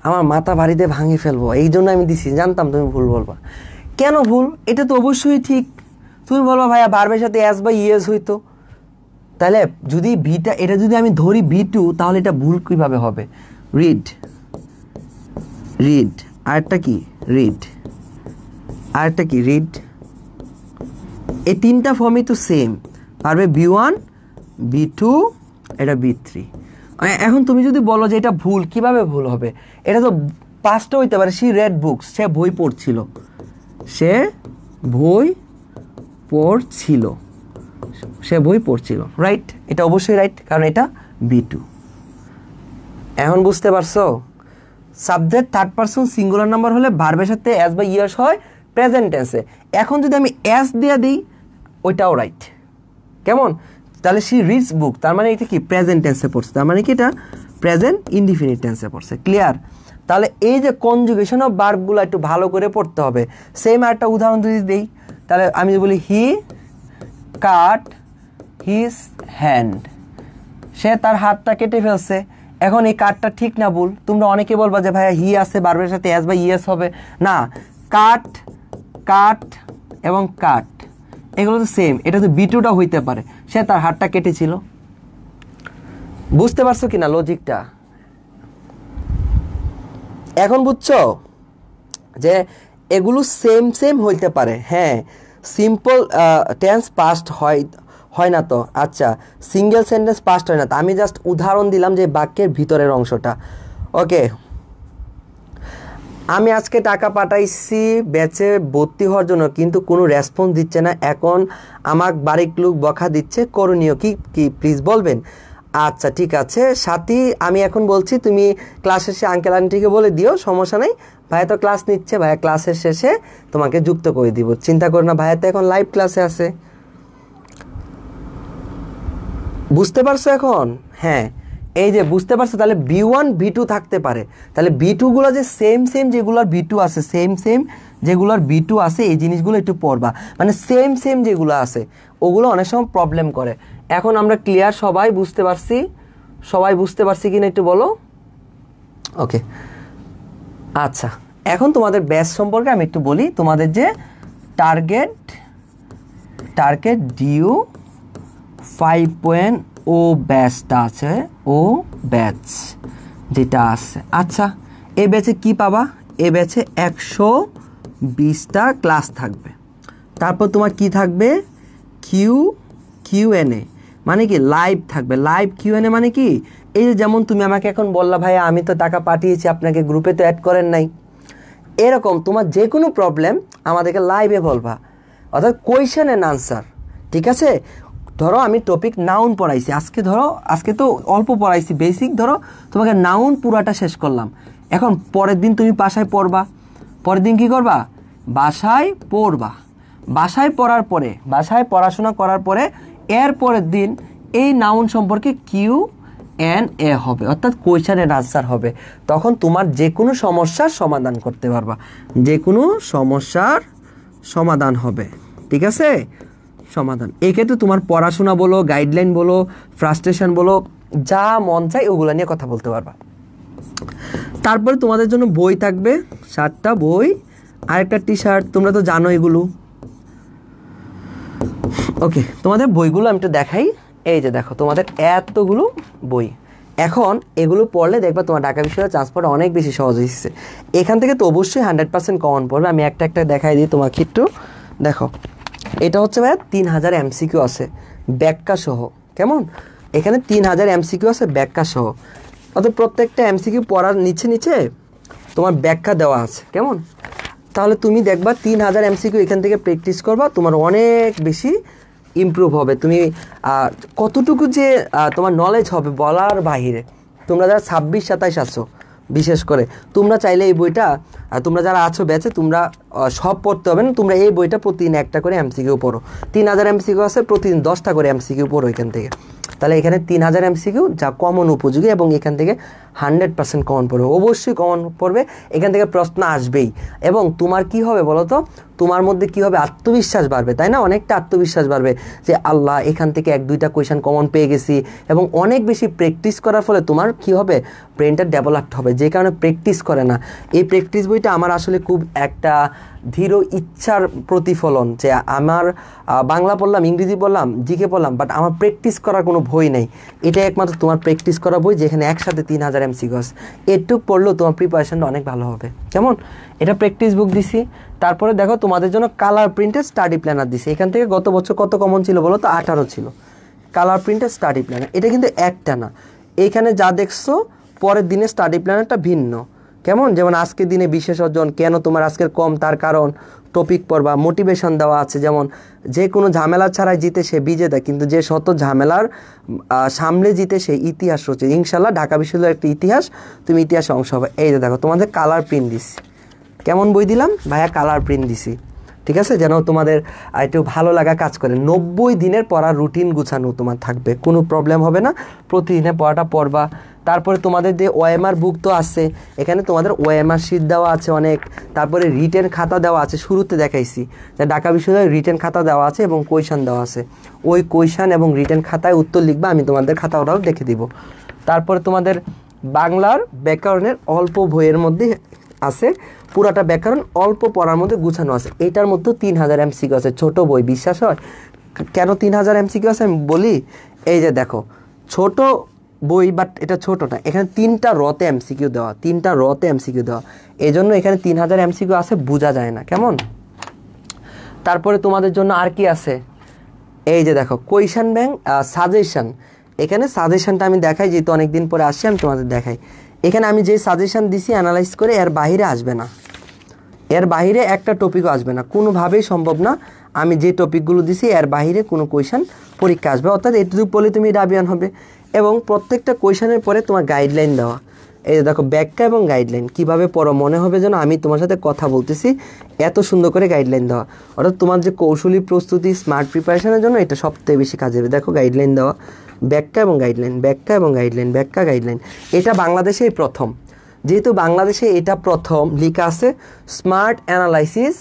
Speaker 1: আমার মাথা বাড়িতে ভাঙে ফেলবো, এই জন্য আমি দিছি, জানতাম তুমি ভুল বলবা। কেন ভুল? এটা তো অবশ্যই ঠিক। তুমি বলবা ভাইয়া ভার্বের সাথে এস বা ইএস হইতো, তাহলে যদি বিটা, এটা যদি আমি ধরি B2, তাহলে এটা ভুল কিভাবে হবে? রিড, আরেকটা কি রিড, এই তিনটা ফর্মই তো সেম, ভার্বে B1 B2 এটা B3। এখন তুমি যদি বলো যে এটা ভুল, কিভাবে ভুল হবে? এটা তো পাঁচটা হইতে পারে। সে রেড বুকস, সে বই পড়ছিল, রাইট? এটা অবশ্যই রাইট, কারণ এটা B2। এখন বুঝতে পারছো? Subject third person singular number হলে ভার্বের সাথে অ্যাজ বা ইয়ার্স হয় প্রেজেন্ট টেন্সে। এখন যদি আমি অ্যাজ দিয়ে দিই ওইটাও রাইট। কেমন? তাহলে শি রিডস বুক, তার মানে এটা কি প্রেজেন্ট টেন্সে পড়ছে, তার মানে কি এটা প্রেজেন্ট ইনডিফিনিট টেন্সে পড়ছে। ক্লিয়ার? তাহলে এই যে কনজুগেশন অফ ভার্বগুলো একটু ভালো করে পড়তে হবে। সেম একটা উদাহরণ যদি দিই, তাহলে আমি যদি বলি হি কাট হিজ হ্যান্ড, সে তার হাতটা কেটে ফেলছে। এখন এই কাটটা ঠিক না ভুল? তোমরা অনেকে বলবা যে ভাইয়া হি আছে ভার্বের সাথে অ্যাজ বা ইয়েস হবে না। কাট, কাট এবং কাট এগুলো তো সেম, এটা তো B2টা হইতে পারে, সে তার হাতটা কেটেছিল। বুঝতে পারছো কিনা লজিকটা? এখন বুঝছো যে এগুলো সেম সেম হইতে পারে। হ্যাঁ, সিম্পল টেন্স পাস্ট হয় না তো। আচ্ছা, সিঙ্গেল সেন্টেন্স পাস্ট হয় না তো। আমি জাস্ট উদাহরণ দিলাম যে বাক্যের ভিতরের অংশটা। ওকে, আমি আজকে টাকা পাঠাইছি ব্যাচে ভর্তি হওয়ার জন্য, কিন্তু কোনো রেসপন্স দিচ্ছে না। এখন আমাকে বাড়ির লোক বকা দিচ্ছে, করণীয় কি কি প্লিজ বলবেন? আচ্ছা ঠিক আছে সাথী, আমি এখন বলছি, তুমি ক্লাস শেষে আঙ্কেল আন্টিকে বলে দিও, সমস্যা নেই। ভাইয়া তো ক্লাস নিচ্ছে, ভাইয়া ক্লাসের শেষে তোমাকে যুক্ত করে দিব, চিন্তা করো না, ভাইয়া তো এখন লাইভ ক্লাসে আছে। বুঝতে পারছো এখন? হ্যাঁ, এই যে বুঝতে পারছো, তাহলে B1 B2 থাকতে পারে। তাহলে B2গুলো যে সেম সেম যেগুলোর B2 আছে, সেম সেম যেগুলোর B2 আছে, এই জিনিসগুলো একটু পড়বা। মানে সেম সেম যেগুলো আছে ওগুলো অনেক সময় প্রবলেম করে। এখন আমরা ক্লিয়ার? সবাই বুঝতে পারছি? সবাই বুঝতে পারছি কিনা একটু বলো। ওকে, আচ্ছা এখন তোমাদের ব্যাচ সম্পর্কে আমি একটু বলি। তোমাদের যে টার্গেট ডিউ 5.0 ব্যাচটা আছে, ও ব্যাচ যেটা আছে। আচ্ছা, এই ব্যাচে কি পাবা? এই ব্যাচে 120টা ক্লাস থাকবে। তারপর তোমার কি থাকবে? কিউএনএ, মানে কি লাইভ থাকবে। লাইভ কিউএনএ মানে কি? এই যে যেমন তুমি আমাকে এখন বললা ভাইয়া আমি তো টাকা পাঠিয়েছি, আপনাকে গ্রুপে তো অ্যাড করেন নাই, এরকম তোমার যে কোনো প্রবলেম আমাদেরকে লাইভে বলবা, অর্থাৎ কোয়েশ্চেন অ্যান্ড আনসার। ঠিক আছে? ধরো আমি টপিক নাউন পড়াইছি আজকে, ধরো আজকে তো অল্প পড়াইছি বেসিক, ধরো তোমাকে নাউন পুরাটা শেষ করলাম। এখন পরের দিন তুমি বাসায় পড়বা। পরের দিন কি করবা? বাসায় পড়বা। বাসায় পড়ার পরে, বাসায় পড়াশোনা করার পরে এর পরের দিন এই নাউন সম্পর্কে Q&A হবে, অর্থাৎ কোয়েশ্চেন অ্যান্ড আনসার হবে। তখন তোমার যে কোনো সমস্যার সমাধান করতে পারবা, যে কোনো সমস্যার সমাধান হবে। ঠিক আছে? সমাধান এই ক্ষেত্রে তোমার পড়াশোনা বলো, গাইডলাইন বলো, ফ্রাস্ট্রেশন বলো, যা মন চায় ওগুলো নিয়ে কথা বলতে পারবা। তারপরে তোমাদের জন্য বই থাকবে, 7টা বই, আরেকটা টি-শার্ট, তোমরা তো জানো এগুলো। ওকে, তোমাদের বইগুলো আমি একটু দেখাই। এই যে দেখো তোমাদের এতগুলো বই। এখন এগুলো পড়লে দেখবা তোমার ঢাকা বিশ্ববিদ্যালয়ে চান্স পাওয়া অনেক বেশি সহজ হয়েছে। এখান থেকে তো অবশ্যই 100% কমন পড়বে। আমি একটা একটা দেখাই দিই তোমাকে একটু। দেখো, এটা হচ্ছে ভাই 3000 MCQ আছে ব্যাখ্যা সহ। কেমন? এখানে 3000 MCQ আছে ব্যাখ্যা সহ, অর্থাৎ প্রত্যেকটা MCQ পড়ার নিচে নিচে তোমার ব্যাখ্যা দেওয়া আছে। কেমন? তাহলে তুমি দেখবা 3000 MCQ এখান থেকে প্র্যাকটিস করবা, তোমার অনেক বেশি ইমপ্রুভ হবে। তুমি কতটুকু যে তোমার নলেজ হবে বলার বাহিরে। তোমরা যারা 26-27 আছো, বিশেষ করে তোমরা চাইলে এই বইটা, তোমরা যারা আছো ব্যাচে, তোমরা সব পড়তে হবে না, তোমরা এই বইটা প্রতিদিন একটা করে MCQ পড়ো। 3000 MCQ আছে, প্রতিদিন 10টা করে MCQ পড়ো এখান থেকে। তাহলে এখানে 3000 MCQ যা কমন উপযোগী, এবং এখান থেকে 100% কমন পড়বে, অবশ্যই কমন পড়বে। এখান থেকে প্রশ্ন আসবেই, এবং তোমার কি হবে বলো তো? তোমার মধ্যে কি হবে? আত্মবিশ্বাস বাড়বে, তাই না? অনেকটা আত্মবিশ্বাস বাড়বে যে আল্লাহ, এখান থেকে 1-2টা কোয়েশ্চেন কমন পেয়ে গেছি। এবং অনেক বেশি প্র্যাকটিস করার ফলে তোমার কি হবে? ব্রেনটা ডেভেলপড হবে, যে কারণে প্র্যাকটিস করে না। এই প্র্যাকটিস বইটা আমার আসলে খুব একটা দৃঢ় ইচ্ছার প্রতিফলন, যে আমার বাংলা পড়লাম, ইংরেজি পড়লাম, জিকে পড়লাম, বাট আমার প্র্যাকটিস করার কোনো বই নেই। এটা একমাত্র তোমার প্র্যাকটিস করা বই, যেখানে একসাথে 3000 MCQ আছে। এটুক পড়লেও তোমার প্রিপারেশনটা অনেক ভালো হবে। কেমন? এটা প্র্যাকটিস বুক দিছি। তারপরে দেখো তোমাদের জন্য কালার প্রিন্টেড স্টাডি প্ল্যানার দিছি। এখান থেকে গত বছর কত কমন ছিল বলো তো? 18 ছিল কালার প্রিন্টেড স্টাডি প্ল্যানার। এটা কিন্তু একটা না, এইখানে যা দেখছো পরের দিনের স্টাডি প্ল্যানারটা ভিন্ন। কেমন, যেমন আজকের দিনে বিশেষ অর্জন, কেন তোমার আজকের কম তার কারণ, টপিক পড়বা, মোটিভেশন দেওয়া আছে, যেমন যে কোনো ঝামেলা ছাড়াই জিতে সে বিজেতা, কিন্তু যে শত ঝামেলার সামলে জিতে সে ইতিহাস রচে। ইনশাল্লাহ ঢাকা বিশ্ববিদ্যালয়ের একটা ইতিহাস, তুমি ইতিহাসে অংশ হবে। এই যে দেখো তোমাদের কালার প্রিন্ট দিছি, কেমন বই দিলাম ভাইয়া, কালার প্রিন্ট দিছি, ঠিক আছে, যেন তোমাদের একটু ভালো লাগা কাজ করে। 90 দিনের পড়ার রুটিন গুছানো তোমার থাকবে, কোনো প্রবলেম হবে না, প্রতিদিনে পড়াটা পড়বা। তারপরে তোমাদের যে ওএমআর বুক তো আছে, এখানে তোমাদের ওএমআর শীট দেওয়া আছে অনেক, তারপরে রিটেন খাতা দেওয়া আছে, শুরুতে দেখাইছি যে ঢাকা বিশ্ববিদ্যালয়ের রিটেন খাতা দেওয়া আছে এবং কোয়েশন দেওয়া আছে। ওই কোয়েশন এবং রিটেন খাতায় উত্তর লিখবা, আমি তোমাদের খাতাটাও দেখে দিব। তারপরে তোমাদের বাংলার ব্যাকরণের অল্প বইয়ের মধ্যে আছে, পুরাটা ব্যাকরণ অল্প পড়ার মধ্যে গুছানো আছে। এটার মধ্যে 3000 এমসিকিউ আছে, ছোট বই, বিশ্বাস হয়? কেন 3000 এমসিকিউ আছে আমি বলি, এই যে দেখো ছোট বই, বাট এটা ছোট না, এখানে 3টা রতে এমসিকিউ দেওয়া, 3টা রতে এমসিকিউ দেওয়া, এই জন্য এখানে 3000 এমসিকিউ আছে, বোঝা যায় না, কেমন। তারপরে তোমাদের জন্য আর কি আছে, এই যে দেখো কোয়েশন ব্যাংক, সাজেশন। এখানে সাজেশনটা আমি দেখাই, যেহেতু অনেকদিন পরে আসছি আমি তোমাদের দেখাই। এখানে আমি যে সাজেশন দিছি অ্যানালাইজ করে এর বাইরে আসবে না, এর বাইরে একটা টপিকও আসবে না, কোনোভাবেই সম্ভব না। আমি যে টপিকগুলো দিছি এর বাইরে কোনো কোয়েশন পরীক্ষা আসবে, অর্থাৎ এটুকু বলে তুমি রাবিয়ান হবে। এবং প্রত্যেকটা কোয়েশনের পরে তোমার গাইডলাইন দেওয়া, এই যে দেখো ব্যাখ্যা এবং গাইডলাইন, কীভাবে পড়ো মনে হবে যেন আমি তোমার সাথে কথা বলতেছি, এত সুন্দর করে গাইডলাইন দেওয়া। অর্থাৎ তোমার যে কৌশলী প্রস্তুতি, স্মার্ট প্রিপারেশনের জন্য এটা সবথেকে বেশি কাজে হবে। দেখো গাইডলাইন দেওয়া, ব্যাখ্যা এবং গাইডলাইন, ব্যাখ্যা এবং গাইডলাইন, ব্যাখ্যা গাইডলাইন। এটা বাংলাদেশেই প্রথম, যেহেতু বাংলাদেশে এটা প্রথম লেখা আছে, স্মার্ট অ্যানালাইসিস,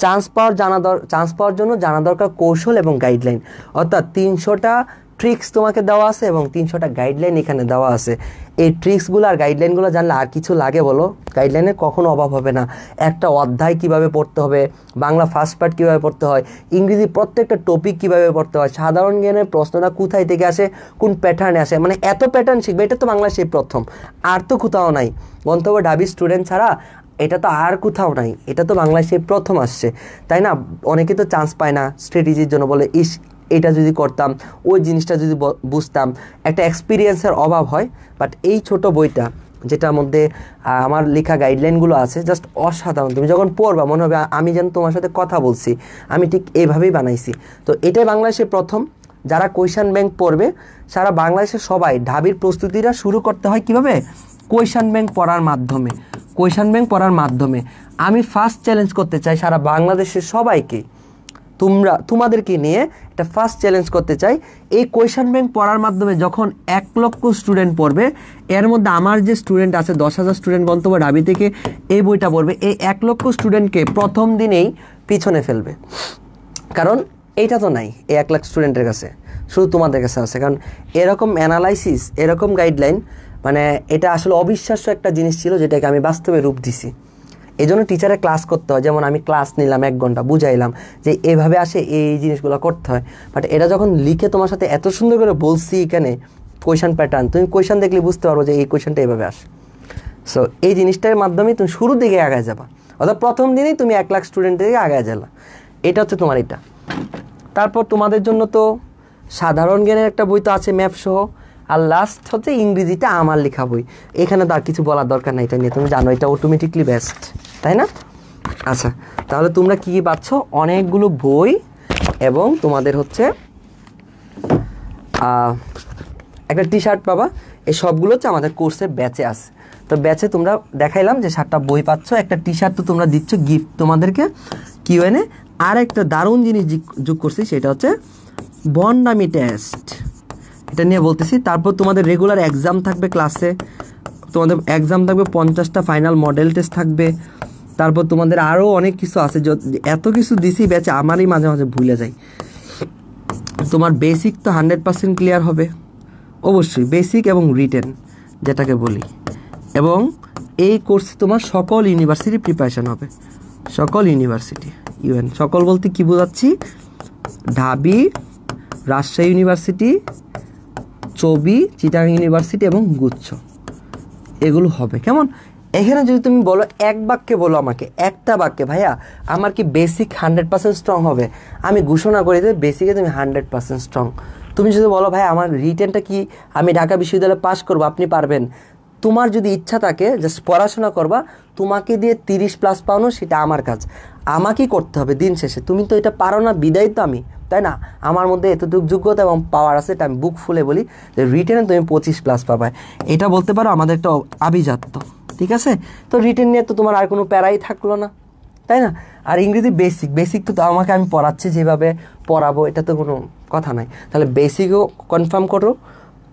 Speaker 1: চান্স পাওয়ার জন্য জানা দরকার কৌশল এবং গাইডলাইন। অর্থাৎ 300টা ট্রিক্স তোমাকে দেওয়া আছে এবং 300টা গাইডলাইন এখানে দেওয়া আছে। এই ট্রিক্সগুলো আর গাইডলাইনগুলো জানলে আর কিছু লাগে বলো? গাইডলাইনের কখনো অভাব হবে না। একটা অধ্যায় কিভাবে পড়তে হবে, বাংলা ফার্স্ট পার্ট কীভাবে পড়তে হয়, ইংরেজি প্রত্যেকটা টপিক কীভাবে পড়তে হয়, সাধারণ জ্ঞানের প্রশ্নটা কোথায় থেকে আসে, কোন প্যাটার্নে আসে, মানে এত প্যাটার্ন শিখবে, এটা তো বাংলাদেশে প্রথম, আর তো কোথাও নাই। গন্তব্য ঢাবি স্টুডেন্ট ছাড়া এটা তো আর কোথাও নাই, এটা তো বাংলাদেশে প্রথম আসছে, তাই না? অনেকে তো চান্স পায় না স্ট্র্যাটেজির জন্য, বলে ইস এটা যদি করতাম, ওই জিনিসটা যদি বুঝতাম, একটা এক্সপিরিয়েন্সের অভাব হয়। বাট এই ছোট বইটা যেটার মধ্যে আমার লেখা গাইডলাইনগুলো আছে, জাস্ট অসাধারণ। তুমি যখন পড়বা মনে হবে আমি যেন তোমার সাথে কথা বলছি, আমি ঠিক এইভাবেই বানাইছি। তো এটাই বাংলাদেশে প্রথম। যারা কোয়েশন ব্যাংক পড়বে, সারা বাংলাদেশে সবাই ঢাবির প্রস্তুতিটা শুরু করতে হয় কীভাবে? কোয়েশন ব্যাংক পড়ার মাধ্যমে। কোয়েশন ব্যাংক পড়ার মাধ্যমে আমি ফার্স্ট চ্যালেঞ্জ করতে চাই সারা বাংলাদেশের সবাইকে, তোমাদেরকে নিয়ে একটা ফার্স্ট চ্যালেঞ্জ করতে চাই। এই কোয়েশন ব্যাংক পড়ার মাধ্যমে যখন 1 লক্ষ স্টুডেন্ট পড়বে, এর মধ্যে আমার যে স্টুডেন্ট আছে 10,000 স্টুডেন্ট গন্তব্য ঢাবি থেকে এই বইটা পড়বে, এই 1 লক্ষ স্টুডেন্টকে প্রথম দিনেই পিছনে ফেলবে। কারণ এইটা তো নাই এই 1 লাখ স্টুডেন্টের কাছে, শুধু তোমাদের কাছে আছে। কারণ এরকম অ্যানালাইসিস, এরকম গাইডলাইন, মানে এটা আসলে অবিশ্বাস্য একটা জিনিস ছিল, যেটাকে আমি বাস্তবে রূপ দিছি। এই জন্য টিচারের ক্লাস করতে হয়, যেমন আমি ক্লাস নিলাম 1 ঘন্টা, বুঝাইলাম যে এভাবে আসে, এই জিনিসগুলো করতে হয়। বাট এটা যখন লিখে তোমার সাথে এত সুন্দর করে বলছি, এখানে কোয়েশন প্যাটার্ন, তুমি কোয়েশন দেখলে বুঝতে পারবো যে এই কোয়েশনটা এভাবে আসে। সো এই জিনিসটার মাধ্যমে তুমি শুরুর দিকে আগায় যাবা, অর্থাৎ প্রথম দিনেই তুমি 1 লাখ স্টুডেন্টের দিকে আগায় যাবা। এটা হচ্ছে তোমার এটা। তারপর তোমাদের জন্য তো সাধারণ জ্ঞানের একটা বই তো আছে ম্যাপ সহ, আর লাস্ট হচ্ছে ইংরেজিটা আমার লেখা বই। এখানে তো আর কিছু বলার দরকার নাই, এটা নিয়ে তুমি জানো এটা অটোমেটিকলি বেস্ট, তাই না? আচ্ছা, তাহলে তোমরা কী কী পাচ্ছ? অনেকগুলো বই এবং তোমাদের হচ্ছে একটা টি শার্ট পাবা। এই সবগুলো হচ্ছে আমাদের কোর্সের ব্যাচে আছে। তো ব্যাচে তোমরা দেখাইলাম যে 7টা বই পাচ্ছ, একটা টি শার্ট তো তোমরা দিচ্ছ গিফট তোমাদেরকে কিউএনএ। আর একটা দারুণ জিনিস যোগ করছি, সেটা হচ্ছে বন্ডামি টেস্ট, এটা নিয়ে বলতেছি। তারপর তোমাদের রেগুলার এক্সাম থাকবে ক্লাসে, তোমাদের এক্সাম থাকবে 50টা, ফাইনাল মডেল টেস্ট থাকবে। তারপর তোমাদের আরও অনেক কিছু আছে, এত কিছু দিছি ব্যাচে আমারই মাঝে মাঝে ভুলে যাই। তোমার বেসিক তো 100% ক্লিয়ার হবে, অবশ্যই বেসিক এবং রিটেন যেটাকে বলি। এবং এই কোর্সে তোমার সকল ইউনিভার্সিটি প্রিপারেশন হবে, সকল ইউনিভার্সিটি, ইউএন সকল বলতে কি বোঝাচ্ছি? ঢাবি, রাজশাহী ইউনিভার্সিটি, চবি, চিটাগাং ইউনিভার্সিটি এবং গুচ্ছ, এগুলো হবে। কেমন? এখানে যদি তুমি বলো এক বাক্যে বলো আমাকে, একটা বাক্যে, ভাইয়া আমার কি বেসিক 100% স্ট্রং হবে, আমি ঘোষণা করে দেব বেসিকে তুমি 100% স্ট্রং। তুমি যদি বলো ভাই আমার রিটেনটা কি আমি ঢাকা বিশ্ববিদ্যালয়ে পাস করবো, আপনি পারবেন, তোমার যদি ইচ্ছা থাকে জাস্ট পড়াশোনা করবা, তোমাকে দিয়ে 30+ পাওনো সেটা আমার কাজ, আমাকেই করতে হবে দিন শেষে। তুমি তো এটা পারো না, বিদায় তো আমি, তাই না? আমার মধ্যে এতটুকু যোগ্যতা এবং পাওয়ার আছে, এটা আমি বুক ফুলে বলি যে রিটেনে তুমি 25+ পাবে, এটা বলতে পারো আমাদের একটা আভিজাত্য, ঠিক আছে? তো রিটেন নিয়ে তো তোমার আর কোনো প্যারাই থাকলো না, তাই না? আর ইংরেজি বেসিক তো আমাকে আমি পড়াচ্ছি, যেভাবে পড়াবো এটা তো কোনো কথা নাই। তাহলে বেসিকও কনফার্ম করো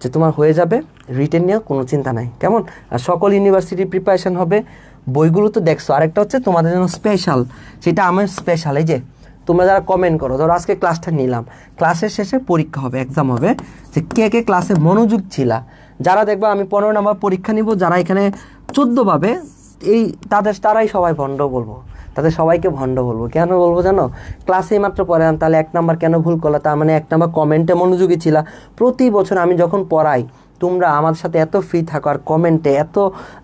Speaker 1: যে তোমার হয়ে যাবে, রিটেন নিয়েও কোনো চিন্তা নাই, কেমন? আর সকল ইউনিভার্সিটি প্রিপারেশন হবে, বইগুলো তো দেখছো। আরেকটা হচ্ছে তোমাদের জন্য স্পেশাল, সেটা আমার স্পেশাল, এই যে তোমরা যারা কমেন্ট করো, ধরো আজকে ক্লাসটা নিলাম, ক্লাসের শেষে পরীক্ষা হবে, এক্সাম হবে, যে কে কে ক্লাসে মনোযোগ ছিলা। যারা দেখবা আমি 15 নম্বর পরীক্ষা নিব, যারা এখানে 14 পাবে, তারাই সবাই ভণ্ড বলবো, তাদের সবাইকে ভণ্ড বলবো। কেন বলবো জানো? ক্লাসেই মাত্র পড়ালাম, তাহলে 1 নাম্বার কেন ভুল করলা? তার মানে 1 নাম্বার কমেন্টে মনোযোগী ছিলা। প্রতি বছর আমি যখন পড়াই, তোমরা আমার সাথে এত ফ্রি থাকো আর কমেন্টে এত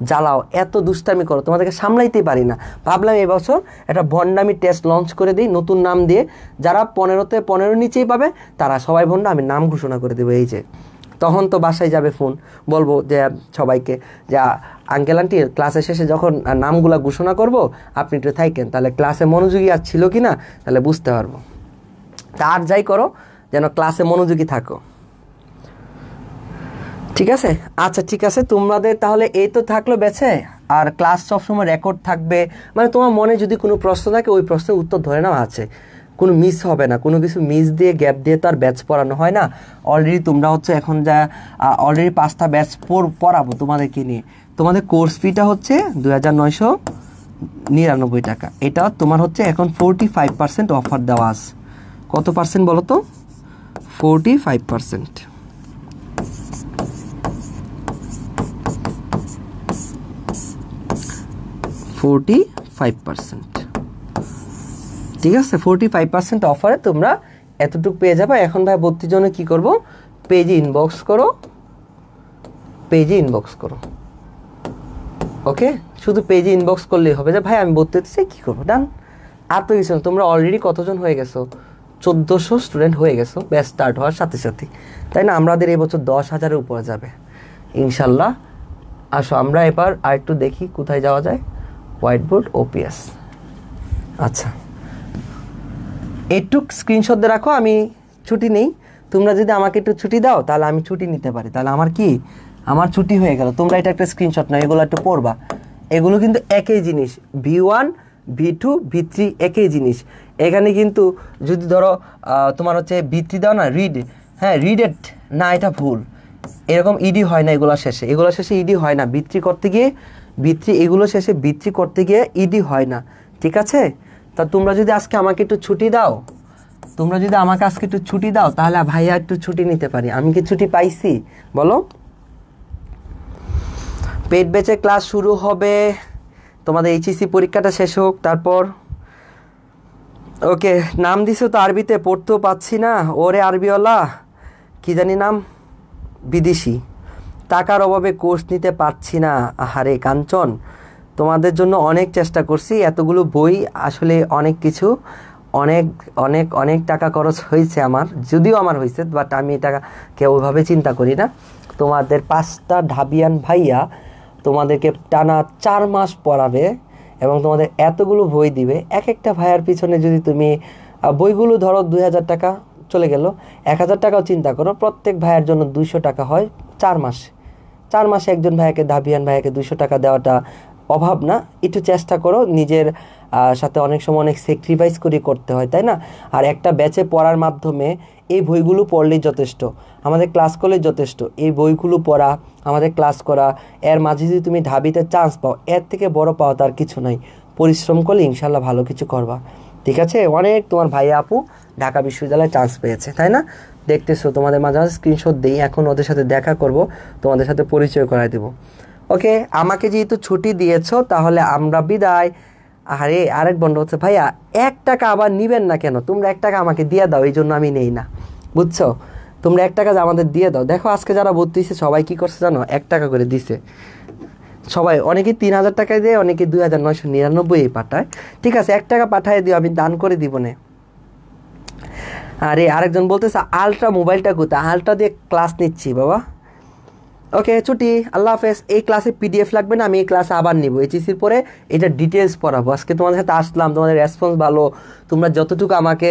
Speaker 1: জ্বালাও, এত দুষ্টামি করো, তোমাদেরকে সামলাইতেই পারি না। ভাবলাম এবছর একটা ভণ্ডামি টেস্ট লঞ্চ করে দিই, নতুন নাম দিয়ে। যারা 15তে 15 নিচেই পাবে তারা সবাই ভণ্ড, আমি নাম ঘোষণা করে দেবো। এই যে তখন তো বাসায় যাবে ফোন, বলবো যে সবাইকে যে আঙ্কেল আন্টি ক্লাসের শেষে যখন নামগুলা ঘোষণা করব আপনি একটু থাকেন, তাহলে ক্লাসে মনোযোগী আর ছিল কি না তাহলে বুঝতে পারবো। আর যাই করো যেন ক্লাসে মনোযোগী থাকো, ঠিক আছে? আচ্ছা ঠিক আছে, তোমাদের তাহলে এই তো থাকলো বেছে। আর ক্লাস সবসময় রেকর্ড থাকবে, মানে তোমার মনে যদি কোনো প্রশ্ন থাকে ওই প্রশ্নের উত্তর ধরে নেওয়া আছে, কোনো মিস হবে না, কোনো কিছু মিস দিয়ে গ্যাপ দিয়ে তো আর ব্যাচ পড়ানো হয় না। অলরেডি তোমরা হচ্ছে এখন যা অলরেডি 5টা ব্যাচ পড়াবো তোমাদেরকে নিয়ে। তোমাদের কোর্স ফিটা হচ্ছে 2999 টাকা। এটা তোমার হচ্ছে এখন 45% অফার দেওয়া আছে। কত পার্সেন্ট বলো তো? 45%। ঠিক আছে, 45% অফারে তোমরা এতটুকু পেয়ে যাবে। এখন ভাই ভর্তির জন্য কী করবো? পেজে ইনবক্স করো, ওকে? শুধু পেজে ইনবক্স করলেই হবে যে ভাই আমি ভর্তি হতে চাই, কী করবো, ডান। আর তো কিছু না। তোমরা অলরেডি কতজন হয়ে গেছো? 1400 স্টুডেন্ট হয়ে গেছো ব্যাচ স্টার্ট হওয়ার সাথে সাথে, তাই না? আমাদের এই বছর 10,000-এর উপরে যাবে ইনশাল্লাহ। আসো আমরা এবার আর একটু দেখি কোথায় যাওয়া যায়। হোয়াইট বোর্ড ওপিএস, আচ্ছা একটু স্ক্রিনশট দিয়ে রাখো, আমি ছুটি নেই। তোমরা যদি আমাকে একটু ছুটি দাও তাহলে আমি ছুটি নিতে পারি, তাহলে আমার ছুটি হয়ে গেল। তোমরা এটা একটা স্ক্রিনশট নাও, এগুলো একটু পড়বা। এগুলো কিন্তু একই জিনিস, V1 V2 V3 একই জিনিস। এখানে কিন্তু যদি ধরো তোমার হচ্ছে V3 দাও না, রিডেড না, এটা ভুল। এরকম ইডি হয় না, এগুলো শেষে ইডি হয় না। এগুলো শেষে V3 করতে গিয়ে ইডি হয় না, ঠিক আছে? তা তোমরা যদি আজকে আমাকে একটু ছুটি দাও, তাহলে ভাইয়া একটু ছুটি নিতে পারি। আমি কি ছুটি পাইছি বলো? পেড ব্যাচে ক্লাস শুরু হবে, তোমাদের এইচএসসি পরীক্ষাটা শেষ হোক তারপর। ওকে, নাম দিছো তো আরবিতে, পড়তেও পাচ্ছি না। ওরে আরবিওয়ালা, কি জানি নাম, বিদেশি। টাকার অভাবে কোর্স নিতে পারছি না। আহারে কাঞ্চন, তোমাদের জন্য অনেক চেষ্টা করছি, এতগুলো বই, আসলে অনেক কিছু, অনেক অনেক অনেক টাকা খরচ হয়েছে আমার, যদিও আমার হয়েছে, বাট আমি এটাকে ওইভাবে চিন্তা করি না। তোমাদের 5টা ঢাবিয়ান ভাইয়া তোমাদেরকে টানা 4 মাস পড়াবে এবং তোমাদের এতগুলো বই দিবে। এক একটা ভাইয়ার পিছনে যদি তুমি বইগুলো ধরো 2,000 টাকা চলে গেল, 1,000 টাকাও চিন্তা করো, প্রত্যেক ভাইয়ের জন্য 200 টাকা হয় 4 মাসে একজন ভাইয়াকে, ঢাবিয়ান ভাইয়াকে 200 টাকা দেওয়াটা অভাব না। একটু চেষ্টা করো, নিজের সাথে অনেক সময় অনেক স্যাক্রিফাইস করে করতে হয়, তাই না? আর একটা ব্যাচে পড়ার মাধ্যমে এই বইগুলো পড়লেই যথেষ্ট, আমাদের ক্লাস করলেই যথেষ্ট। এই বইগুলো পড়া, আমাদের ক্লাস করা, এর মাঝে যদি তুমি ঢাবিতে চান্স পাও, এর থেকে বড় পাও তার কিছু নাই। পরিশ্রম করলে ইনশাল্লাহ ভালো কিছু করবা, ঠিক আছে? অনেক তোমার ভাইয়া আপু ঢাকা বিশ্ববিদ্যালয়ে চান্স পেয়েছে, তাই না? দেখতেছো, তোমাদের মাঝে মাঝে স্ক্রিনশট দিই, এখন ওদের সাথে দেখা করব, তোমাদের সাথে পরিচয় করায় দেবো। ওকে, আমাকে যেহেতু ছুটি দিয়েছো তাহলে আমরা বিদায়। আরে আরেক বন্ধু হচ্ছে ভাইয়া 1 টাকা আবার নিবেন না কেন? তোমরা 1 টাকা আমাকে দিয়ে দাও, এই জন্য আমি নেই না, বুঝছো? তোমরা 1 টাকা আমাদের দিয়ে দাও। দেখো আজকে যারা ভর্তি হয়েছে সবাই কী করছে জানো? 1 টাকা করে দিছে সবাই। অনেকে 3,000 টাকায় দেয়, অনেকে 2,999 পাঠায়। ঠিক আছে, 1 টাকা পাঠিয়ে দিও, আমি দান করে দিব না। আরে আরেকজন বলতেছে আলট্রা মোবাইলটা কোথায়? আলট্রা দিয়ে ক্লাস নিচ্ছি বাবা। ওকে ছুটি, আল্লাহ হাফেজ। এই ক্লাসে পিডিএফ লাগবে না, আমি এই ক্লাসে আবার নিব এইচএসসির পরে, এটা ডিটেলস পড়াবো। আজকে তোমাদের সাথে আসলাম, তোমাদের রেসপন্স ভালো, তোমরা যতটুকু আমাকে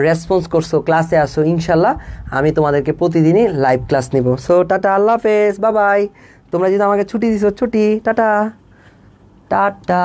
Speaker 1: রেসপন্স করছো, ক্লাসে আসো, ইনশাল্লাহ আমি তোমাদেরকে প্রতিদিনই লাইভ ক্লাস নিব। সো টাটা, আল্লাহ হাফেজ, বাই বাই। তোমরা যদি আমাকে ছুটি দিছো, ছুটি, টাটা টাটা।